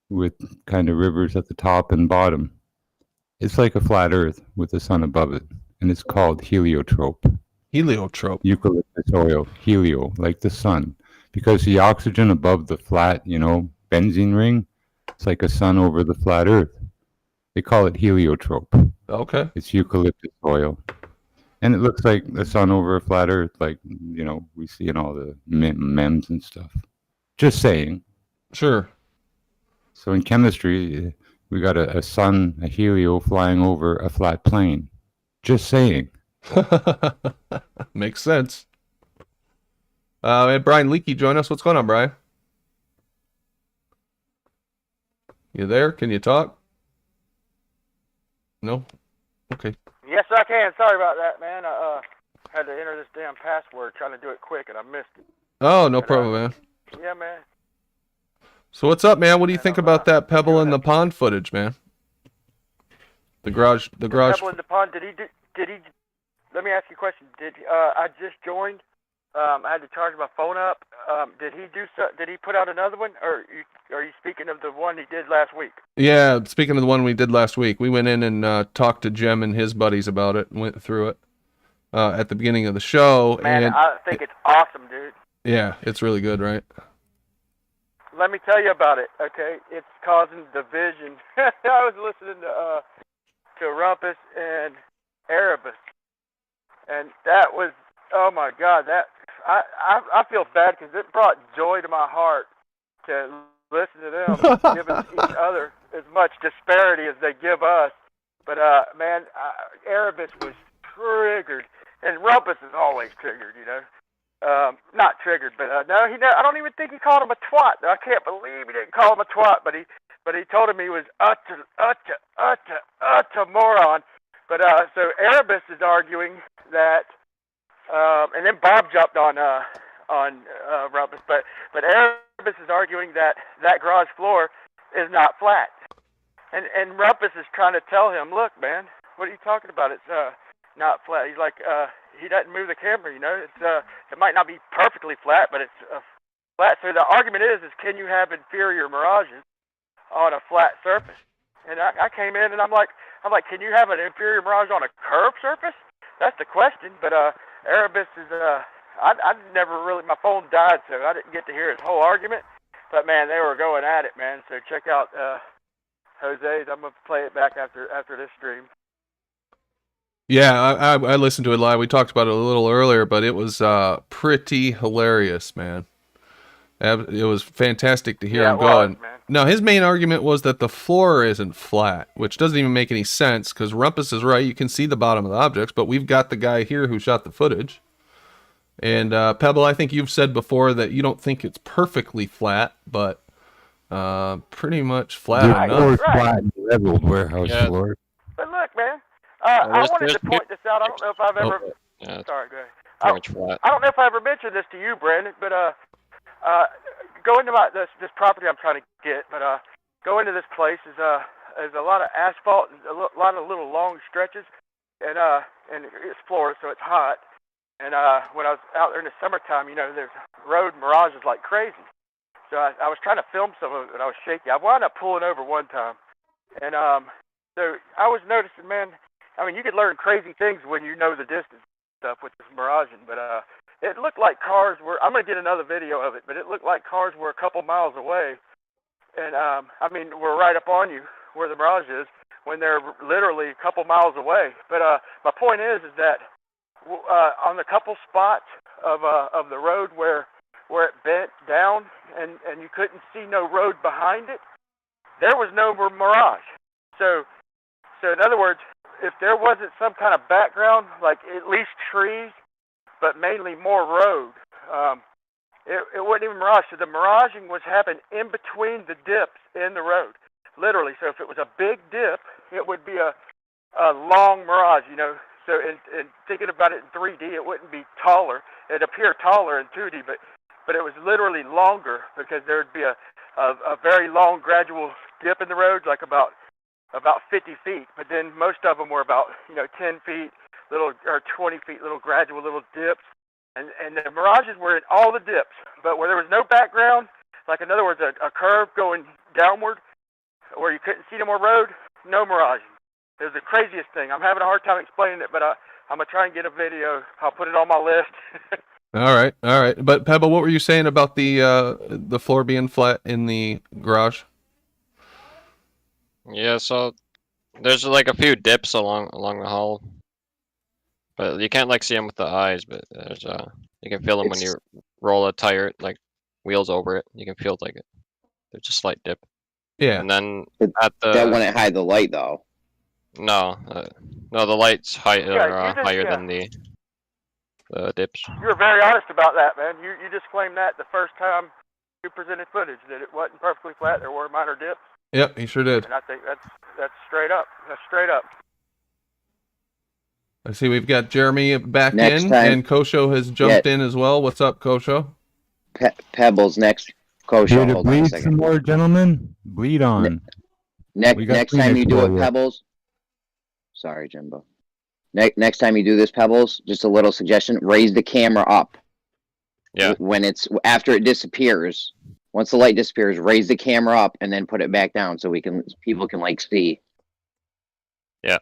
with kind of rivers at the top and bottom. It's like a flat Earth with the sun above it, and it's called heliotrope. Heliotrope. Eucalyptus oil, helio, like the sun, because the oxygen above the flat, benzene ring, it's like a sun over the flat Earth. They call it heliotrope. Okay. It's eucalyptus oil. And it looks like the sun over a flat Earth, like, we see in all the memes and stuff. Just saying. Sure. So in chemistry, we got a sun, a helio flying over a flat plane. Just saying. Makes sense. And Brian Leakey, join us. What's going on, Brian? You there? Can you talk? No? Okay. Yes, I can. Sorry about that, man. I had to enter this damn password trying to do it quick, and I missed it. Oh, no problem, man. Yeah, man. So what's up, man? What do you think about that pebble in the pond footage, man? The garage. Pebble in the pond. Did he? Let me ask you a question. I just joined? I had to charge my phone up. Did he put out another one, or are you speaking of the one he did last week? Yeah, speaking of the one we did last week, we went in and talked to Jem and his buddies about it and went through it at the beginning of the show. Man, and I think it's awesome, dude. Yeah, it's really good, right? Let me tell you about it, okay? It's causing division. I was listening to Rumpus and Erebus, and that was, oh my God, that I feel bad because it brought joy to my heart to listen to them giving each other as much disparity as they give us. But man, Erebus was triggered, and Rumpus is always triggered, not triggered, but no, I don't even think he called him a twat. I can't believe he didn't call him a twat, but he told him he was utter moron. But so Erebus is arguing that, and then Bob jumped on Rumpus, but Erebus is arguing that garage floor is not flat, and Rumpus is trying to tell him, look, man, what are you talking about? It's not flat. He's like, he doesn't move the camera, it's it might not be perfectly flat, but it's flat. So the argument is can you have inferior mirages on a flat surface? And I came in and I'm like, can you have an inferior mirage on a curved surface? That's the question. But Erebus is I never really, my phone died, so I didn't get to hear his whole argument. But man, they were going at it, man. So check out Jose's. I'm gonna play it back after this stream. Yeah, I listened to it live. We talked about it a little earlier, but it was pretty hilarious, man. It was fantastic to hear him going. Now, his main argument was that the floor isn't flat, which doesn't even make any sense, because Rumpus is right. You can see the bottom of the objects, but we've got the guy here who shot the footage. And Pebble, I think you've said before that you don't think it's perfectly flat, but pretty much flat enough. Flat leveled warehouse floor. But look, man, I wanted to point this out. I don't know if I've ever. Sorry, go ahead. I don't know if I ever mentioned this to you, Brandon, but go into this property I'm trying to get, but go into this place is a lot of asphalt, and a lot of little long stretches, and it's Florida, so it's hot. And when I was out there in the summertime, there's road mirages like crazy. So I was trying to film some of it, and I was shaky. I wound up pulling over one time, and so I was noticing, man. I mean, you could learn crazy things when you know the distance stuff with this miraging, but it looked like cars were. I'm gonna get another video of it, but it looked like cars were a couple miles away, and I mean, we're right up on you where the mirage is when they're literally a couple miles away. But my point is that on the couple spots of the road where it bent down and you couldn't see no road behind it, there was no mirage. So in other words, if there wasn't some kind of background, like at least trees, but mainly more road, it wasn't even mirage. So the miraging was happening in between the dips in the road, literally. So if it was a big dip, it would be a long mirage, So in thinking about it in 3D, it wouldn't be taller. It'd appear taller in 2D, but it was literally longer because there would be a very long gradual dip in the road, like about 50 feet. But then most of them were about 10 feet, or 20 feet, little gradual little dips. And the mirages were in all the dips, but where there was no background, like in other words, a curve going downward, where you couldn't see no more road, no miraging. It was the craziest thing. I'm having a hard time explaining it, but I'm gonna try and get a video. I'll put it on my list. All right. But Pebble, what were you saying about the floor being flat in the garage? Yeah, so there's like a few dips along the hull, but you can't like see them with the eyes. But there's you can feel them when you roll a tire, like wheels over it. You can feel like it. There's a slight dip. Yeah. And then that wouldn't hide the light though. No, the lights higher than the dips. You were very honest about that, man. You disclaimed that the first time you presented footage, that it wasn't perfectly flat. There were minor dips. Yep, he sure did. And I think that's straight up. That's straight up. I see we've got Jeremy back in, and Kosho has jumped in as well. What's up, Kosho? Pebbles next. Kosho, Here to hold on a bleed second. some more, gentlemen. Bleed on. Next time you do it, Pebbles. Sorry, Jimbo. Next time you do this, Pebbles, just a little suggestion: raise the camera up. Yeah. When it's after it disappears, once the light disappears, raise the camera up and then put it back down so people can like see. Yeah.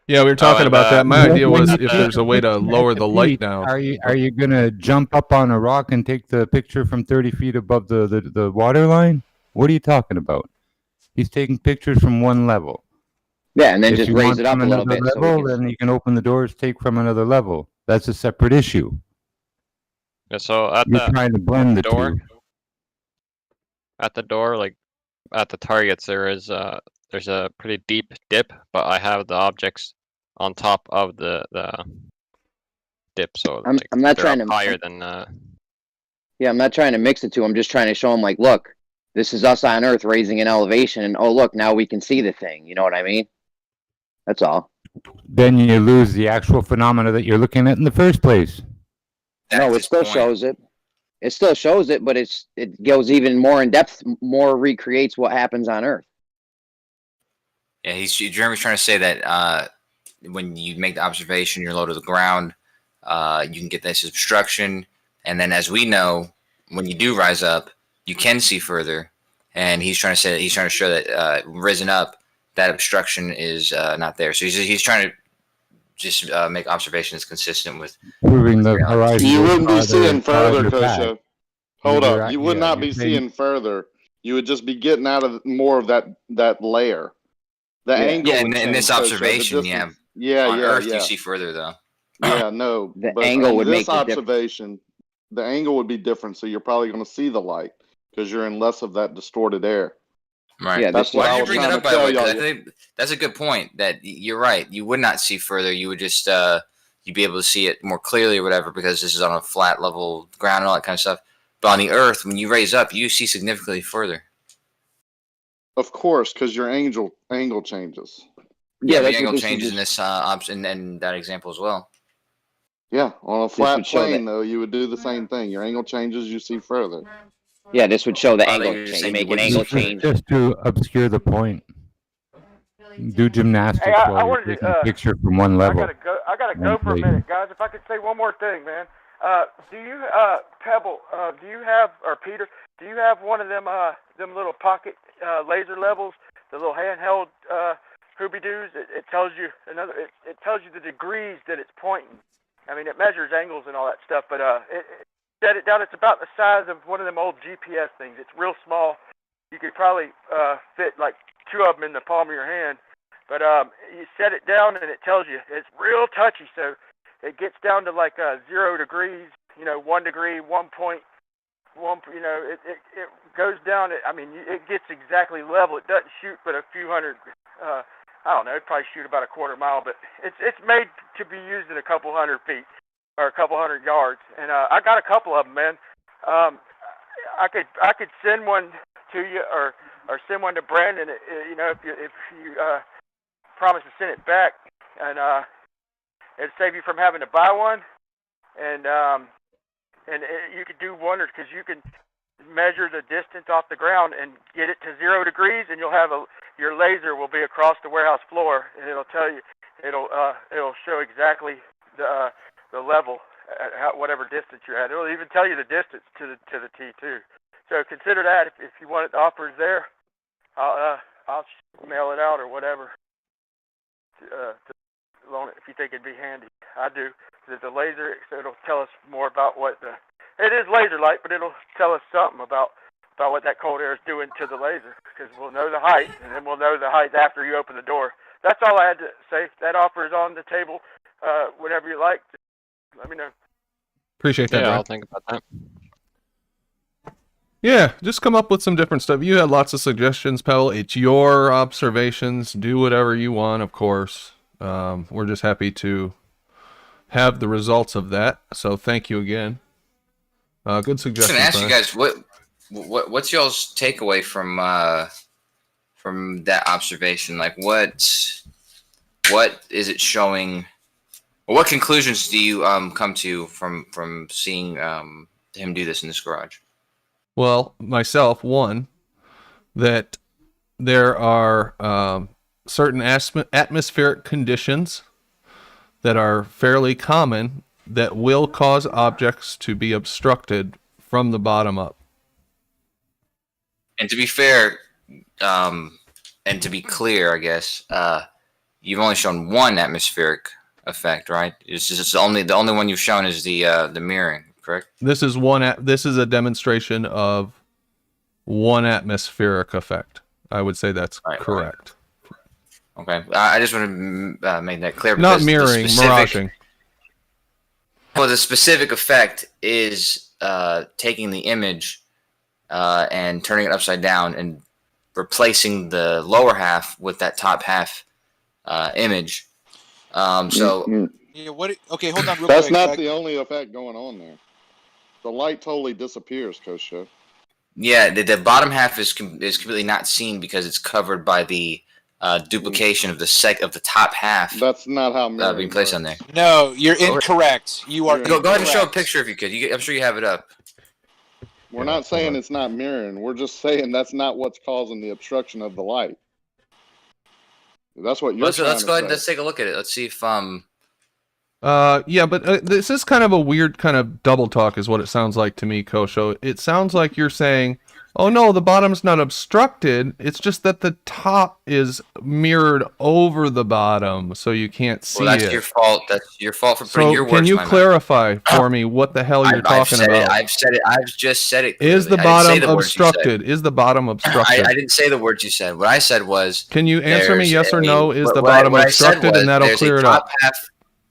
Yeah, we were talking about that. My idea was if there's a way to lower the light down. Are you gonna jump up on a rock and take the picture from 30 feet above the water line? What are you talking about? He's taking pictures from one level. Yeah, and then If just you raise want it up from a little another bit. level, then you can open the doors, take from another level. That's a separate issue. Yeah, so at You're trying to blend the door, two. at the door, like at the targets, there's a pretty deep dip, but I have the objects on top of the dip, so I'm not they're trying up to higher than. Yeah, I'm not trying to mix the two. I'm just trying to show them, like, look, this is us on Earth raising an elevation, and oh, look, now we can see the thing. You know what I mean? That's all. Then you lose the actual phenomena that you're looking at in the first place. No, it still shows it. It still shows it, but it goes even more in depth, more recreates what happens on Earth. Yeah, Jeremy's trying to say that when you make the observation, you're low to the ground, you can get this obstruction, and then as we know, when you do rise up, you can see further. And he's trying to show that risen up, that obstruction is not there. So he's trying to just make observations consistent with proving the horizon. You wouldn't be seeing further, farther back. Kosha. Hold You're up. You would not be seeing further. You would just be getting out of more of that layer. The angle. Yeah, would in this change, Kosha. observation, on Earth, you see further though. Yeah, no. The but angle in would make this the difference. observation, the angle would be different. So you're probably going to see the light because you're in less of that distorted air. Right. Yeah, That's Why what did I you was bring trying that to up, by the tell way? 'Cause y'all. I think that's a good point. That you're right. You would not see further. You would just you'd be able to see it more clearly or whatever because this is on a flat level ground and all that kind of stuff. But on the Earth, when you raise up, you see significantly further. Of course, because your angle changes. Yeah, the that's angle what this would changes in just- this in that example as well. Yeah, on a flat would show plane that- though, you would do the same thing. Your angle changes, you see further. Yeah, this would show the Oh, angle they change. say You make you an wouldn't angle see change. Just to obscure the point. Do gymnastics Hey, I while you're wanted to, taking a picture from one level. I gotta go for a minute, guys. If I could say one more thing, man. Do you, Pebble? Do you have, or Peter? Do you have one of them little pocket laser levels, the little handheld hoobie doos? It tells you It tells you the degrees that it's pointing. I mean, it measures angles and all that stuff. But set it down. It's about the size of one of them old GPS things. It's real small. You could probably fit like 2 of them in the palm of your hand. But you set it down and it tells you it's real touchy. So it gets down to like 0 degrees, 1 degree, 1.1. It goes down. It gets exactly level. It doesn't shoot but a few hundred. I don't know. It'd probably shoot about a quarter mile, but it's made to be used in a couple hundred feet or a couple hundred yards. And I got a couple of them, man. I could send one to you or send one to Brandon. If you promise to send it back, and it'd save you from having to buy one, and you could do wonders because you can measure the distance off the ground and get it to 0 degrees, and you'll have your laser will be across the warehouse floor, and it'll tell you it'll show exactly the level at whatever distance you're at. It'll even tell you the distance to the T too. So consider that if you want it. The offer is there. I'll mail it out or whatever to loan it if you think it'd be handy. I do. It's a laser, so it'll tell us more about it is laser light, but it'll tell us something about what that cold air is doing to the laser, because we'll know the height, and then we'll know the height after you open the door. That's all I had to say. That offer is on the table. Whenever you like, just let me know. Appreciate that, Yeah, Brian. I'll think about that. Yeah, just come up with some different stuff. You had lots of suggestions, Pell. It's your observations. Do whatever you want, of course. We're just happy to have the results of that. So thank you again. Good suggestion. I was going to ask you guys, what's y'all's takeaway from that observation? Like, what is it showing? Or what conclusions do you come to from seeing him do this in this garage? Well, myself, one, that there are certain atmospheric conditions that are fairly common that will cause objects to be obstructed from the bottom up. And to be fair, and to be clear, I guess, you've only shown one atmospheric effect, right? It's the only one you've shown is the mirroring, correct? This is this is a demonstration of one atmospheric effect. I would say that's correct. Okay, I just want to make that clear. Not mirroring, miraging. Well, the specific effect is taking the image and turning it upside down and replacing the lower half with that top half image. So, yeah, okay, hold on real That's quick. not the only effect going on there. The light totally disappears, Kosha. yeah, the bottom half is completely not seen because it's covered by the duplication of the top half. That's not how being placed on there. No, you're incorrect. You are Go ahead and show a incorrect. picture if you could. I'm sure you have it up. We're not saying it's not mirroring. We're just saying that's not what's causing the obstruction of the light. That's what you're Let's trying go to ahead and say. let's take a look at it. Let's see if Yeah, but this is kind of a weird kind of double talk is what it sounds like to me, Kosho. It sounds like you're saying, oh no, the bottom's not obstructed. It's just that the top is mirrored over the bottom, so you can't see Well, that's it. your fault. That's your fault for putting your words Can you in my mouth. clarify for me what the hell you're talking about? I've said it. I've just said it clearly. Is the bottom obstructed? Is the bottom obstructed? I didn't say the words you said. What I said was... Can you answer me yes or no? Is the what bottom I said obstructed? was And that'll there's clear a it top up.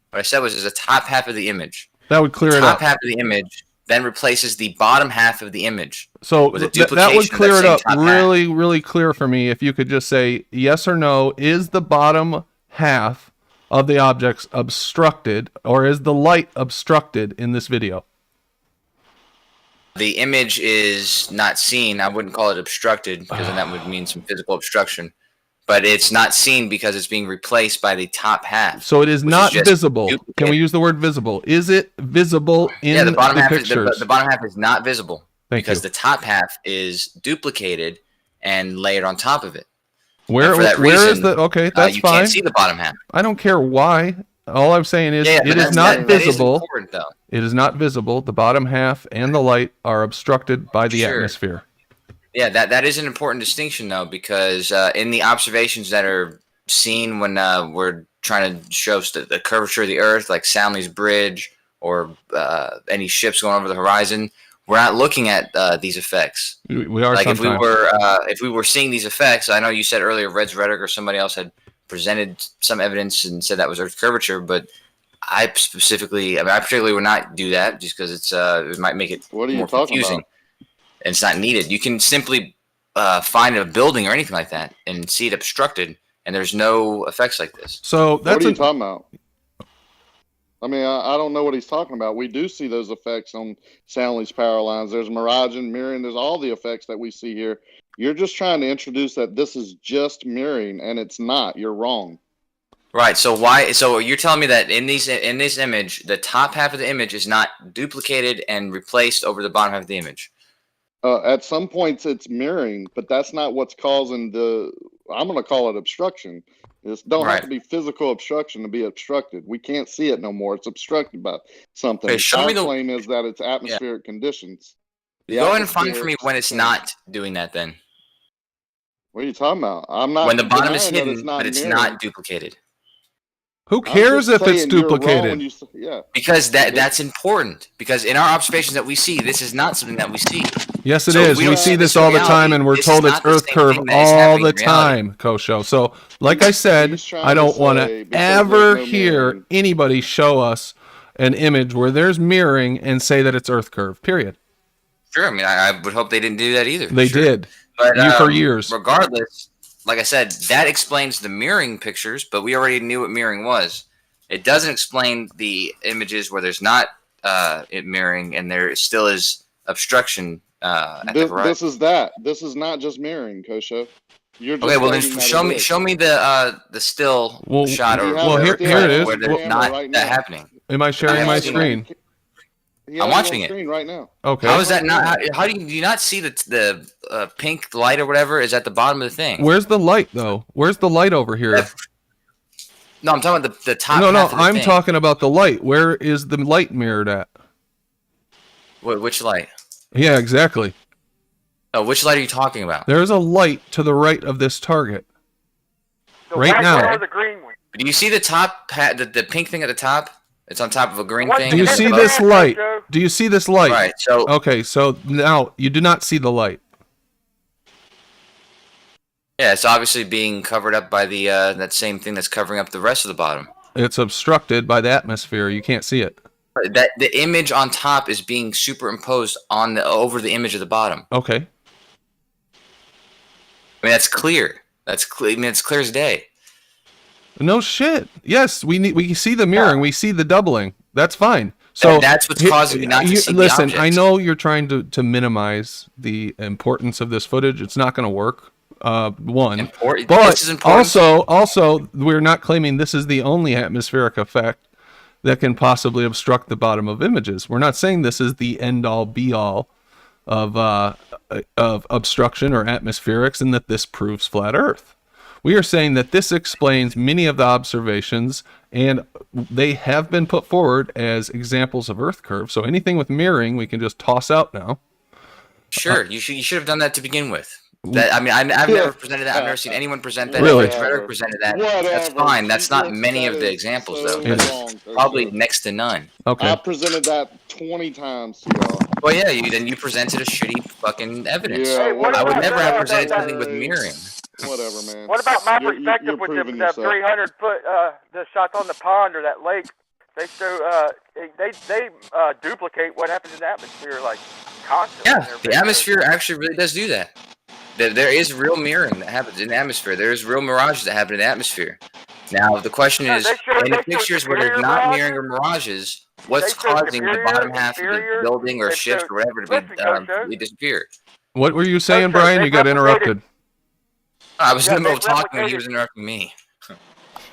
What I said was there's a top half of the image. That would clear the it up. top half of the image then replaces the bottom half of the image. So with a that would duplication of clear it same up top half. really, really clear for me if you could just say yes or no. Is the bottom half of the objects obstructed, or is the light obstructed in this video? The image is not seen. I wouldn't call it obstructed because then that would mean some physical obstruction. But it's not seen because it's being replaced by the top half. So it is not just visible. duplicate. Can we use the word visible? Is it visible in Yeah, the bottom half pictures? is the bottom half is not visible because you. the top half is duplicated and layered on top of it. Where And for that where is reason, the okay? That's you fine. can't see the bottom half. I don't care why. All I'm saying is Yeah, it but is not that is visible. important, though. It is not visible. The bottom half and the light are obstructed by the Sure. atmosphere. Yeah, that is an important distinction though, because in the observations that are seen when we're trying to show the curvature of the Earth, like Samley's Bridge or any ships going over the horizon, we're not looking at these effects. We are like sometimes. if we were seeing these effects. I know you said earlier, Red's Rhetoric or somebody else had presented some evidence and said that was Earth curvature, but I particularly would not do that just because it might make it What are you more talking confusing. about? And it's not needed. You can simply find a building or anything like that and see it obstructed, and there's no effects like this. So What are you talking about? I mean, I don't know what he's talking about. We do see those effects on Soundly's power lines. There's miraging, mirroring. There's all the effects that we see here. You're just trying to introduce that this is just mirroring, and it's not. You're wrong. Right. So why? So you're telling me that in this image, the top half of the image is not duplicated and replaced over the bottom half of the image? At some points, it's mirroring, but that's not what's causing the. I'm going to call it obstruction. It don't have to be physical obstruction to be obstructed. We can't see it no more. It's obstructed by something. Okay, show me the claim is that it's atmospheric conditions. Go ahead and find for me when it's not doing that. Then what are you talking about? I'm not. When the bottom is denying that hidden, but it's mirroring. not duplicated. Who cares if it's saying you're wrong duplicated? when you say- yeah. Because that's important. Because in our observations that we see, this is not something that we see. Yes, it So if is. We don't see this all the time, and we're this told is it's not the Earth same curve thing that is all happening the in reality. time, Kosho. So, like I said, I don't want to ever hear anybody show us an image where there's mirroring and say that it's Earth curve. Period. Sure. I mean, I would hope they didn't do that either. They Sure. did. But For years. Regardless, like I said, that explains the mirroring pictures, but we already knew what mirroring was. It doesn't explain the images where there's not it mirroring and there still is obstruction at the horizon. This is that. This is not just mirroring, Kosho. You're just Okay, well then stating that show me the still shot or here it is. where there's not that happening. Am I sharing my screen? I'm watching it right now. Okay. Oh, How is that not? How do you not see the pink light or whatever is at the bottom of the thing? Where's the light though? Where's the light over here? No, I'm talking about the top. No, half of the I'm thing. talking about the light. Where is the light mirrored at? Which light? Yeah, exactly. Oh, which light are you talking about? There's a light to the right of this target. The Right white now. one or the green one? Do you see the top, the pink thing at the top? It's on top of a green What thing. Do you see this light? Do you see this light? Right. So okay. So now you do not see the light. yeah, it's obviously being covered up by the that same thing that's covering up the rest of the bottom. It's obstructed by the atmosphere. You can't see it. That the image on top is being superimposed on over the image of the bottom. Okay. I mean that's clear. That's clear. I mean it's clear as day. No shit. Yes, we see the mirroring. We see the doubling. That's fine. So And that's what's causing me not to see the listen, object. I know you're trying to minimize the importance of this footage. It's not going to work. One, Important. but This is important. also we're not claiming this is the only atmospheric effect that can possibly obstruct the bottom of images. We're not saying this is the end all be all of obstruction or atmospherics, and that this proves flat Earth. We are saying that this explains many of the observations, and they have been put forward as examples of Earth curves. So anything with mirroring, we can just toss out now. Sure, you should have done that to begin with. That, I mean, I've never presented that. I've never seen anyone present that. Really? If Frederick presented that, that's fine. That's not many of the examples, though. It's probably next to none. Okay. I presented that 20 times to y'all. Well, yeah, then you presented a shitty fucking evidence. Yeah, I would never have presented something with mirroring. Whatever, man. What about my You're perspective with proving the yourself. 300-foot the shots on the pond or that lake? They show they duplicate what happens in the atmosphere like constantly. Yeah, the atmosphere actually really does do that. There is real mirroring that happens in the atmosphere. There is real mirages that happen in the atmosphere. Now, the question is, in the pictures where there's not mirroring or mirages, what's causing the bottom half of the building or ships or whatever to be disappear? What were you saying, Brian? You got interrupted. I was in the middle of talking and he was interrupting me.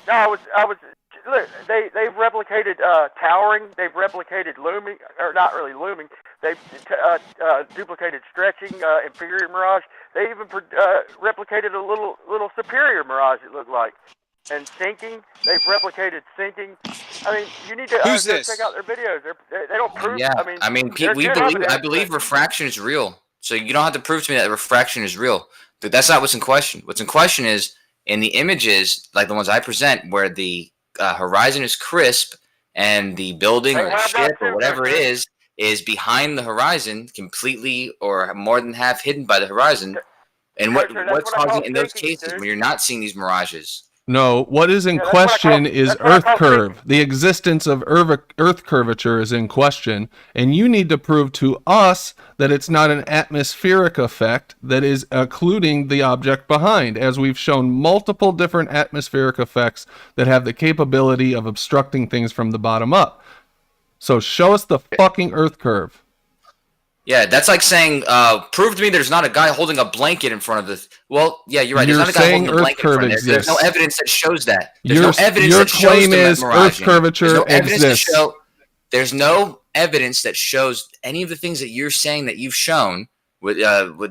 No, I was. Look, they've replicated towering. They've replicated looming, or not really looming. They've duplicated stretching, inferior mirage. They even replicated a little superior mirage. It looked like, and sinking. They've replicated sinking. I mean, you need to check out their videos. They don't prove. Yeah, I mean, I believe refraction is real. So you don't have to prove to me that refraction is real. But that's not what's in question. What's in question is in the images, like the ones I present, where the horizon is crisp and the building or the ship or whatever it is behind the horizon, completely or more than half hidden by the horizon. And what's causing in those cases when you're not seeing these mirages? No, what is in question is Earth curve. The existence of Earth curvature is in question, and you need to prove to us that it's not an atmospheric effect that is occluding the object behind, as we've shown multiple different atmospheric effects that have the capability of obstructing things from the bottom up. So show us the fucking Earth curve. Yeah, that's like saying, prove to me there's not a guy holding a blanket in front of this. Well, yeah, you're right. There's not a guy holding a blanket in front of there. There's no evidence that shows that. There's no evidence that shows the Earth curvature exists. There's no evidence that shows any of the things that you're saying that you've shown with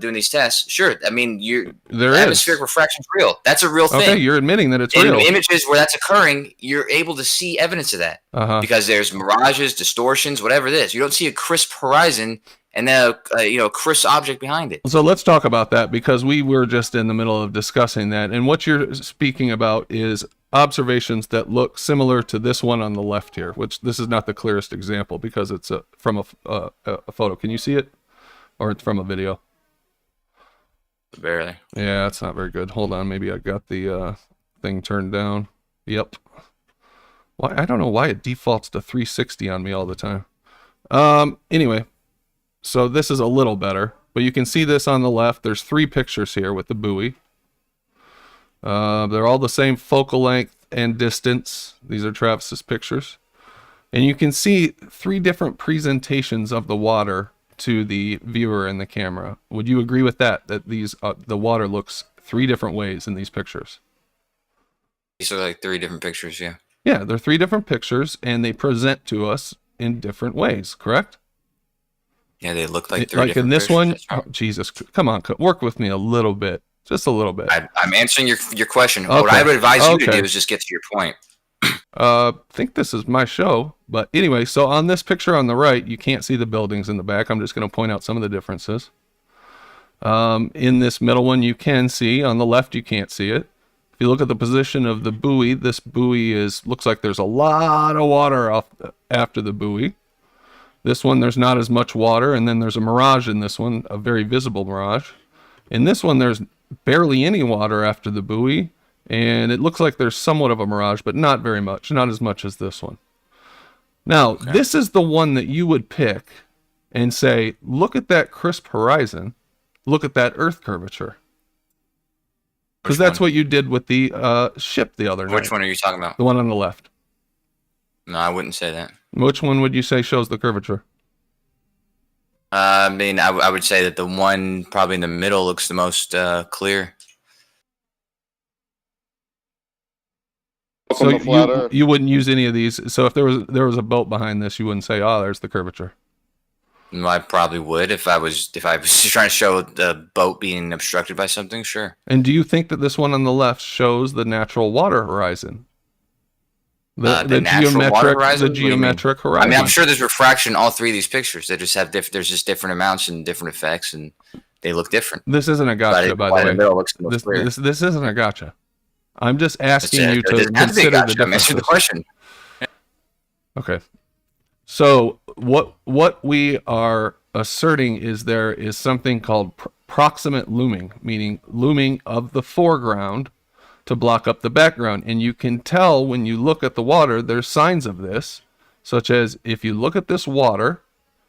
doing these tests. Sure, I mean, atmospheric refraction is real. That's a real thing. Okay, you're admitting that it's real. In images where that's occurring, you're able to see evidence of that because there's mirages, distortions, whatever it is. You don't see a crisp horizon and then a crisp object behind it. So let's talk about that, because we were just in the middle of discussing that. And what you're speaking about is observations that look similar to this one on the left here, which this is not the clearest example because it's from a photo. Can you see it? Or it's from a video? Barely. Yeah, it's not very good. Hold on. Maybe I got the thing turned down. Yep. Why? I don't know why it defaults to 360 on me all the time. Anyway. So this is a little better, but you can see this on the left. There's 3 pictures here with the buoy. They're all the same focal length and distance. These are Travis's pictures. And you can see 3 different presentations of the water to the viewer and the camera. Would you agree with that? That these the water looks 3 different ways in these pictures? These are like 3 different pictures, yeah. Yeah, they're 3 different pictures, and they present to us in different ways, correct? Yeah, they look like 3 like different in this pictures. one. Oh, Jesus, come on, work with me a little bit, just a little bit. I'm answering your question. Okay. What I would advise you to do is just get to your point. I think this is my show, but anyway, so on this picture on the right, you can't see the buildings in the back. I'm just going to point out some of the differences. In this middle one, you can see. On the left, you can't see it. If you look at the position of the buoy, this buoy looks like there's a lot of water off after the buoy. This one, there's not as much water, and then there's a mirage in this one, a very visible mirage. In this one, there's barely any water after the buoy, and it looks like there's somewhat of a mirage, but not very much, not as much as this one. Now, this is the one that you would pick and say, look at that crisp horizon, look at that Earth curvature. Because that's what you did with the ship the other night. Which one are you talking about? The one on the left. No, I wouldn't say that. Which one would you say shows the curvature? I mean, I would say that the one probably in the middle looks the most clear. So you wouldn't use any of these. So if there was a boat behind this, you wouldn't say, "Oh, there's the curvature." I probably would if I was trying to show the boat being obstructed by something. Sure. And do you think that this one on the left shows the natural water horizon? The natural water horizon? The geometric horizon. I mean, I'm sure there's refraction in all three of these pictures. They just have there's just different amounts and different effects, and they look different. This isn't a gotcha, by the way. This isn't a gotcha. I'm just asking you to consider the differences. Answer the question. Okay. So what we are asserting is there is something called proximate looming, meaning looming of the foreground to block up the background. And you can tell when you look at the water, there's signs of this, such as if you look at this water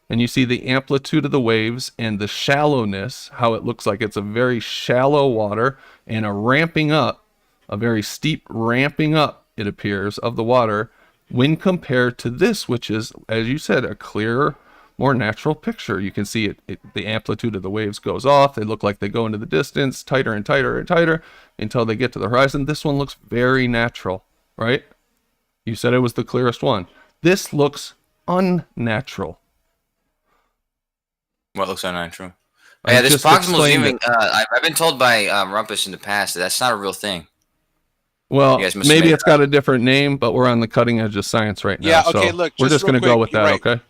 and you see the amplitude of the waves and the shallowness, how it looks like it's a very shallow water and a ramping up, a very steep ramping up, it appears, of the water when compared to this, which is, as you said, a clearer, more natural picture. You can see the amplitude of the waves goes off. They look like they go into the distance, tighter and tighter and tighter until they get to the horizon. This one looks very natural, right? You said it was the clearest one. This looks unnatural. What looks unnatural? Yeah, this proximal zooming, I've been told by Rumpus in the past that that's not a real thing. Well, maybe it's got a different name, but we're on the cutting edge of science right now. Yeah, okay, so look, we're just going to go with that, right. okay?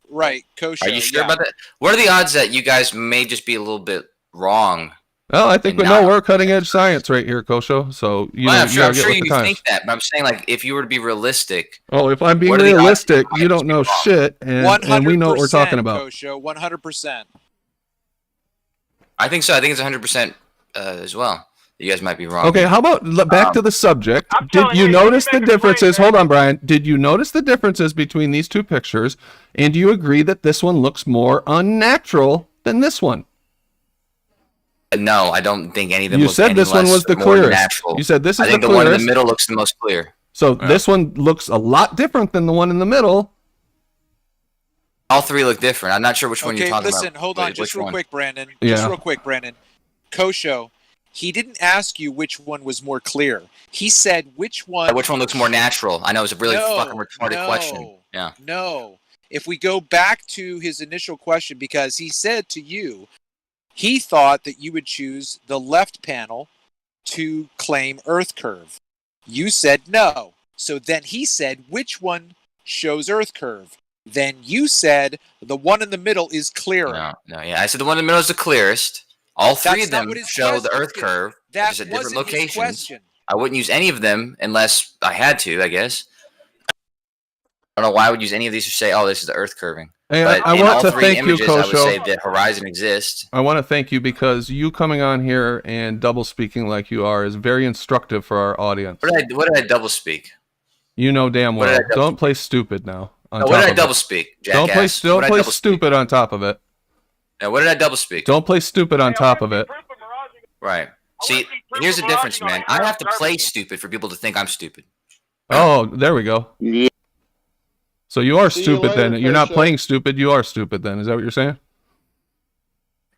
Right, Kosho. Are you sure about that? What are the odds that you guys may just be a little bit wrong? Well, I think we're cutting edge science right here, Kosho. So I'm sure you think that, but I'm saying, like, if you were to be realistic. Oh, if I'm being realistic, you don't know shit, and we know what we're talking about. Kosho, 100%. I think so. I think it's 100% as well. You guys might be wrong. Okay, how about back to the subject? Did you notice the differences? Hold on, Brian. Did you notice the differences between these two pictures? And do you agree that this one looks more unnatural than this one? No, I don't think any of them. You said this one was the clearest. Natural. You said this is the clearest. I think the one in the middle looks the most clear. So this one looks a lot different than the one in the middle. All three look different. I'm not sure which one you're talking about. Okay, listen, hold on, just real quick, Brandon. Yeah. Just real quick, Brandon. Kosho, he didn't ask you which one was more clear. He said which one. Which one looks more natural? I know it's a really fucking retarded question. Yeah. No. If we go back to his initial question, because he said to you, he thought that you would choose the left panel to claim Earth curve. You said no. So then he said, which one shows Earth curve? Then you said the one in the middle is clearer. No, yeah. I said the one in the middle is the clearest. All three of them show the Earth curve. That at wasn't different locations. his question. I wouldn't use any of them unless I had to, I guess. I don't know why I would use any of these to say, oh, this is the Earth curving. Hey, but I want to thank you, I would say Kosho. the horizon exists. I want to thank you because you coming on here and double speaking like you are is very instructive for our audience. What did I double speak? You know damn well. Don't play stupid now. What did I double speak, jackass? Don't play stupid on top of it. Now, what did I double speak? Don't play stupid on top of it. Right. See, here's the difference, man. I have to play stupid for people to think I'm stupid. Oh, there we go. Yeah. So you are stupid then. You're not playing stupid. You are stupid then. Is that what you're saying?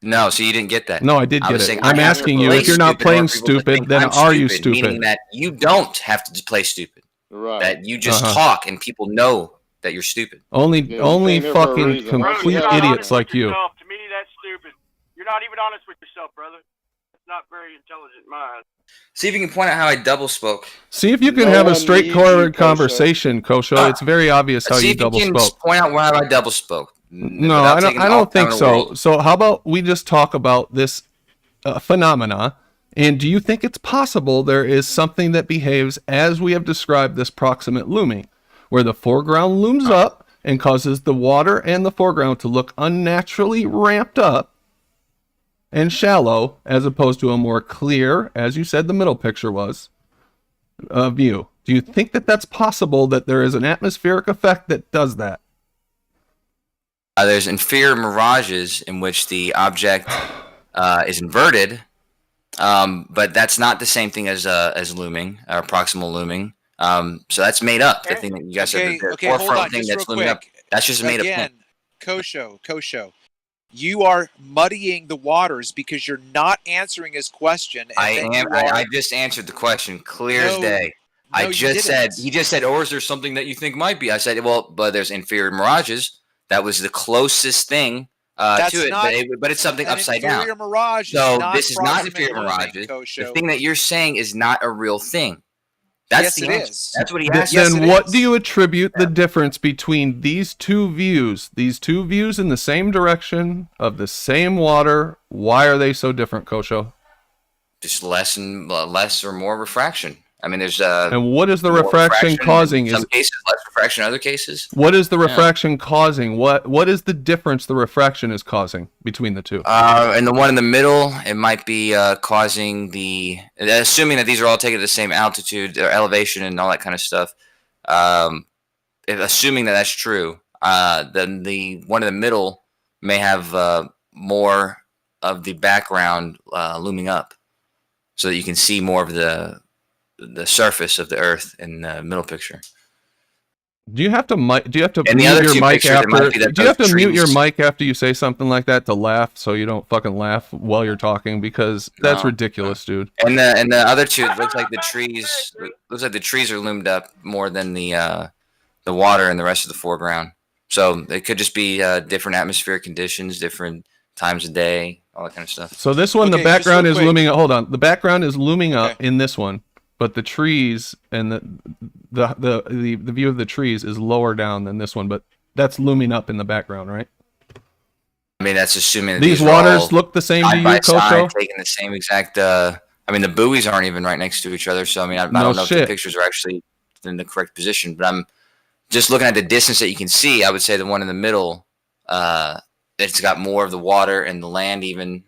No, so you didn't get that. No, I did get it. I'm asking you, if you're not playing stupid, then are you stupid? Meaning that you don't have to play stupid. Right. That you just talk and people know that you're stupid. Only fucking complete idiots like you. To me, that's stupid. You're not even honest with yourself, brother. It's not very intelligent mind. See if you can point out how I double spoke. See if you can have a straightforward conversation, Kosho. It's very obvious how you double spoke. Point out how I double spoke. No, I don't think so. So how about we just talk about this phenomena, and do you think it's possible there is something that behaves as we have described this proximate looming, where the foreground looms up and causes the water and the foreground to look unnaturally ramped up and shallow, as opposed to a more clear, as you said the middle picture was, view? Do you think that that's possible, that there is an atmospheric effect that does that? There's inferior mirages in which the object is inverted, but that's not the same thing as looming or proximal looming. So that's made up. The thing that you guys said, the forefront thing that's looming up, that's just made up thing. Kosho, you are muddying the waters because you're not answering his question. I just answered the question clear as day. He just said, or is there something that you think might be? I said, well, but there's inferior mirages. that was the closest thing to it, but it's something upside down. Mirage so is this is not inferior mirage. The thing that you're saying is not a real thing. That's the answer. That's what he asked. Then what do you attribute the difference between these two views? These two views in the same direction of the same water. Why are they so different, Kosho? Just less or more refraction. I mean, there's and what is the refraction causing? In some cases, less refraction. In other cases, what is the refraction causing? What is the difference the refraction is causing between the two? And the one in the middle, it might be causing assuming that these are all taken at the same altitude or elevation and all that kind of stuff. Assuming that that's true, then the one in the middle may have more of the background looming up, so that you can see more of the surface of the Earth in the middle picture. Do you have to mute your mic after you say something like that to laugh, so you don't fucking laugh while you're talking, because that's ridiculous, dude. And the other two, it looks like the trees. Looks like the trees are loomed up more than the water and the rest of the foreground. So it could just be different atmospheric conditions, different times of day, all that kind of stuff. So this one, the background is looming up. Hold on, the background is looming up in this one. But the trees and the view of the trees is lower down than this one, but that's looming up in the background, right? I mean, that's assuming that these waters look the same to you, Kosho? Taking the same exact. I mean, the buoys aren't even right next to each other, so I mean, I don't know if the pictures are actually in the correct position. But I'm just looking at the distance that you can see. I would say the one in the middle, it's got more of the water and the land even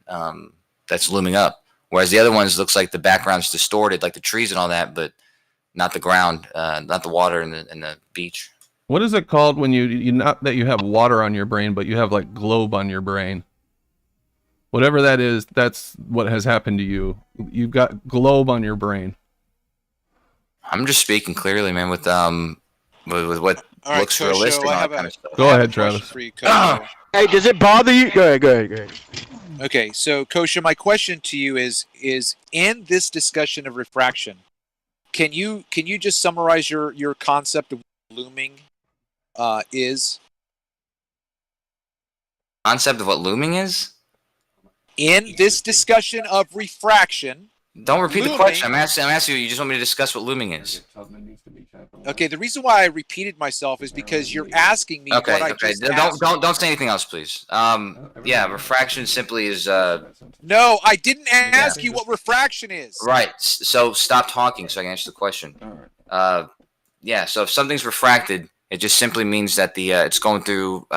that's looming up. Whereas the other ones looks like the background's distorted, like the trees and all that, but not the ground, not the water and the beach. What is it called when you not that you have water on your brain, but you have like globe on your brain? Whatever that is, that's what has happened to you. You've got globe on your brain. I'm just speaking clearly, man, with what looks realistic. All that kind of stuff. Go ahead, Travis. Hey, does it bother you? Go ahead. Okay, so Kosha, my question to you is in this discussion of refraction, can you just summarize your concept of what looming is? Concept of what looming is? In this discussion of refraction. Don't repeat the question. I'm asking you. You just want me to discuss what looming is. Okay. The reason why I repeated myself is because you're asking me what I just asked. Don't say anything else, please. Yeah, refraction simply is. No, I didn't ask you what refraction is. Right. So stop talking so I can answer the question. Yeah. So if something's refracted, it just simply means that it's going through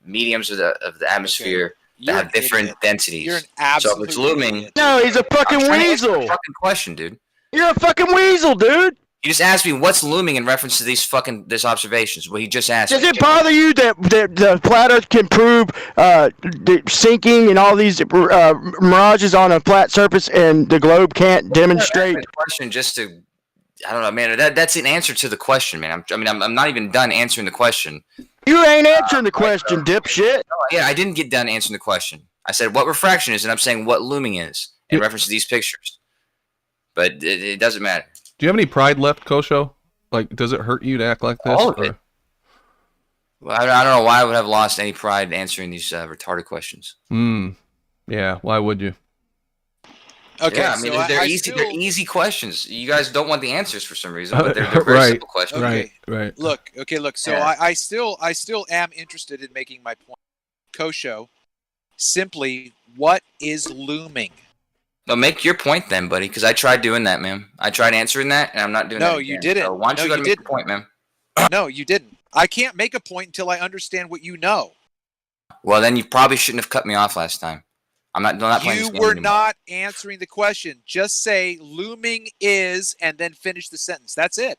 mediums of the atmosphere. That have different densities. You're an absolute. So if it's looming. No, he's a fucking weasel. Fucking question, dude. You're a fucking weasel, dude. You just asked me what's looming in reference to these observations. Well, he just asked. Does it bother you that the flat Earth can prove the sinking and all these mirages on a flat surface, and the globe can't demonstrate? Question just to, I don't know, man. That's an answer to the question, man. I'm not even done answering the question. You ain't answering the question, dipshit. No, yeah, I didn't get done answering the question. I said what refraction is, and I'm saying what looming is in reference to these pictures. But it doesn't matter. Do you have any pride left, Kosho? Like, does it hurt you to act like this? All of it. Well, I don't know why I would have lost any pride answering these retarded questions. Yeah, why would you? Okay, yeah, I mean, they're easy questions. You guys don't want the answers for some reason, but they're very simple questions. Right. Look. So yeah. I still am interested in making my point. Kosho, simply, what is looming? No, make your point then, buddy, because I tried doing that, man. I tried answering that, and I'm not doing that. No, you didn't. So why don't you make a point, man? No, you didn't. I can't make a point until I understand what you know. Well, then you probably shouldn't have cut me off last time. I'm not playing this game You were anymore. not answering the question. Just say looming is, and then finish the sentence. That's it.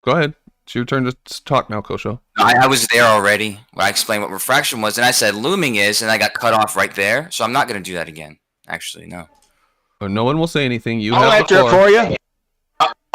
Go ahead. It's your turn to talk now, Kosho. I was there already. I explained what refraction was, and I said looming is, and I got cut off right there. So I'm not going to do that again. Actually, no. No one will say anything. I'll answer it for you.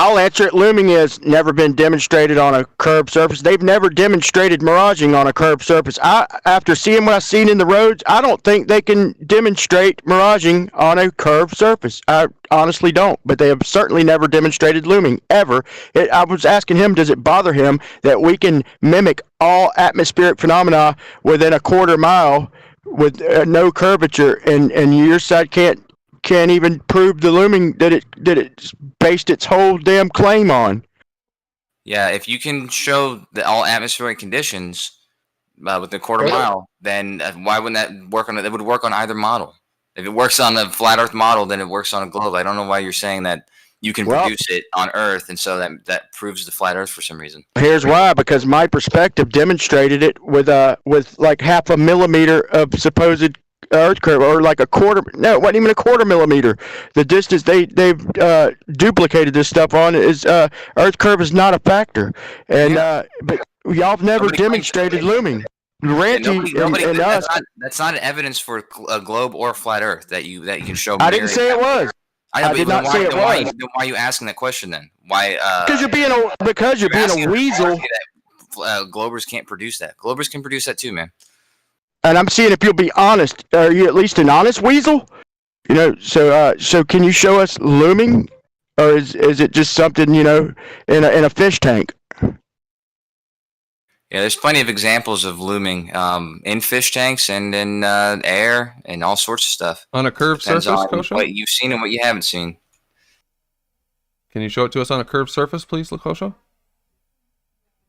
I'll answer it. Looming has never been demonstrated on a curved surface. They've never demonstrated miraging on a curved surface. After seeing what I've seen in the roads, I don't think they can demonstrate miraging on a curved surface. I honestly don't. But they have certainly never demonstrated looming, ever. I was asking him, does it bother him that we can mimic all atmospheric phenomena within a quarter mile with no curvature, and your side can't even prove the looming that it based its whole damn claim on? Yeah, if you can show the all atmospheric conditions with the quarter mile, then why wouldn't that work on it? It would work on either model. If it works on a flat Earth model, then it works on a globe. I don't know why you're saying that you can produce it on Earth, and so that proves the flat Earth for some reason. Here's why: because my perspective demonstrated it with like half a millimeter of supposed Earth curve, or like a quarter. No, it wasn't even a quarter millimeter. The distance they've duplicated this stuff on is Earth curve is not a factor, and but y'all have never demonstrated looming. Ranty and us. That's not evidence for a globe or flat Earth that you can show. I didn't say it was. I did not say it was. Then why are you asking that question then? Why? Because you're being a weasel. Globers can't produce that. Globers can produce that too, man. And I'm seeing if you'll be honest. Are you at least an honest weasel? You know. So can you show us looming, or is it just something in a fish tank? Yeah, there's plenty of examples of looming in fish tanks and in air and all sorts of stuff. On a curved surface, Kosho? What you've seen and what you haven't seen. Can you show it to us on a curved surface, please, Kosho?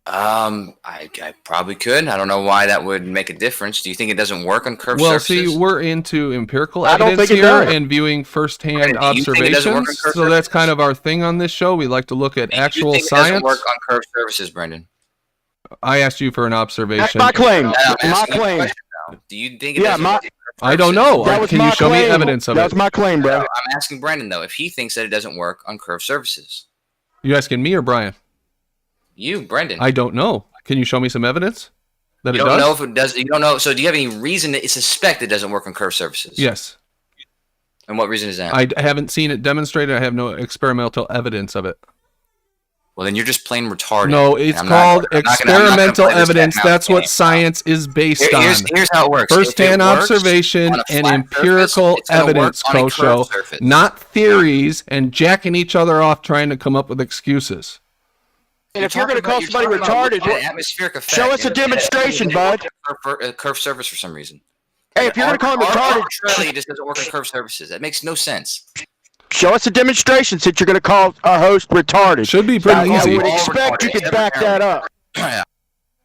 I probably could. I don't know why that would make a difference. Do you think it doesn't work on curved surfaces? Well, see, we're into empirical evidence here and viewing firsthand observations. So that's kind of our thing on this show. We like to look at actual science. It doesn't work on curved surfaces, Brendan. I asked you for an observation. That's my claim. My claim. Do you think it doesn't work? I don't know. Can you show me evidence of it? That's my claim, bro. I'm asking Brendan, though, if he thinks that it doesn't work on curved surfaces. You asking me or Brian? You, Brendan. I don't know. Can you show me some evidence that it does? You don't know if it does. You don't know. So do you have any reason to suspect it doesn't work on curved surfaces? Yes. And what reason is that? I haven't seen it demonstrated. I have no experimental evidence of it. Well, then you're just plain retarded. No, it's called experimental evidence. That's what science is based on. Here's how it works. First-hand observation and empirical evidence, Kosho. Not theories and jacking each other off trying to come up with excuses. And if you're going to call somebody retarded, atmospheric effect, show us a demonstration, bud. A curved surface for some reason. Hey, if you're going to call him retarded, arbitrarily, it just doesn't work on curved surfaces. That makes no sense. Show us a demonstration since you're going to call our host retarded. Should be pretty easy. I would expect you could back that up.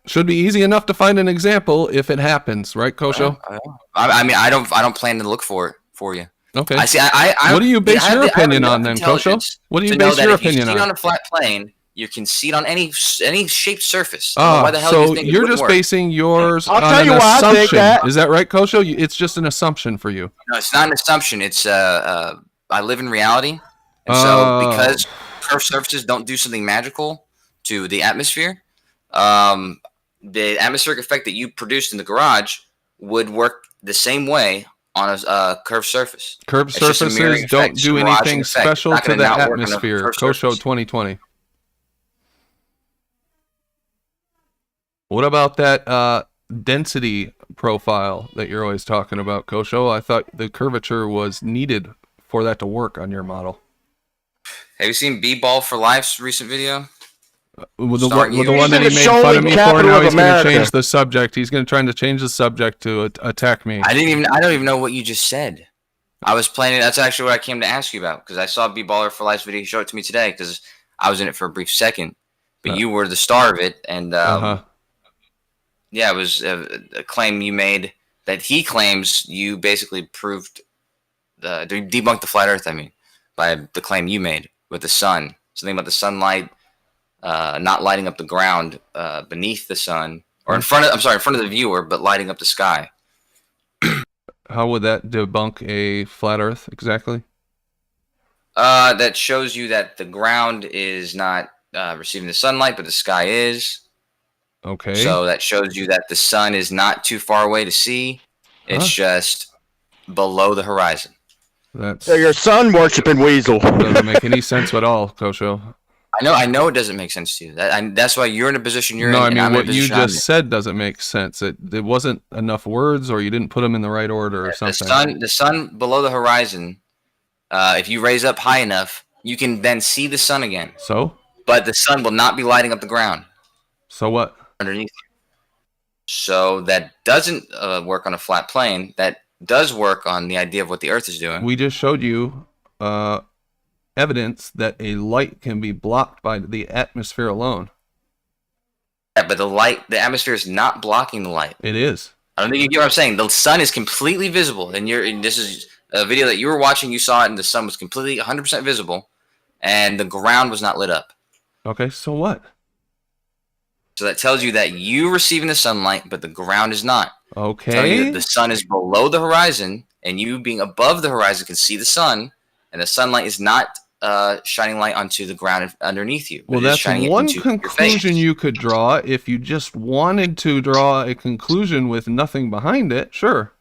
Should be easy enough to find an example if it happens, right, Kosho? I mean, I don't plan to look for it for you. Okay. I see. What do you base your opinion on then, Kosho? What do you base your opinion on? On a flat plane, you can see it on any shaped surface. Why the hell so you think you're just basing yours on an why I think assumption. that. Is that right, Kosho? It's just an assumption for you. No, it's not an assumption. It's I live in reality, and so because curved surfaces don't do something magical to the atmosphere, the atmospheric effect that you produced in the garage would work the same way on a curved surface. Curved surfaces don't do anything special to the atmosphere. Kosho 2020. What about that density profile that you're always talking about, Kosho? I thought the curvature was needed for that to work on your model. Have you seen B-Ball for Life's recent video? With the one that he made fun of me for, now he's going to change the subject. He's going to try to change the subject to attack me. I don't even know what you just said. I was playing it. That's actually what I came to ask you about, because I saw B-Baller for Life's video. He showed it to me today because I was in it for a brief second, but you were the star of it, and yeah, it was a claim you made that he claims you basically proved, debunked the flat Earth. I mean, by the claim you made with the sun, something about the sunlight not lighting up the ground beneath the sun, or in front of the viewer, but lighting up the sky. How would that debunk a flat Earth exactly? That shows you that the ground is not receiving the sunlight, but the sky is. Okay. So that shows you that the sun is not too far away to see. It's just below the horizon. That's so you're a sun worshiping weasel. Doesn't make any sense at all, Kosho. I know it doesn't make sense to you. That's why you're in a position you're in. No, I and mean I'm in a what you position I'm just in. said doesn't make sense. It wasn't enough words, or you didn't put them in the right order, or something. The sun below the horizon. If you raise up high enough, you can then see the sun again. So? But the sun will not be lighting up the ground. So what? Underneath. So that doesn't work on a flat plane. That does work on the idea of what the Earth is doing. We just showed you evidence that a light can be blocked by the atmosphere alone. Yeah, but the atmosphere is not blocking the light. It is. I don't think you get what I'm saying. The sun is completely visible, and this is a video that you were watching. You saw it, and the sun was completely 100% visible, and the ground was not lit up. Okay, so what? So that tells you that you receiving the sunlight, but the ground is not. Okay. Tell you that the sun is below the horizon, and you being above the horizon can see the sun, and the sunlight is not shining light onto the ground underneath you. Well, that's one conclusion you could draw if you just wanted to draw a conclusion with nothing behind it. Sure.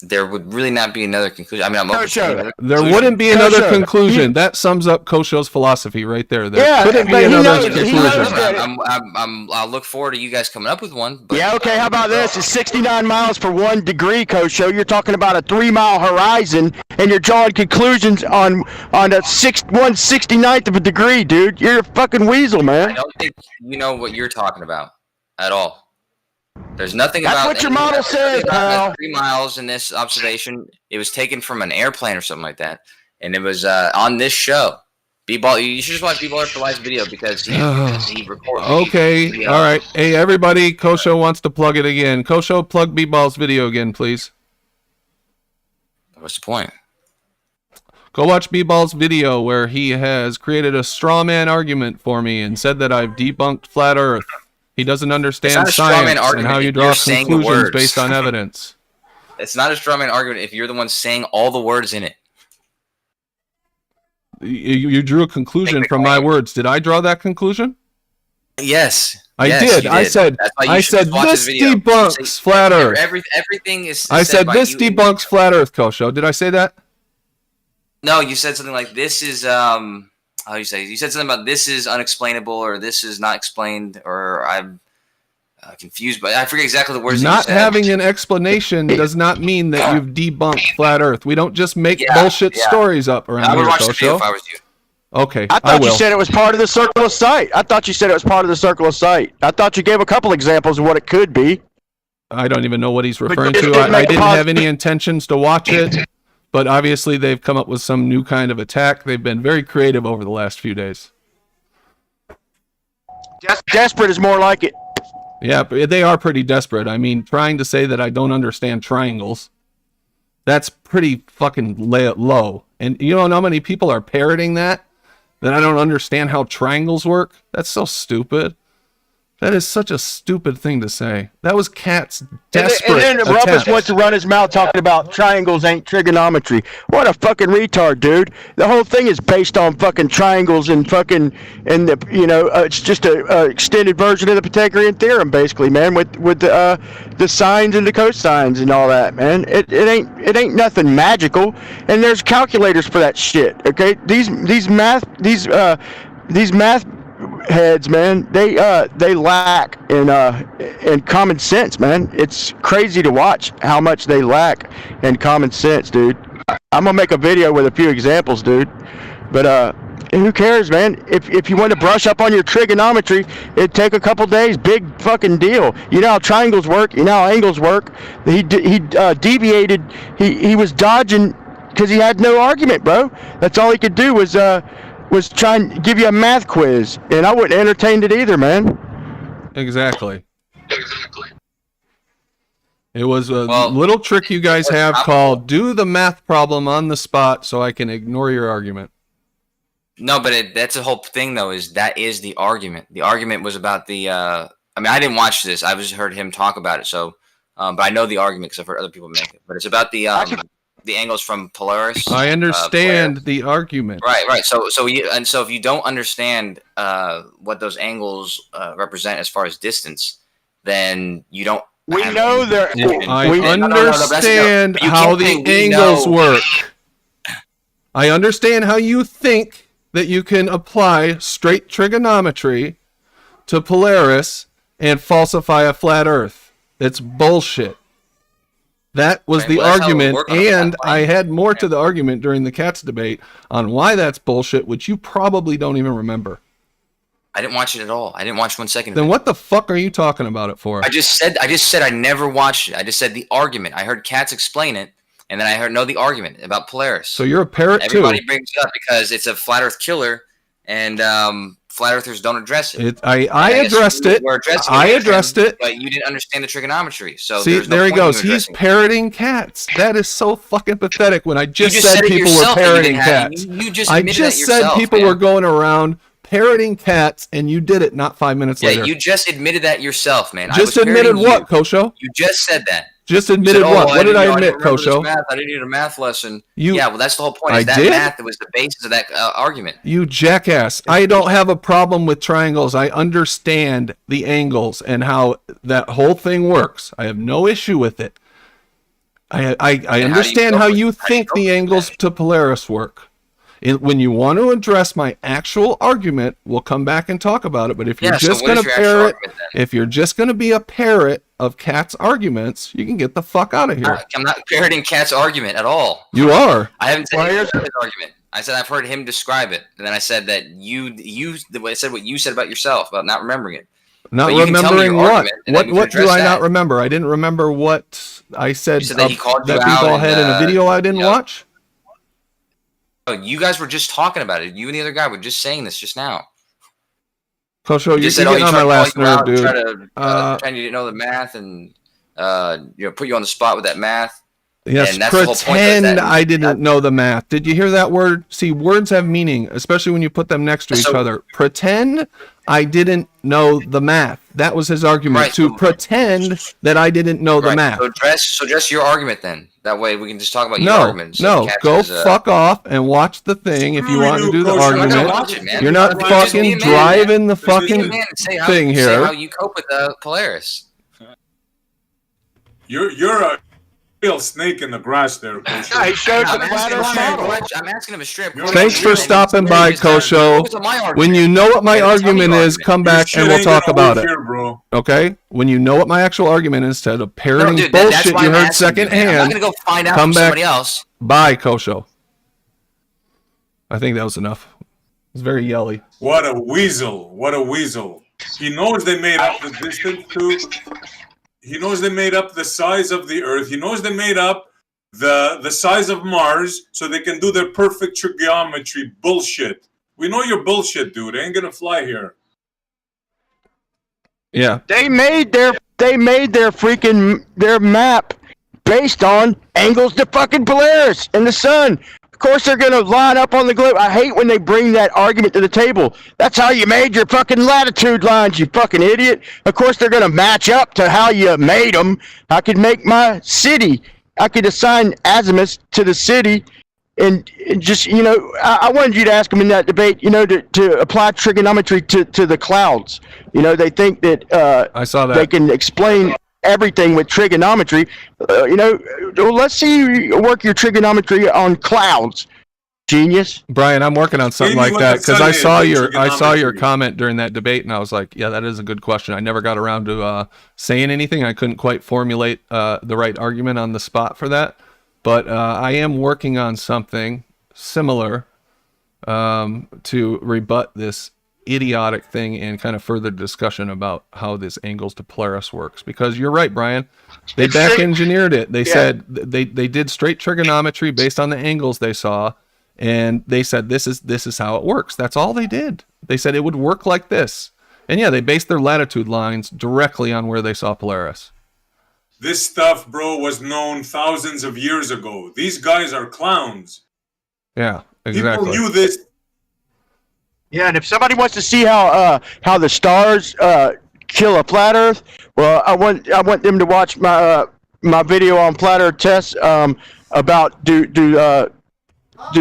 There would really not be another conclusion. I mean, I'm open to another There conclusion. wouldn't be another conclusion. That sums up Kosho's philosophy right there. There Yeah, couldn't be but he another knows- he conclusion. knows that- I'll look forward to you guys coming up with one. But Yeah, okay, how about this? It's 69 miles per 1 degree, Kosho. You're talking about a 3-mile horizon, and you're drawing conclusions on a 1/69th of a degree, dude. You're a fucking weasel, man. I don't think you know what you're talking about at all. There's nothing That's about what your model says, pal. 3 miles in this observation. It was taken from an airplane or something like that, and it was on this show. B-ball. You should just watch B-baller for Life's video because he recorded. Okay, all right. Hey, everybody, Kosho wants to plug it again. Kosho, plug B-ball's video again, please. What's the point? Go watch B-ball's video where he has created a straw man argument for me and said that I've debunked flat Earth. He doesn't understand science and how you draw conclusions based on evidence. It's not a straw man argument if you're the one saying all the words in it. You drew a conclusion from my words. Did I draw that conclusion? Yes. I Yes, did. you I did. said, That's why you should just watch this video. debunks flat Earth. Everything is. I said by this you. debunks flat Earth, Kosho. Did I say that? No, you said something like this is how you say? You said something about this is unexplainable or this is not explained or I'm confused, but I forget exactly the words. Not that you said. having an explanation does not mean that you've debunked flat Earth. We don't just make bullshit stories up around I would here, watch the video if I Kosho. was you. Okay, I I thought will. you said it was part of the circle of sight. I thought you said it was part of the circle of sight. I thought you gave a couple examples of what it could be. I don't even know what he's referring just to. didn't I make a didn't have any intentions to watch it, but obviously they've come up with some new kind of attack. They've been very creative over the last few days. Desperate is more like it. Yeah, but they are pretty desperate. I mean, trying to say that I don't understand triangles, that's pretty fucking low. And you know how many people are parroting that I don't understand how triangles work? That's so stupid. That is such a stupid thing to say. That was Cat's desperate And then Rumpus attempt. wants to run his mouth talking about triangles ain't trigonometry. What a fucking retard, dude. The whole thing is based on fucking triangles and fucking, and the, you know, it's just a extended version of the Pythagorean theorem, basically, man, with the sines and the cosines and all that, man. It ain't nothing magical, and there's calculators for that shit. Okay, these math heads, man, they lack in common sense, man. It's crazy to watch how much they lack in common sense, dude. I'm gonna make a video with a few examples, dude. But who cares, man? If you want to brush up on your trigonometry, it'd take a couple days. Big fucking deal. You know how triangles work. You know how angles work. He deviated. He was dodging because he had no argument, bro. That's all he could do was try and give you a math quiz, and I wouldn't entertain it either, man. Exactly. It was a little trick you guys have called do the math problem on the spot so I can ignore your argument. No, but that's the whole thing, though, is that is the argument. The argument was about the, I mean, I didn't watch this. I just heard him talk about it. So, but I know the argument because I've heard other people make it. But it's about the angles from Polaris. I understand the argument. Right. So if you don't understand what those angles represent as far as distance, then you don't. We know they're. I understand how the angles work. I understand how you think that you can apply straight trigonometry to Polaris and falsify a flat Earth. It's bullshit. That was the argument, and I had more to the argument during the Cats debate on why that's bullshit, which you probably don't even remember. I didn't watch it at all. I didn't watch 1 second. Then what the fuck are you talking about it for? I just said I never watched it. I just said the argument. I heard Cats explain it, and then I heard the argument about Polaris. So you're a parrot Everybody too. brings it up because it's a flat Earth killer, and flat Earthers don't address it. I addressed it. I addressed it. But you didn't understand the trigonometry. So see, there he goes. He's parroting Cats. That is so fucking pathetic. When I just said people were parroting Cats, I just said people were going around parroting Cats, and you did it not 5 minutes later. Yeah, you just admitted that yourself, man. Just admitted what, Kosho? You just said that. Just admitted what? What did I admit, Kosho? I didn't need a math lesson. Yeah, well, that's the whole point. Is that math that was the basis of that argument. You jackass. I don't have a problem with triangles. I understand the angles and how that whole thing works. I have no issue with it. I understand how you think the angles to Polaris work. When you want to address my actual argument, we'll come back and talk about it. But if you're just going to parrot, if you're just going to be a parrot of Cat's arguments, you can get the fuck out of here. I'm not parroting Cat's argument at all. You are. I haven't said his argument. I said I've heard him describe it, and then I said that I said what you said about yourself about not remembering it. Not remembering what? What do I not remember? I didn't remember what I said that people had in a video I didn't watch. You guys were just talking about it. You and the other guy were just saying this just now. Kosho, you're getting on my last nerve, dude. Pretend you didn't know the math and put you on the spot with that math. Yes, and that's pretend the whole point I didn't know the math. Did you hear that word? See, words have meaning, especially when you put them next to each other. Pretend I didn't know the math. That was his argument, right, to pretend that I didn't know the math. So address your argument then. That way we can just talk about your argument. No, go fuck off and watch the thing if you want to do the argument. You're not fucking driving the fucking thing here. Say how you cope with Polaris. You're a real snake in the grass there, Kosho. Yeah, he showed the model. I'm asking him a strip. Thanks for stopping by, Kosho. When you know what my argument is, come back and we'll talk about it. Okay? When you know what my actual argument is, instead of parroting bullshit you heard secondhand, I'm gonna go find out come from back. Somebody else. Bye, Kosho. I think that was enough. It's very yelly. What a weasel. What a weasel. He knows they made up the distance too. He knows they made up the size of the Earth. He knows they made up the size of Mars so they can do their perfect trigonometry bullshit. We know you're bullshit, dude. It ain't gonna fly here. Yeah. They made their map based on angles to fucking Polaris and the sun. Of course they're gonna line up on the globe. I hate when they bring that argument to the table. That's how you made your fucking latitude lines, you fucking idiot. Of course they're gonna match up to how you made them. I could make my city. I could assign azimuths to the city, and just I wanted you to ask them in that debate. To apply trigonometry to the clouds. They think that I saw that they can explain everything with trigonometry. Let's see you work your trigonometry on clouds, genius. Brian, I'm working on something like that because I saw your comment during that debate, and I was like, yeah, that is a good question. I never got around to saying anything. I couldn't quite formulate the right argument on the spot for that, but I am working on something similar to rebut this idiotic thing and kind of further discussion about how this angles to Polaris works, because you're right, Brian. They back engineered it. They said they did straight trigonometry based on the angles they saw, and they said this is how it works. That's all they did. They said it would work like this, and yeah, they based their latitude lines directly on where they saw Polaris. This stuff, bro, was known thousands of years ago. These guys are clowns. Yeah, exactly. People knew this. Yeah, and if somebody wants to see how the stars kill a flat Earth, well, I want them to watch my video on flat Earth tests about do the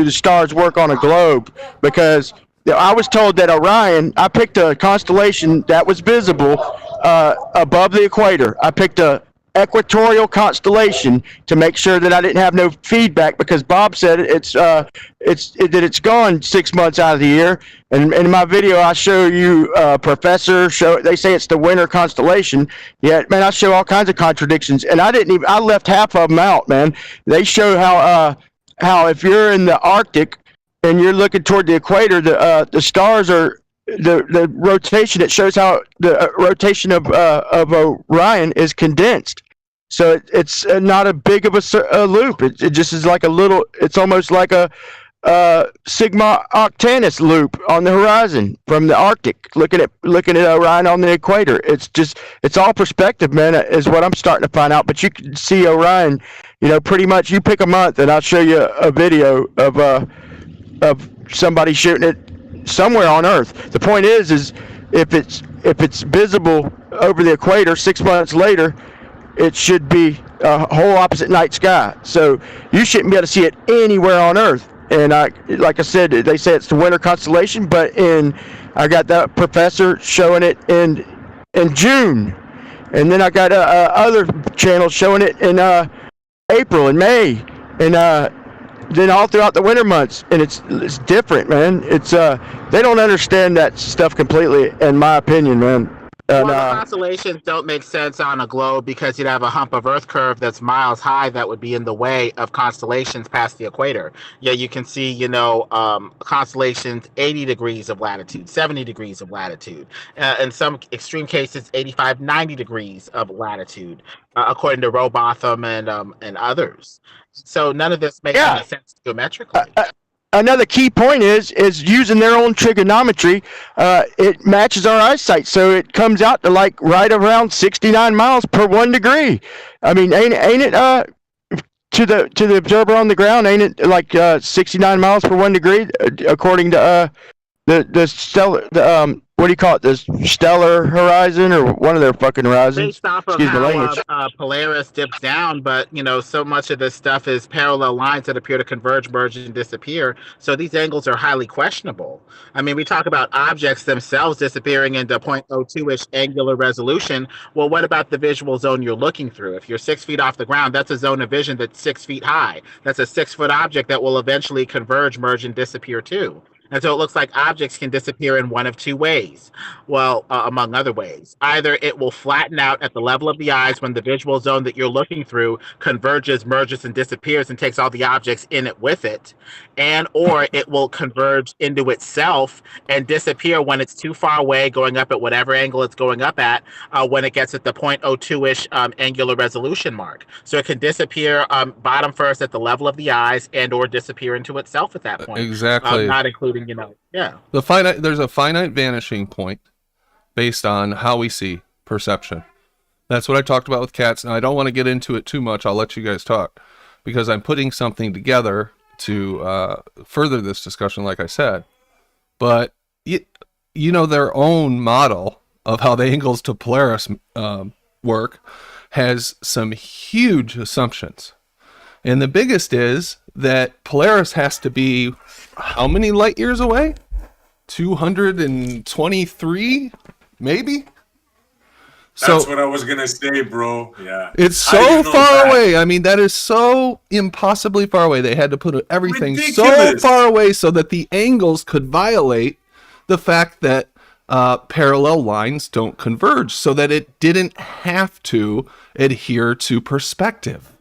stars work on a globe, because I was told that Orion. I picked a constellation that was visible above the equator. I picked a equatorial constellation to make sure that I didn't have no feedback, because Bob said that it's gone 6 months out of the year. And in my video, I show you Professor show. They say it's the winter constellation. Yeah, man, I show all kinds of contradictions, and I left half of them out, man. They show how if you're in the Arctic and you're looking toward the equator, the stars are the rotation. It shows how the rotation of Orion is condensed. So it's not a big of a loop. It just is like a little. It's almost like a Sigma Octantis loop on the horizon from the Arctic. Looking at Orion on the equator. It's all perspective, man. Is what I'm starting to find out. But you can see Orion. Pretty much. You pick a month, and I'll show you a video of somebody shooting it somewhere on Earth. The point is if it's visible over the equator 6 months later, it should be a whole opposite night sky. So you shouldn't be able to see it anywhere on Earth. And like I said, they say it's the winter constellation, but I got that professor showing it in June, and then I got other channels showing it in April and May, and then all throughout the winter months, and it's different, man. It's they don't understand that stuff completely, in my opinion, man. Well, the constellations don't make sense on a globe because you'd have a hump of Earth curve that's miles high that would be in the way of constellations past the equator. Yeah, you can see, constellations 80 degrees of latitude, 70 degrees of latitude. In some extreme cases, 85, 90 degrees of latitude, according to Robotham and others. So none of this makes any sense geometrically. Another key point is using their own trigonometry. It matches our eyesight, so it comes out to like right around 69 miles per 1 degree. I mean, ain't it to the observer on the ground? Ain't it like 69 miles per 1 degree according to the stellar what do you call it? The stellar horizon, or one of their fucking horizons. Based off of how Polaris dips down, but so much of this stuff is parallel lines that appear to converge, merge, and disappear. So these angles are highly questionable. I mean, we talk about objects themselves disappearing into 0.02-ish angular resolution. Well, what about the visual zone you're looking through? If you're 6 feet off the ground, that's a zone of vision that's 6 feet high. That's a 6-foot object that will eventually converge, merge, and disappear too. And so it looks like objects can disappear in one of two ways. Well, among other ways. Either it will flatten out at the level of the eyes when the visual zone that you're looking through converges, merges, and disappears and takes all the objects in it with it. Or it will converge into itself and disappear when it's too far away, going up at whatever angle it's going up at, when it gets at the 0.02-ish angular resolution mark. So it can disappear bottom first at the level of the eyes and or disappear into itself at that point. Exactly. Not including, there's a finite vanishing point based on how we see perception. That's what I talked about with cats. Now, I don't want to get into it too much. I'll let you guys talk because I'm putting something together to further this discussion, like I said. But their own model of how the angles to Polaris work has some huge assumptions. And the biggest is that Polaris has to be how many light years away? 223, maybe? That's what I was going to say, bro. Yeah. It's so far away. I mean, that is so impossibly far away. They had to put everything so far away so that the angles could violate the fact that parallel lines don't converge, so that it didn't have to adhere to perspective.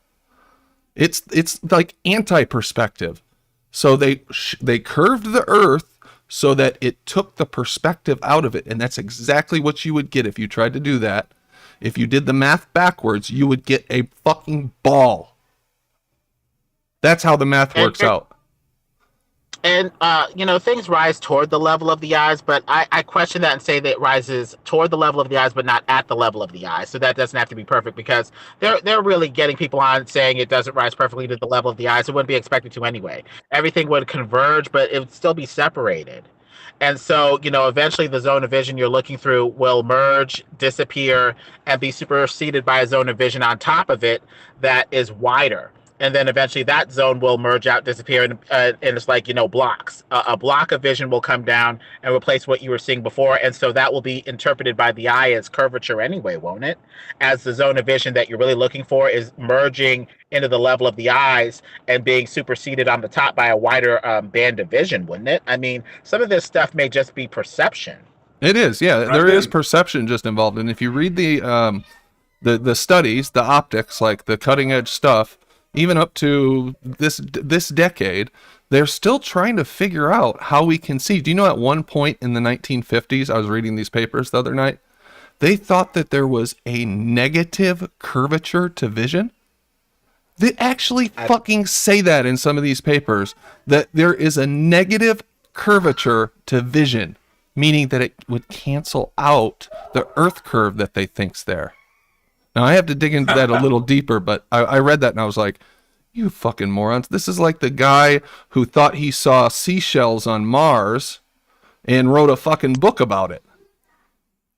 It's like anti-perspective. So they curved the Earth so that it took the perspective out of it, and that's exactly what you would get if you tried to do that. If you did the math backwards, you would get a fucking ball. That's how the math works out. And, things rise toward the level of the eyes, but I question that and say that it rises toward the level of the eyes, but not at the level of the eyes. So that doesn't have to be perfect, because they're really getting people on saying it doesn't rise perfectly to the level of the eyes. It wouldn't be expected to anyway. Everything would converge, but it would still be separated. And so, eventually the zone of vision you're looking through will merge, disappear, and be superseded by a zone of vision on top of it that is wider. and then eventually that zone will merge out, disappear, and it's like, blocks. A block of vision will come down and replace what you were seeing before, and so that will be interpreted by the eye as curvature anyway, won't it? As the zone of vision that you're really looking for is merging into the level of the eyes and being superseded on the top by a wider band of vision, wouldn't it? I mean, some of this stuff may just be perception. It is, yeah. There is perception just involved, and if you read the studies, the optics, like the cutting edge stuff, even up to this decade, they're still trying to figure out how we can see. Do you know at one point in the 1950s, I was reading these papers the other night, they thought that there was a negative curvature to vision? They actually fucking say that in some of these papers, that there is a negative curvature to vision, meaning that it would cancel out the Earth curve that they think's there. Now, I have to dig into that a little deeper, but I read that and I was like, you fucking morons. This is like the guy who thought he saw seashells on Mars and wrote a fucking book about it,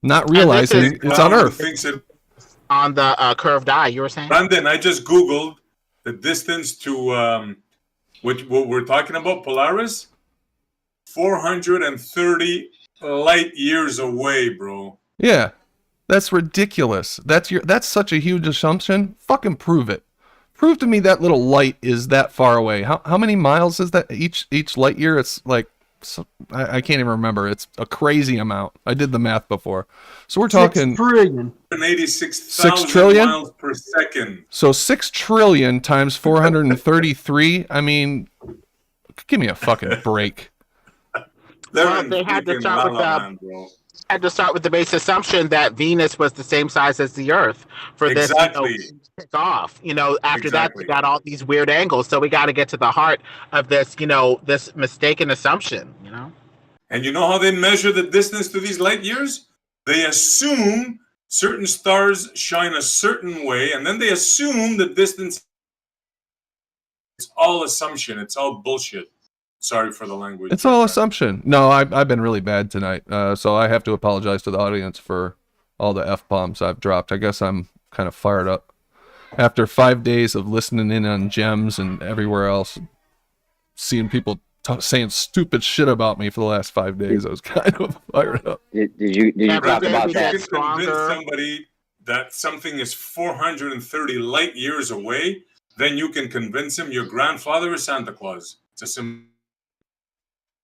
not realizing it's on Earth. On the curved eye, you were saying? Brandon, I just Googled the distance to what we're talking about, Polaris, 430 light years away, bro. Yeah. That's ridiculous. That's such a huge assumption. Fucking prove it. Prove to me that little light is that far away. How many miles is that each light year? It's like, I can't even remember. It's a crazy amount. I did the math before. So we're talking 6 trillion. 86,000 miles per second. So 6 trillion times 433. I mean, give me a fucking break. Well, they had to start with the base assumption that Venus was the same size as the Earth for this to kick off. After that, we got all these weird angles. So we got to get to the heart of this, this mistaken assumption. And you know how they measure the distance to these light years? They assume certain stars shine a certain way, and then they assume the distance. It's all assumption. It's all bullshit. Sorry for the language. It's all assumption. No, I've been really bad tonight, so I have to apologize to the audience for all the F-bombs I've dropped. I guess I'm kind of fired up. After 5 days of listening in on Gems and everywhere else, seeing people saying stupid shit about me for the last 5 days, I was kind of fired up. Did you talk about that? If you can convince somebody that something is 430 light years away, then you can convince him your grandfather is Santa Claus. It's a simple.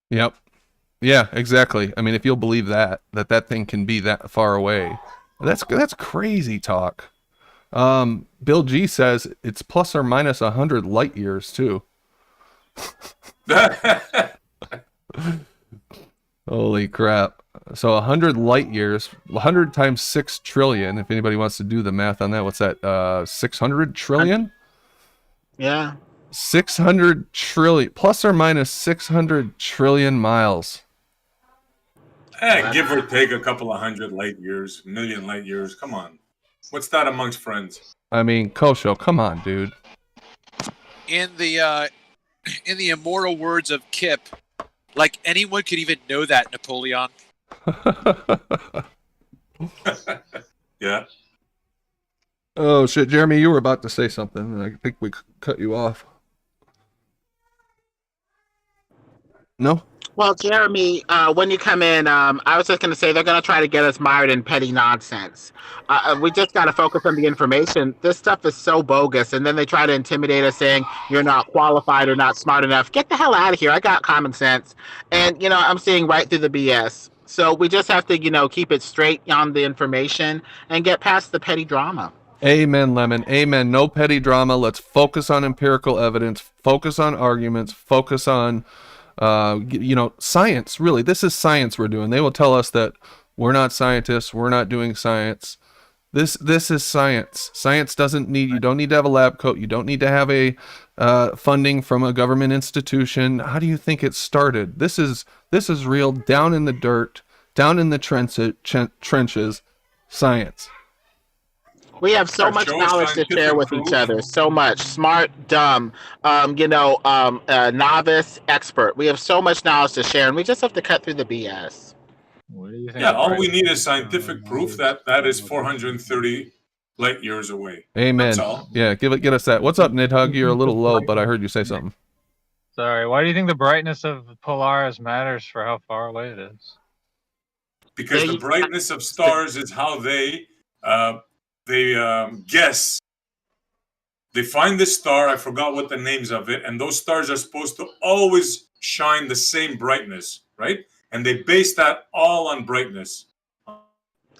Yep. Yeah, exactly. I mean, if you'll believe that thing can be that far away, that's crazy talk. Bill G says it's plus or minus 100 light years too. Holy crap. So 100 light years, 100 times 6 trillion. If anybody wants to do the math on that, what's that? 600 trillion? Yeah. 600 trillion, plus or minus 600 trillion miles. Give or take a couple of hundred light years, million light years. Come on. What's that amongst friends? I mean, Kosho, come on, dude. In the immortal words of Kip, like anyone could even know that, Napoleon. Yeah. Oh shit, Jeremy, you were about to say something, and I think we cut you off. No? Well, Jeremy, when you come in, I was just going to say they're going to try to get us mired in petty nonsense. We just got to focus on the information. This stuff is so bogus, and then they try to intimidate us saying you're not qualified or not smart enough. Get the hell out of here. I got common sense. And, I'm seeing right through the BS. So we just have to, keep it straight on the information and get past the petty drama. Amen, Lemon. Amen. No petty drama. Let's focus on empirical evidence, focus on arguments, focus on science. Really, this is science we're doing. They will tell us that we're not scientists, we're not doing science. This is science. Science doesn't need, you don't need to have a lab coat, you don't need to have a funding from a government institution. How do you think it started? This is real, down in the dirt, down in the trenches, science. We have so much knowledge to share with each other. So much. Smart, dumb, novice, expert. We have so much knowledge to share, and we just have to cut through the BS. What do you think? Yeah, all we need is scientific proof that is 430 light years away. Amen. That's all. Yeah, get us that. What's up, Nidhug? You're a little low, but I heard you say something. Sorry, why do you think the brightness of Polaris matters for how far away it is? Because the brightness of stars is how they guess. They find this star, I forgot what the names of it, and those stars are supposed to always shine the same brightness, right? And they base that all on brightness.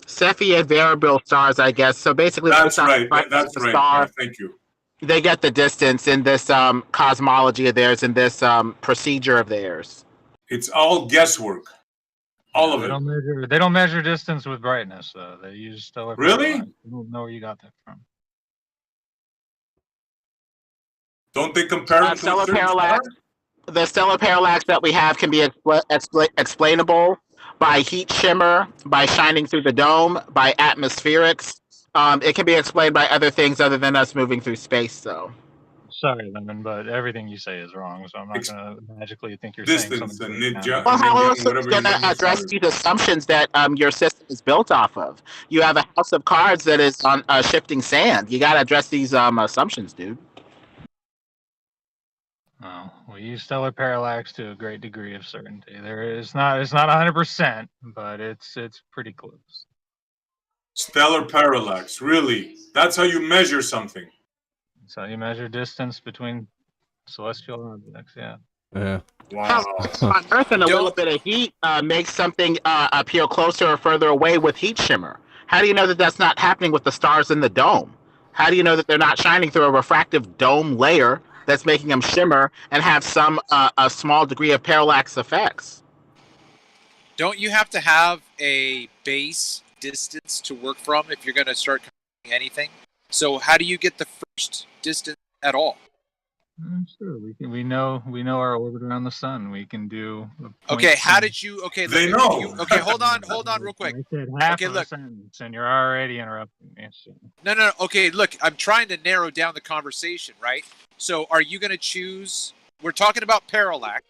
Cepheid variable stars, I guess. So basically, That's right. That's right. Star, yeah, thank you. They get the distance in this cosmology of theirs, in this procedure of theirs. It's all guesswork. All of it. They don't measure distance with brightness, though. They use stellar. Really? I don't know where you got that from. Don't they compare it to stellar parallax? The stellar parallax that we have can be explainable by heat shimmer, by shining through the dome, by atmospherics. It can be explained by other things other than us moving through space, though. Sorry, Lemon, but everything you say is wrong, so I'm not going to magically think you're saying something. Well, how else are you going to address these assumptions that your system is built off of? You have a house of cards that is on shifting sand. You got to address these assumptions, dude. Oh, we use stellar parallax to a great degree of certainty. It's not 100%, but it's pretty close. Stellar parallax, really? That's how you measure something. That's how you measure distance between celestial objects. Yeah. Yeah. Wow. On Earth, and a little bit of heat makes something appear closer or further away with heat shimmer. How do you know that that's not happening with the stars in the dome? How do you know that they're not shining through a refractive dome layer that's making them shimmer and have some a small degree of parallax effects? Don't you have to have a base distance to work from if you're going to start comparing anything? So how do you get the first distance at all? Sure, we know our orbit around the sun. We can do. Okay, how did you? Okay, they know. Okay, hold on, real quick. I said half okay, of a sentence, and you're already interrupting me. So. No. Okay, look, I'm trying to narrow down the conversation, right? So, are you going to choose? We're talking about parallax.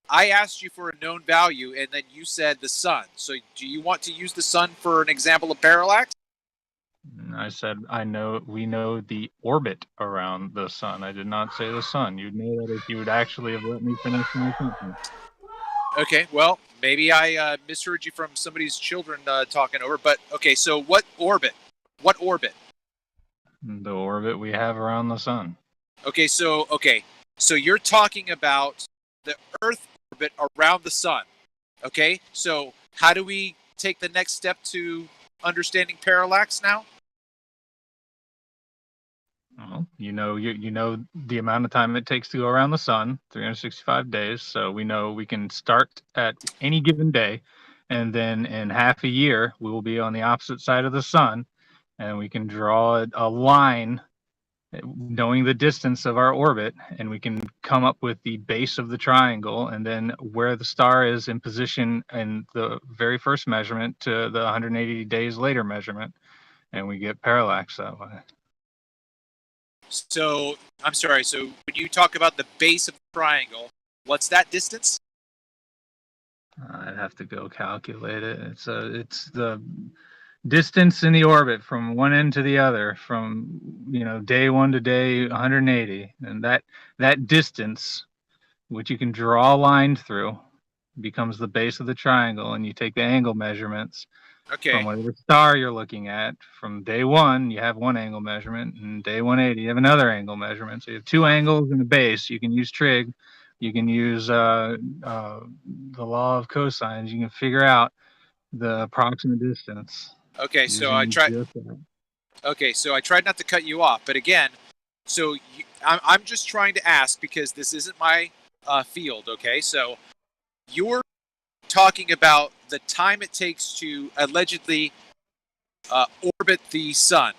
I asked you for a known value, and then you said the sun. So, do you want to use the sun for an example of parallax? I said we know the orbit around the sun. I did not say the sun. You'd know that if you would actually have let me finish my sentence. Okay, well, maybe I misheard you from somebody's children talking over. But okay, so what orbit? What orbit? The orbit we have around the sun. Okay, so you're talking about the Earth orbit around the sun. Okay, so how do we take the next step to understanding parallax now? Well, you know the amount of time it takes to go around the sun, 365 days. So we know we can start at any given day, and then in half a year we will be on the opposite side of the sun, and we can draw a line, knowing the distance of our orbit, and we can come up with the base of the triangle, and then where the star is in position in the very first measurement to the 180 days later measurement, and we get parallax that way. So, I'm sorry, so when you talk about the base of the triangle, what's that distance? I'd have to go calculate it. It's the distance in the orbit from one end to the other, from day 1 to day 180, and that distance, which you can draw a line through, becomes the base of the triangle, and you take the angle measurements from whatever star you're looking at. From day 1 you have one angle measurement, and day 180 you have another angle measurement. So you have two angles and a base. You can use trig, you can use the law of cosines. You can figure out the approximate distance. Okay, so I tried not to cut you off, but again, so I'm just trying to ask, because this isn't my field. Okay, so you're talking about the time it takes to allegedly orbit the sun.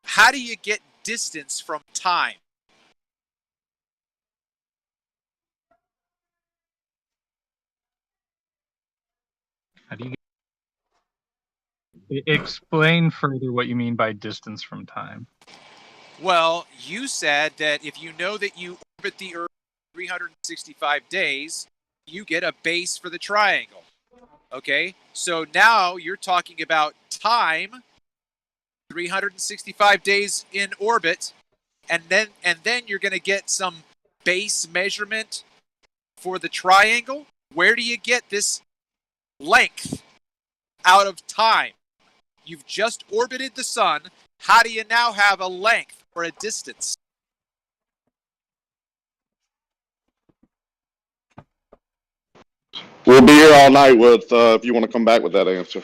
How do you get distance from time? How do you explain further what you mean by distance from time? Well, you said that if you know that you orbit the Earth 365 days, you get a base for the triangle. Okay, so now you're talking about time 365 days in orbit, and then you're going to get some base measurement for the triangle. Where do you get this length out of time? You've just orbited the sun. How do you now have a length or a distance? We'll be here all night with if you want to come back with that answer.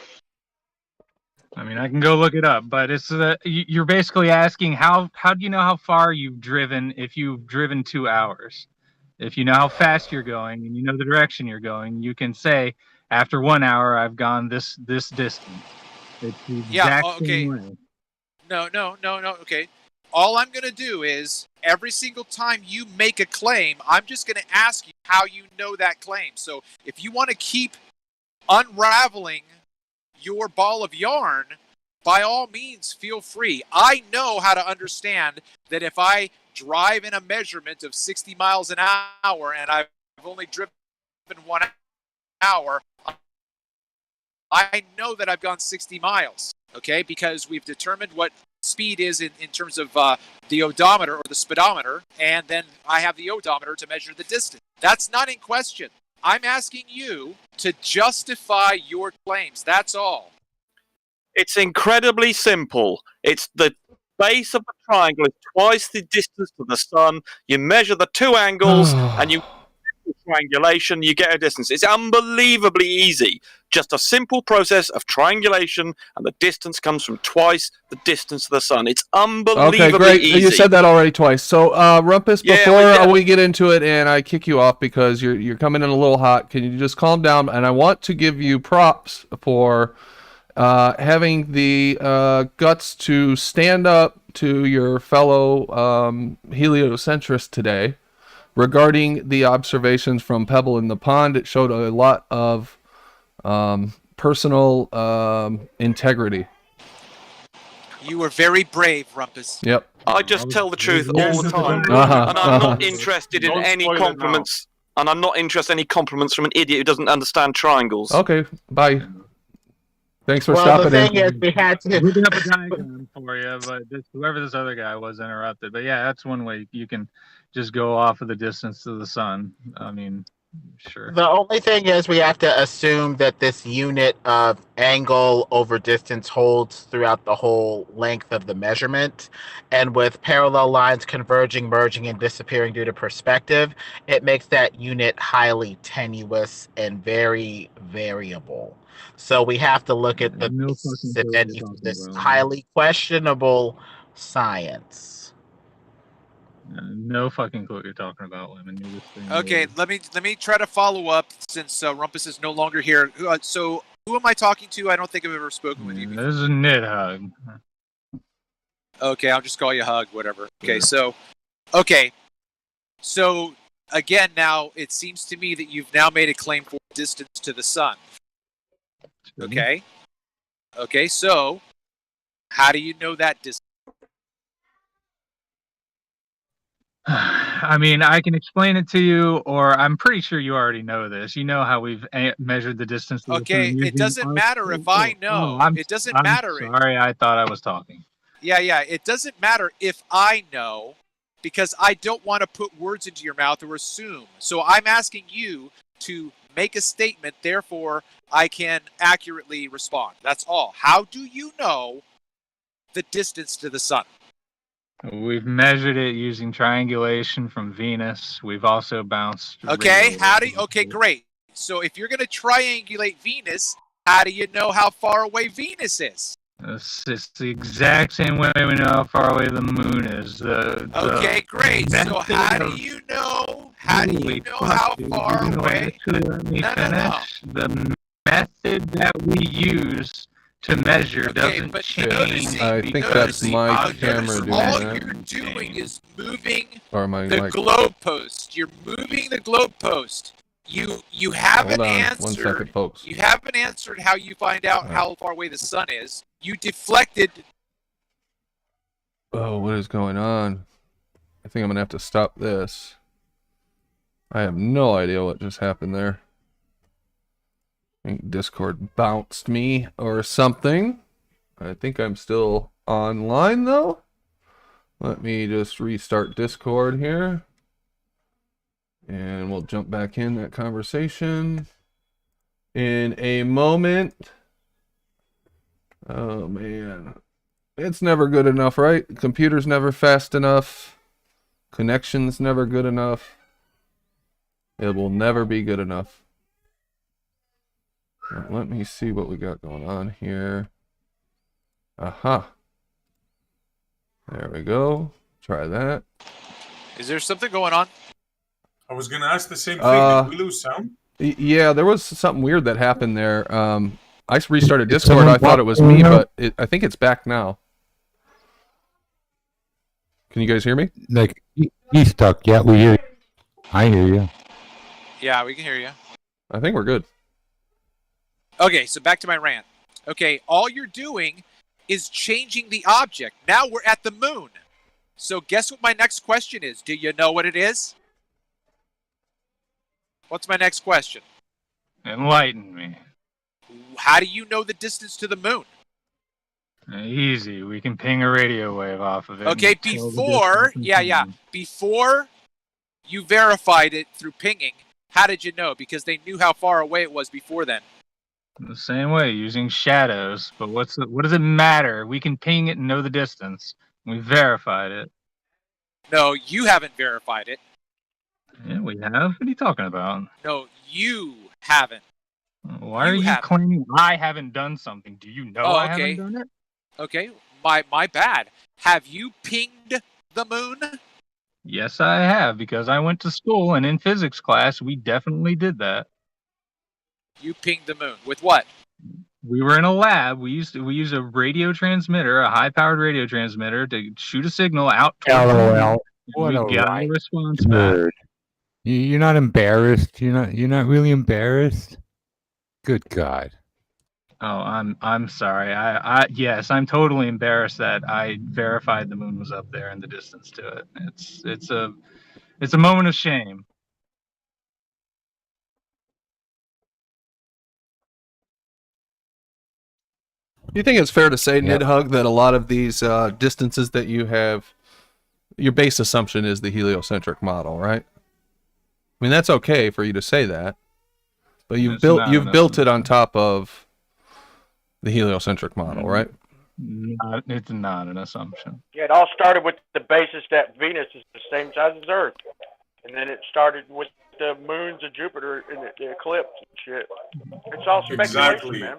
I mean, I can go look it up, but it's you're basically asking how do you know how far you've driven if you've driven 2 hours? If you know how fast you're going and you know the direction you're going, you can say after 1 hour I've gone this distance. It's the exact same way. No. Okay. All I'm going to do is every single time you make a claim, I'm just going to ask you how you know that claim. So if you want to keep unraveling your ball of yarn, by all means, feel free. I know how to understand that if I drive in a measurement of 60 miles an hour and I've only driven 1 hour, I know that I've gone 60 miles, okay? Because we've determined what speed is in terms of the odometer or the speedometer, and then I have the odometer to measure the distance. That's not in question. I'm asking you to justify your claims. That's all. It's incredibly simple. It's the base of the triangle is twice the distance to the sun. You measure the two angles and you triangulation, you get a distance. It's unbelievably easy. Just a simple process of triangulation, and the distance comes from twice the distance of the sun. It's unbelievably okay, great. easy. You said that already twice. So, Rumpus, before we get into it and I kick you off because you're coming in a little hot, can you just calm down? And I want to give you props for having the guts to stand up to your fellow heliocentrist today regarding the observations from Pebble in the Pond. It showed a lot of personal integrity. You were very brave, Rumpus. Yep. I just tell the truth all the time, and I'm not interested in any compliments. And I'm not interested in any compliments from an idiot who doesn't understand triangles. Okay, bye. Thanks for Well, stopping the thing in. is, we had to. Looking up a diagram for you, but whoever this other guy was interrupted. But yeah, that's one way you can just go off of the distance to the sun. I mean, sure. The only thing is we have to assume that this unit of angle over distance holds throughout the whole length of the measurement. And with parallel lines converging, merging, and disappearing due to perspective, it makes that unit highly tenuous and very variable. So we have to look at this highly questionable science. No fucking clue what you're talking about, Lemon. Okay, let me try to follow up since Rumpus is no longer here. So who am I talking to? I don't think I've ever spoken with you before. This is Nidhug. Okay, I'll just call you Hug, whatever. Okay, so again, now it seems to me that you've now made a claim for distance to the sun. Okay. Okay, so how do you know that distance? I mean, I can explain it to you, or I'm pretty sure you already know this. You know how we've measured the distance. Okay, it doesn't matter if I know. It doesn't matter. Sorry, I thought I was talking. Yeah, it doesn't matter if I know, because I don't want to put words into your mouth or assume. So I'm asking you to make a statement, therefore I can accurately respond. That's all. How do you know the distance to the sun? We've measured it using triangulation from Venus. We've also bounced. Okay, okay, great. So if you're going to triangulate Venus, how do you know how far away Venus is? It's the exact same way we know how far away the moon is. Okay, great. So how do you know? How do you know how far away? Actually, let me finish. The method that we use to measure doesn't change. I think that's my camera doing all that. You're doing is moving Or my the mic. globe post. You're moving the globe post. You haven't answered. 1 second, folks. You haven't answered how you find out how far away the sun is. You deflected. Oh, what is going on? I think I'm gonna have to stop this. I have no idea what just happened there. I think Discord bounced me or something. I think I'm still online though. Let me just restart Discord here. And we'll jump back in that conversation in a moment. Oh man. It's never good enough, right? Computer's never fast enough. Connection's never good enough. It will never be good enough. Now, let me see what we got going on here. Aha. There we go. Try that. Is there something going on? I was going to ask the same thing. Did we lose sound? Yeah, there was something weird that happened there. I restarted Discord. I thought it was me, but I think it's back now. Can you guys hear me? Like, he's stuck. Yeah, we hear you. I hear you. Yeah, we can hear you. I think we're good. Okay, so back to my rant. Okay, all you're doing is changing the object. Now we're at the moon. So guess what my next question is? Do you know what it is? What's my next question? Enlighten me. How do you know the distance to the moon? Easy. We can ping a radio wave off of it. Okay, before you verified it through pinging, how did you know? Because they knew how far away it was before then. The same way, using shadows. But what does it matter? We can ping it and know the distance. We verified it. No, you haven't verified it. Yeah, we have. What are you talking about? No, you haven't. Why are you claiming I haven't done something? Do you know I haven't done it? Okay, my bad. Have you pinged the moon? Yes, I have, because I went to school and in physics class we definitely did that. You pinged the moon. With what? We were in a lab. We used a radio transmitter, a high-powered radio transmitter, to shoot a signal out towards the moon. What a We got a response back. You're not embarrassed. You're not really embarrassed. Good God. Oh, I'm sorry. Yes, I'm totally embarrassed that I verified the moon was up there and the distance to it. It's a moment of shame. Do you think it's fair to say, Nidhug, that a lot of these distances that you have, your base assumption is the heliocentric model, right? I mean, that's okay for you to say that, but you've built it on top of the heliocentric model, right? It's not an assumption. Yeah, it all started with the basis that Venus is the same size as Earth, and then it started with the moons of Jupiter and the eclipse and shit. It's all speculation,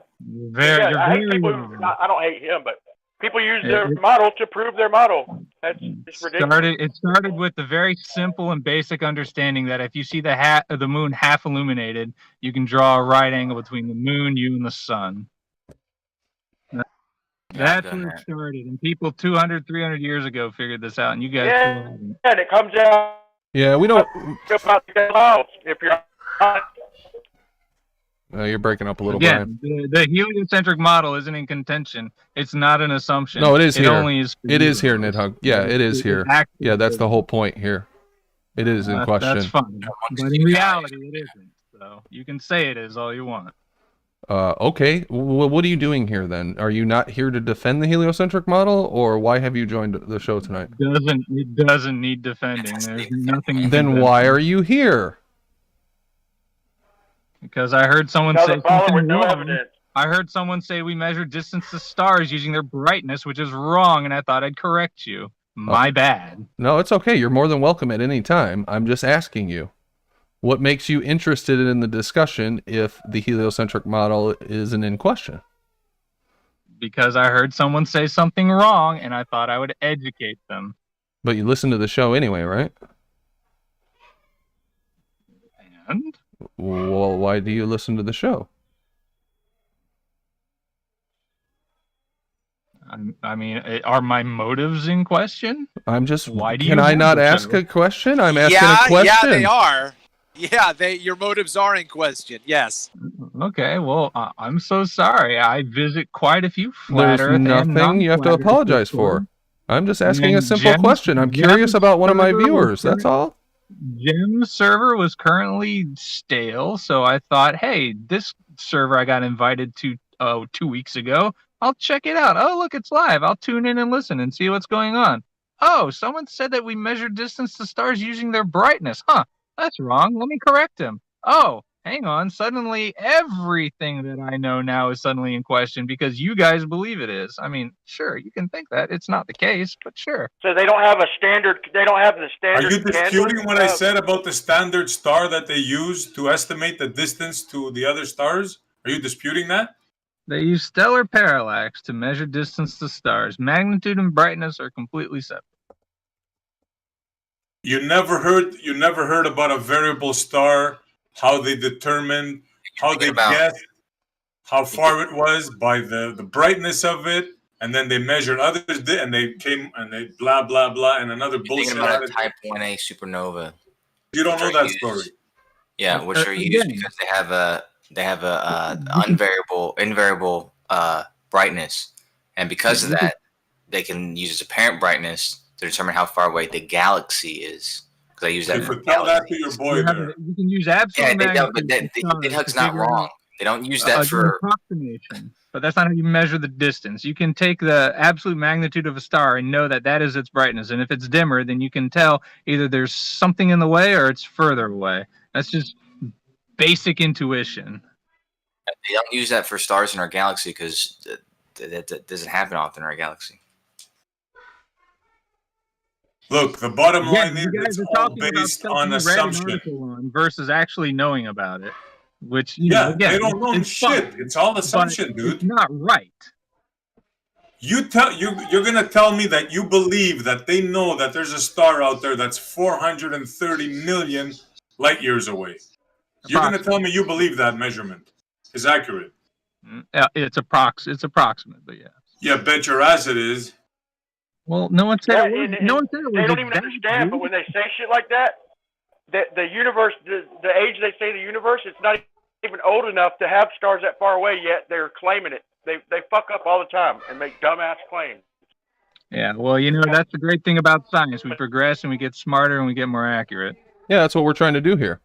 man. I hate people. I don't hate him, but people use their model to prove their model. That's just ridiculous. It started with the very simple and basic understanding that if you see the moon half illuminated, you can draw a right angle between the moon, you, and the sun. That's where it started, and people 200, 300 years ago figured this out, and you guys still haven't. And it comes out. Yeah, we don't. If you're you're breaking up a little, Again, Brian. the heliocentric model isn't in contention. It's not an assumption. No, it is here. Only is it is here, Nidhug. Yeah, it is here. Yeah, that's the whole point here. It is in question. That's fine. But in reality, it isn't. So you can say it is all you want. Okay. Well, what are you doing here then? Are you not here to defend the heliocentric model, or why have you joined the show tonight? It doesn't need defending. There's nothing. Then why are you here? Because I heard someone say something wrong. I heard someone say we measure distance to stars using their brightness, which is wrong, and I thought I'd correct you. My bad. No, it's okay. You're more than welcome at any time. I'm just asking you. What makes you interested in the discussion if the heliocentric model isn't in question? Because I heard someone say something wrong, and I thought I would educate them. But you listen to the show anyway, right? And? Well, why do you listen to the show? I mean, are my motives in question? I'm just. Why do can you I not the ask show? a question? I'm asking a question. Yeah, they are. Yeah, your motives are in question. Yes. Okay, well, I'm so sorry. I visit quite a few flat There's Earth and nothing you have to non-flat Earth apologize before. for. I'm just asking a And simple question. I'm curious about one of my viewers. That's all. Jim's server was currently stale, so I thought, hey, this server I got invited to 2 weeks ago. I'll check it out. Oh, look, it's live. I'll tune in and listen and see what's going on. Oh, someone said that we measure distance to stars using their brightness. Huh, that's wrong. Let me correct him. Oh, hang on. Suddenly, everything that I know now is suddenly in question because you guys believe it is. I mean, sure, you can think that. It's not the case, but sure. So they don't have a standard. They don't have the standard. Are you disputing candle? what I said about the standard star that they use to estimate the distance to the other stars? Are you disputing that? They use stellar parallax to measure distance to stars. Magnitude and brightness are completely separate. You never heard about a variable star, how they determined, how they guessed how far it was by the brightness of it, and then they measured others and they came and they blah blah blah and another bullshit. Thinking about a Type 1A supernova. You don't know that story. Yeah, which are used because they have a invariable brightness, and because of that, they can use its apparent brightness to determine how far away the galaxy is. Because I use that. Tell that to your boy there. You can use absolute. Yeah, but Hug's not wrong. They don't use that for approximation. But that's not how you measure the distance. You can take the absolute magnitude of a star and know that that is its brightness. And if it's dimmer, then you can tell either there's something in the way or it's further away. That's just basic intuition. They don't use that for stars in our galaxy because that doesn't happen often in our galaxy. Look, the bottom line is it's all based on assumption versus actually knowing about it. Which again, they don't know shit. It's all assumption, dude. It's not right. You're gonna tell me that you believe that they know that there's a star out there that's 430 million light years away. You're gonna tell me you believe that measurement is accurate. It's approximate, but yeah. Yeah, bet your ass it is. Well, no one said it was. No one said it was. They don't even understand. But when they say shit like that, the universe, the age they say the universe, it's not even old enough to have stars that far away yet. They're claiming it. They fuck up all the time and make dumbass claims. Yeah, well, that's the great thing about science. We progress and we get smarter and we get more accurate. Yeah, that's what we're trying to do here.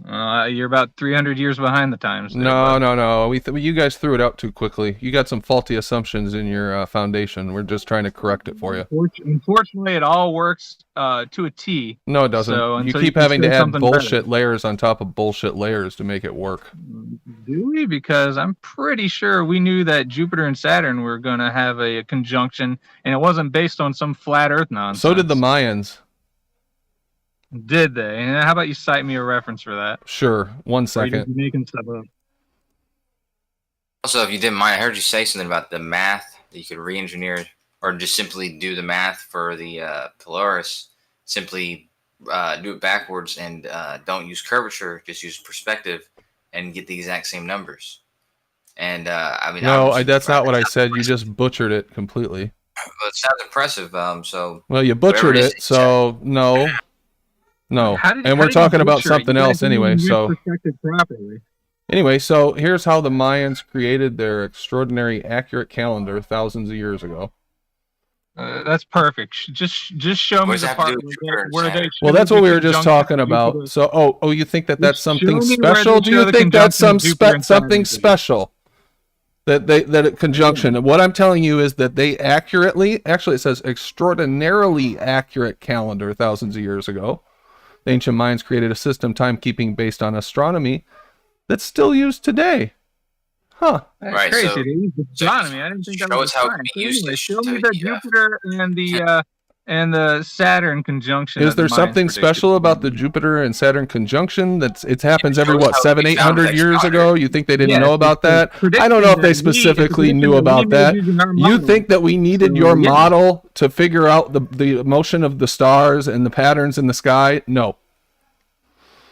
You're about 300 years behind the times. There, no. You guys threw it out too quickly. You got some faulty assumptions in your foundation. We're just trying to correct it for you. Unfortunately, it all works to a T. No, it doesn't. So, you keep having to add bullshit layers on top of bullshit layers to make it work. Do we? Because I'm pretty sure we knew that Jupiter and Saturn were going to have a conjunction, and it wasn't based on some flat Earth nonsense. So did the Mayans. Did they? And how about you cite me a reference for that? Sure. 1 second. Or are you making stuff up? Also, if you didn't mind, I heard you say something about the math that you could re-engineer or just simply do the math for the Polaris. Simply do it backwards and don't use curvature, just use perspective and get the exact same numbers. And no, that's not what I said. You just butchered it completely. Well, it sounds impressive. Well, you butchered it, so no. No, and we're talking about something else anyway. So anyway, so here's how the Mayans created their extraordinary accurate calendar thousands of years ago. That's perfect. Just show me the part where they. Well, that's what we were just talking about. So, you think that's something special? Do you think that's something special? That conjunction. What I'm telling you is that they actually it says extraordinarily accurate calendar thousands of years ago. The ancient Mayans created a system timekeeping based on astronomy that's still used today. Huh. That's crazy. So, they used astronomy. I didn't think that was how it used. Show me the Jupiter and the Saturn conjunction. Is there something special about the Jupiter and Saturn conjunction? It happens every 700-800 years ago. You think they didn't know about that? I don't know if they specifically knew about that. You think that we needed your model to figure out the motion of the stars and the patterns in the sky? No.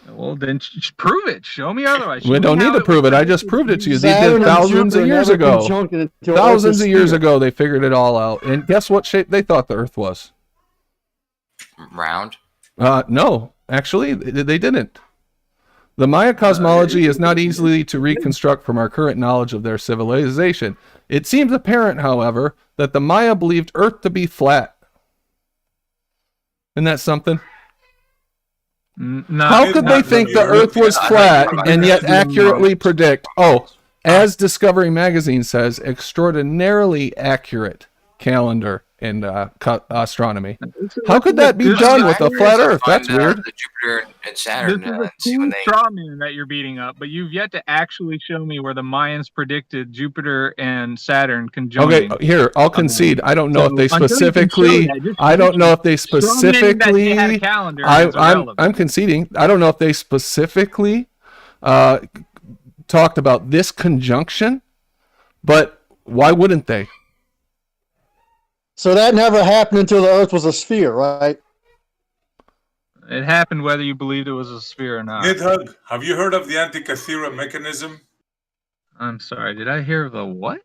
Well, then just prove it. Show me otherwise. We don't need to prove it. I just proved it to you. They did thousands of years ago. Thousands of years ago, they figured it all out. And guess what shape they thought the Earth was? Round? No, actually, they didn't. The Maya cosmology is not easily to reconstruct from our current knowledge of their civilization. It seems apparent, however, that the Maya believed Earth to be flat. Isn't that something? No, how could they think the Earth was flat and yet accurately predict? as Discovery Magazine says, extraordinarily accurate calendar in astronomy. How could that be done with a flat Earth? That's weird. The Jupiter and Saturn. This is a cool straw man that you're beating up, but you've yet to actually show me where the Mayans predicted Jupiter and Saturn conjoining. Okay, here, I'll concede. I don't know if they specifically. I don't know if they specifically. I'm conceding. I don't know if they specifically talked about this conjunction, but why wouldn't they? So that never happened until the Earth was a sphere, right? It happened whether you believed it was a sphere or not. Nidhug, have you heard of the Antikythera mechanism? I'm sorry, did I hear the what?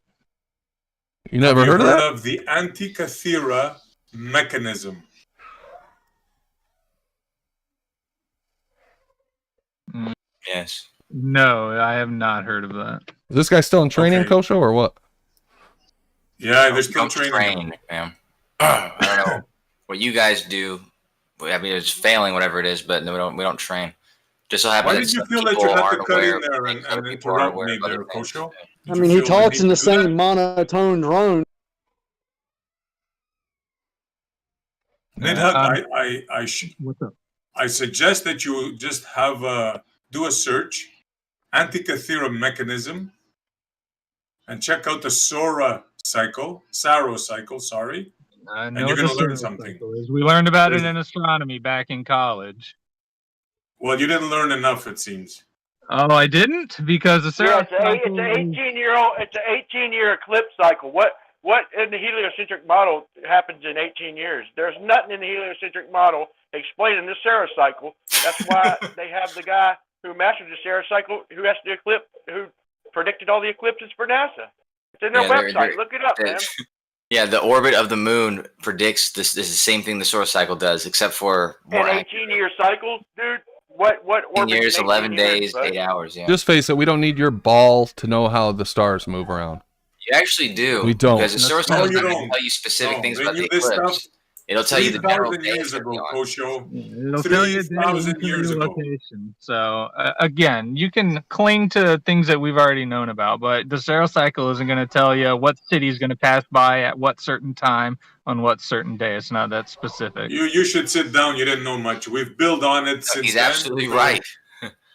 You never heard of that? Of the Antikythera mechanism. Yes. No, I have not heard of that. Is this guy still in training, Kosho, or what? Yeah, they're still training, man. I don't know what you guys do. I mean, it's failing, whatever it is, but we don't train. Just so happens. Why did you feel that you had to cut in there and interrupt me there, Kosho? I mean, he talks in the same monotone drone. Nidhug, what's up? I suggest that you just do a search, Antikythera mechanism, and check out the Saro cycle, sorry. And you're going to learn something. We learned about it in astronomy back in college. Well, you didn't learn enough, it seems. Oh, I didn't? Because the Saro cycle... It's an 18-year eclipse cycle. What in the heliocentric model happens in 18 years? There's nothing in the heliocentric model explaining the Saro cycle. That's why they have the guy who mastered the Saro cycle who predicted all the eclipses for NASA. It's in their website. Look it up, man. Yeah, the orbit of the moon predicts this. This is the same thing the solar cycle does, except for more. 18-year cycles, dude. What 18 years, 11 days, 8 hours. Yeah. Just face it. We don't need your ball to know how the stars move around. You actually do. We don't. Because the solar cycle is not going to tell you specific things about the eclipse. It'll tell you the general days. It'll tell you the location. So again, you can cling to things that we've already known about, but the Saro cycle isn't going to tell you what city is going to pass by at what certain time on what certain day. It's not that specific. You should sit down. You didn't know much. We've built on it since. He's absolutely right.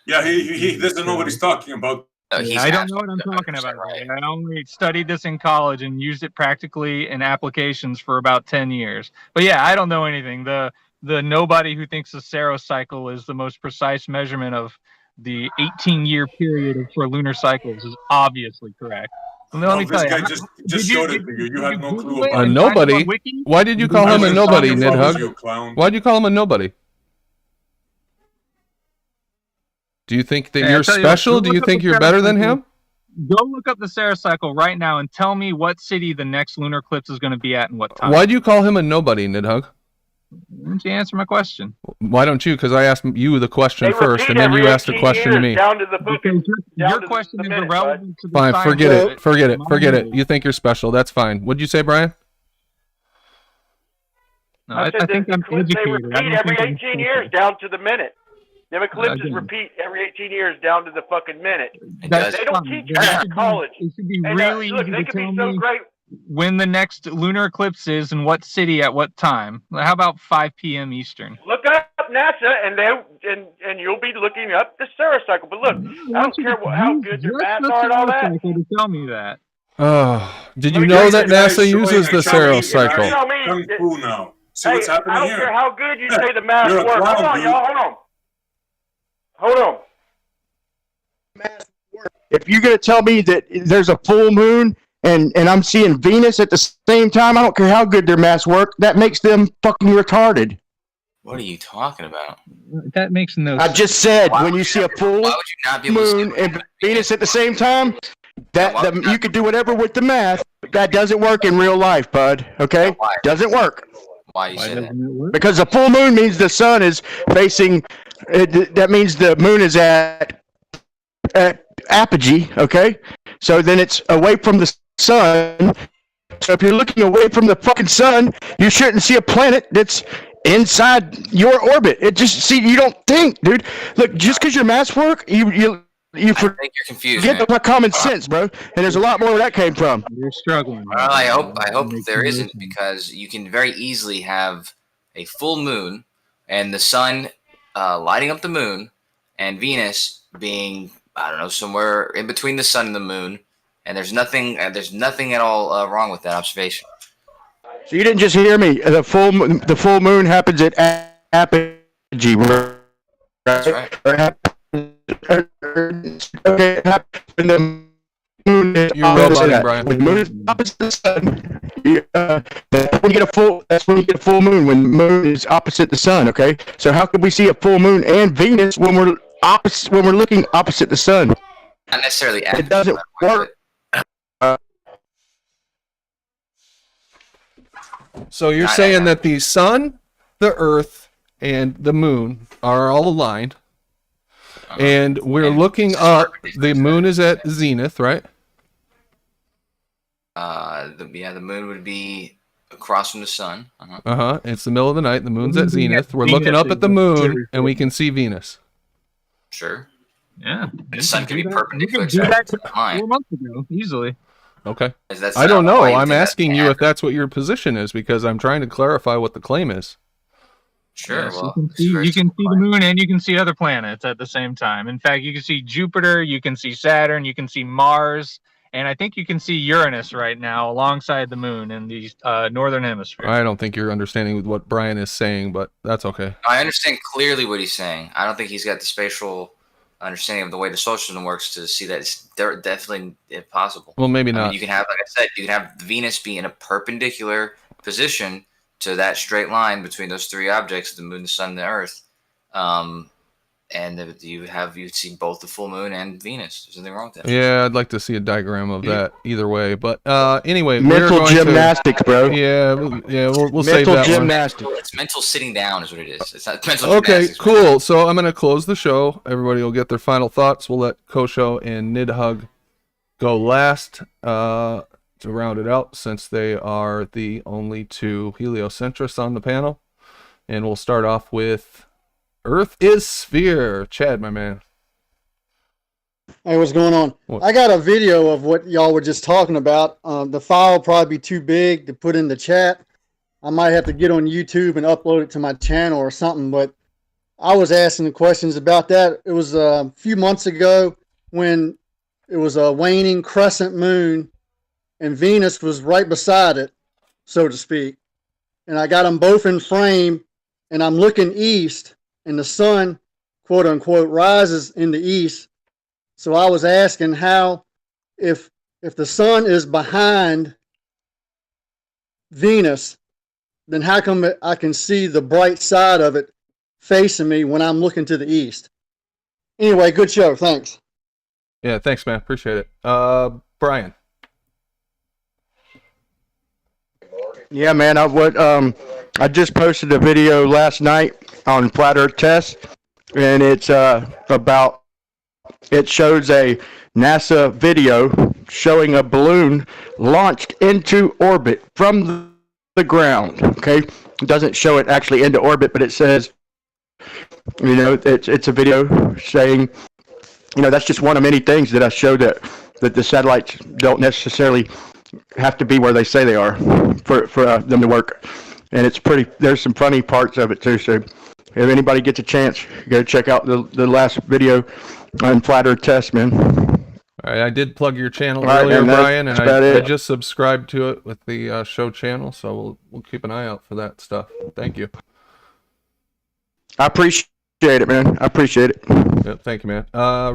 Yeah, he doesn't know what he's talking about. I don't know what I'm talking about. Right. I only studied this in college and used it practically in applications for about 10 years. But yeah, I don't know anything. The nobody who thinks the Saro cycle is the most precise measurement of the 18-year period for lunar cycles is obviously correct. Let me tell you, just showed it to you. You had no clue about a nobody. Why did you call him a nobody, Nidhug? Why did you call him a nobody? Do you think that you're special? Do you think you're better than him? Go look up the Saro cycle right now and tell me what city the next lunar eclipse is going to be at and what time. Why do you call him a nobody, Nidhug? Why don't you answer my question? Why don't you? Because I asked you the question first, and then you asked the question to me. Your question is irrelevant to the Fine, science. forget it. You think you're special. That's fine. What'd you say, Brian? No, I think I'm educated. They repeat every 18 years down to the minute. Them eclipses repeat every 18 years down to the fucking minute. They don't teach that in college. It should be really easy to tell me when the next lunar eclipse is and what city at what time. How about 5 p.m. Eastern? Look up NASA and you'll be looking up the Saro cycle. But look, I don't care how good their math are and all that. To tell me that. Did you know that NASA uses the Saro cycle? See what's happening I don't care how good you say the math works. Hold on, y'all. Hold on. If you're going to tell me that there's a full moon and I'm seeing Venus at the same time, I don't care how good their maths work. That makes them fucking retarded. What are you talking about? That makes no sense. I just said when you see a full moon and Venus at the same time, you could do whatever with the math. That doesn't work in real life, bud. Okay? Doesn't work. Why you say that? Because a full moon means the sun is facing. That means the moon is at apogee. Okay, so then it's away from the sun. So if you're looking away from the fucking sun, you shouldn't see a planet that's inside your orbit. You don't think, dude. Look, just because your maths work, you You I think you're confused, forget man. my common sense, bro. And there's a lot more where that came from. You're struggling. Well, I hope there isn't, because you can very easily have a full moon and the sun lighting up the moon, and Venus being, I don't know, somewhere in between the sun and the moon, and there's nothing at all wrong with that observation. So you didn't just hear me. The full moon happens at apogee, right? That's right. Okay, when the moon is You're opposite roboting, that. Brian. When the moon is opposite the sun, that's when you get a full moon, when the moon is opposite the sun. Okay, so how could we see a full moon and Venus when we're looking opposite the sun? Not necessarily. It doesn't work. So you're saying that the sun, the earth, and the moon are all aligned, and we're looking up. The moon is at zenith, right? The moon would be across from the sun. It's the middle of the night. The moon's at zenith. We're looking up at the moon, and we can see Venus. Sure. Yeah. The sun can be perpendicular. Do that to mine. 4 months ago, easily. Okay. That's I don't not know. why you I'm think that asking can you if happen. that's what your position is, because I'm trying to clarify what the claim is. Sure. Yes, Well, you can see the moon and you can see other planets at the same time. In fact, you can see Jupiter, you can see Saturn, you can see Mars, and I think you can see Uranus right now alongside the moon in the northern hemisphere. I don't think you're understanding what Brian is saying, but that's okay. I understand clearly what he's saying. I don't think he's got the spatial understanding of the way the solar system works to see that it's definitely impossible. Well, maybe I mean, not. you can have, like I said, you can have Venus be in a perpendicular position to that straight line between those three objects, the moon, the sun, and the earth. And you'd see both the full moon and Venus. There's nothing wrong with that. Yeah, I'd like to see a diagram of that either way. But anyway, Mental gymnastics, bro. Yeah, we'll save that gymnastics. one. It's mental sitting down is what it is. It's not mental Okay, gymnastics. cool. So I'm going to close the show. Everybody will get their final thoughts. We'll let Kosho and Nidhug go last to round it out, since they are the only two heliocentrists on the panel. And we'll start off with Earth is sphere. Chad, my man. Hey, what's going on? What? I got a video of what y'all were just talking about. The file will probably be too big to put in the chat. I might have to get on YouTube and upload it to my channel or something, but I was asking the questions about that. It was a few months ago when it was a waning crescent moon and Venus was right beside it, so to speak. And I got them both in frame, and I'm looking east, and the sun, quote unquote, rises in the east. So I was asking how, if the sun is behind Venus, then how come I can see the bright side of it facing me when I'm looking to the east? Anyway, good show. Thanks. Yeah, thanks, man. Appreciate it. Brian. Yeah, man. I just posted a video last night on Flat Earth Test, and it's it shows a NASA video showing a balloon launched into orbit from the ground. Okay, it doesn't show it actually into orbit, but it says, it's a video saying, that's just one of many things that I showed that the satellites don't necessarily have to be where they say they are for them to work. And it's there's some funny parts of it too. So if anybody gets a chance, go check out the last video on Flat Earth Test, man. All right, I did plug your channel All right, earlier, man, Brian, and that's about I it. just subscribed to it with the show channel, so we'll keep an eye out for that stuff. Thank you. I appreciate it, man. I appreciate it. Yep, thank you, man.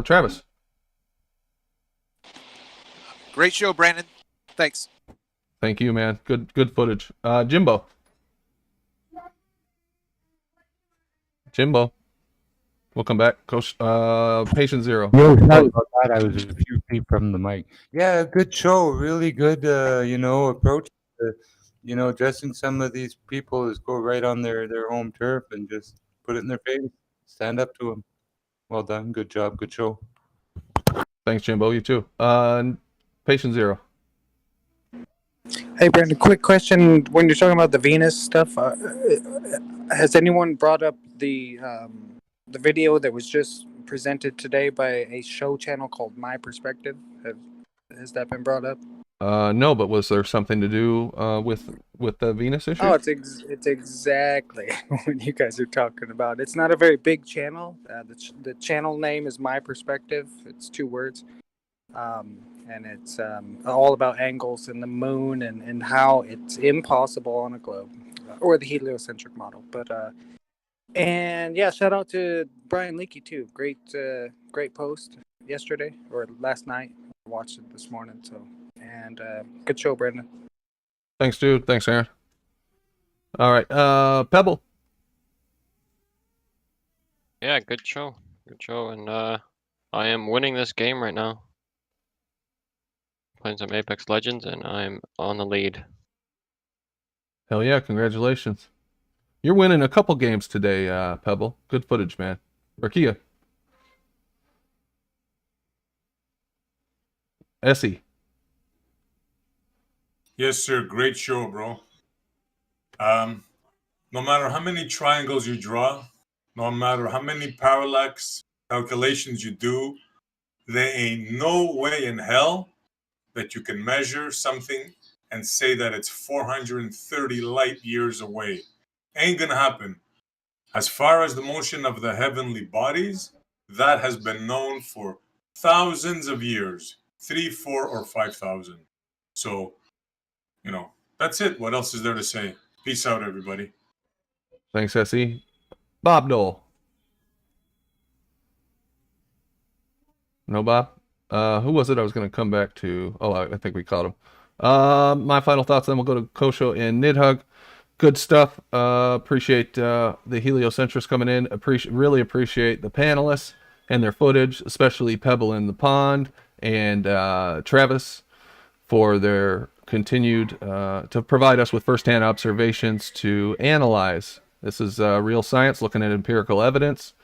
Travis. Great show, Brandon. Thanks. Thank you, man. Good footage. Jimbo. Welcome back. Coach, Patient Zero. Yo, sorry about that. I was a few feet from the mic. Yeah, good show. Really good, approach to, addressing some of these people is go right on their home turf and just put it in their face. Stand up to them. Well done. Good job. Good show. Thanks, Jimbo. You too. Patient Zero. Hey, Brandon, quick question. When you're talking about the Venus stuff, has anyone brought up the video that was just presented today by a show channel called My Perspective. Has that been brought up? No, but was there something to do with the Venus issue? Oh, it's exactly what you guys are talking about. It's not a very big channel. The channel name is My Perspective. It's 2 words. And it's all about angles in the moon and how it's impossible on a globe, or the heliocentric model. But and yeah, shout out to Brian Leakey too. Great post yesterday or last night. I watched it this morning. So and good show, Brendan. Thanks, dude. Thanks, Aaron. All right, Pebble. Yeah, good show, and I am winning this game right now. Playing some Apex Legends, and I'm on the lead. Hell yeah, congratulations. You're winning a couple games today, Pebble. Good footage, man. Rakia. Essie. Yes, sir. Great show, bro. No matter how many triangles you draw, no matter how many parallax calculations you do, there ain't no way in hell that you can measure something and say that it's 430 light years away. Ain't gonna happen. As far as the motion of the heavenly bodies, that has been known for thousands of years, 3, 4, or 5,000. So, that's it. What else is there to say? Peace out, everybody. Thanks, Essie. Bob Dole. No, Bob? Who was it I was going to come back to? Oh, I think we caught him. My final thoughts, then we'll go to Kosho and Nidhug. Good stuff. Appreciate the heliocentrists coming in. Really appreciate the panelists and their footage, especially Pebble in the Pond and Travis for their continued to provide us with firsthand observations to analyze. This is real science, looking at empirical evidence,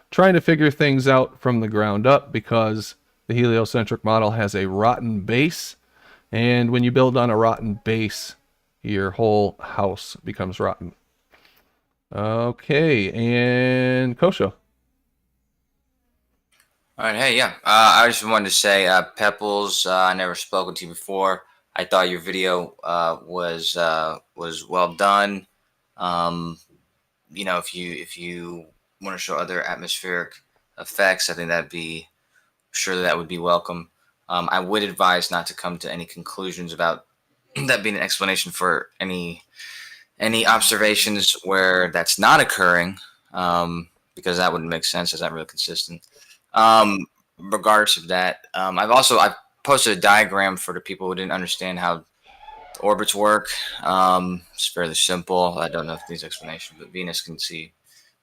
trying to figure things out from the ground up, because the heliocentric model has a rotten base, and when you build on a rotten base, your whole house becomes rotten. Okay, and Kosho. All right, hey, yeah. I just wanted to say, Pepples, I never spoken to you before. I thought your video was well done. If you want to show other atmospheric effects, I think that would be welcome. I would advise not to come to any conclusions about that being an explanation for any observations where that's not occurring, because that wouldn't make sense. It's not really consistent. Regardless of that, I've posted a diagram for the people who didn't understand how the orbits work. It's fairly simple. I don't know if it needs explanation, but Venus can be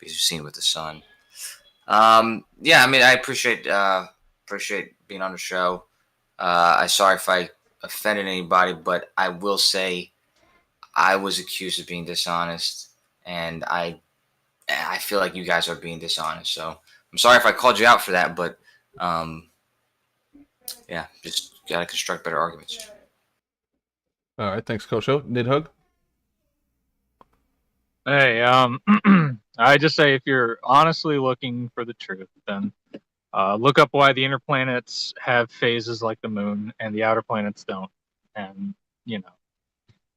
seen with the sun. I appreciate being on the show. I'm sorry if I offended anybody, but I will say I was accused of being dishonest, and I feel like you guys are being dishonest. So I'm sorry if I called you out for that, but just gotta construct better arguments. All right, thanks, Kosho. Nidhug. Hey, I just say, if you're honestly looking for the truth, then look up why the inner planets have phases like the moon and the outer planets don't, and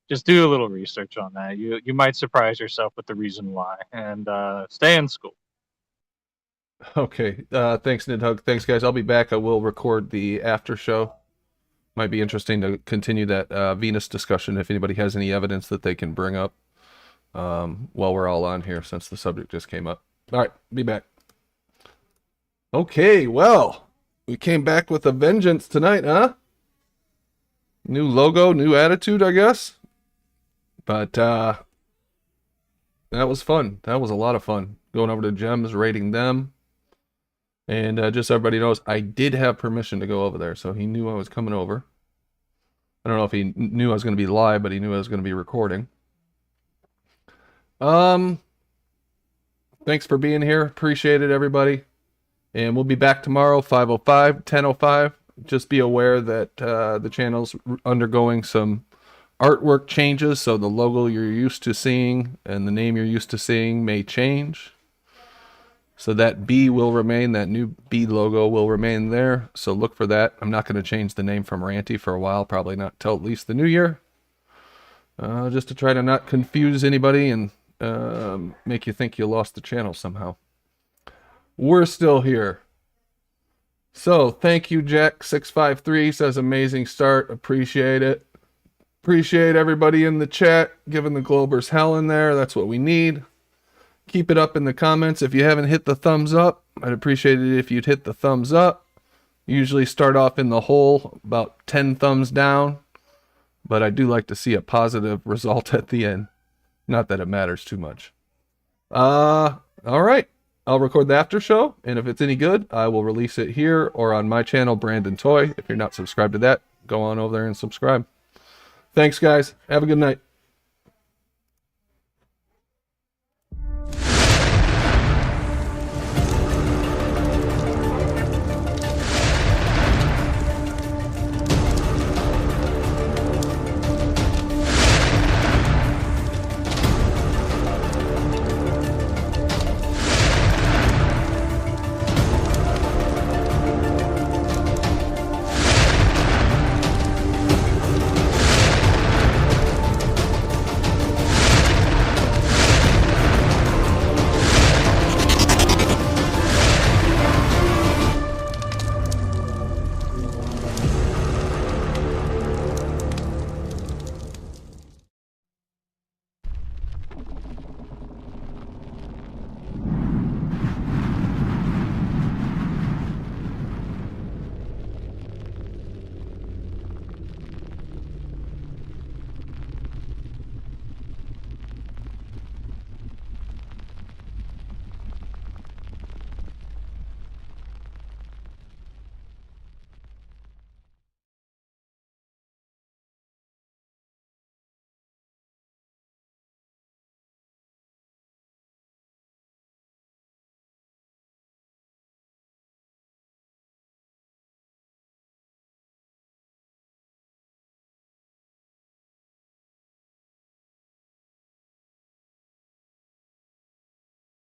just do a little research on that. You might surprise yourself with the reason why, and stay in school. Okay, thanks, Nidhug. Thanks, guys. I'll be back. I will record the after show. Might be interesting to continue that Venus discussion if anybody has any evidence that they can bring up while we're all on here, since the subject just came up. All right, be back. Okay, well, we came back with a vengeance tonight, huh? New logo, new attitude, I guess. But that was fun. That was a lot of fun. Going over to Gems, rating them. And just so everybody knows, I did have permission to go over there, so he knew I was coming over. I don't know if he knew I was going to be live, but he knew I was going to be recording. Thanks for being here. Appreciate it, everybody. And we'll be back tomorrow, 10:05. Just be aware that the channel's undergoing some artwork changes, so the logo you're used to seeing and the name you're used to seeing may change. So that B will remain, that new B logo will remain there. So look for that. I'm not going to change the name from Ranty for a while, probably not till at least the new year. Just to try to not confuse anybody and make you think you lost the channel somehow. We're still here. So thank you, Jack653 says amazing start. Appreciate it. Appreciate everybody in the chat giving the Globers hell in there. That's what we need. Keep it up in the comments. If you haven't hit the thumbs up, I'd appreciate it if you'd hit the thumbs up. Usually start off in the hole, about 10 thumbs down. But I do like to see a positive result at the end. Not that it matters too much. All right. I'll record the after show, and if it's any good, I will release it here or on my channel, Brandon Toy. If you're not subscribed to that, go on over there and subscribe. Thanks, guys. Have a good night.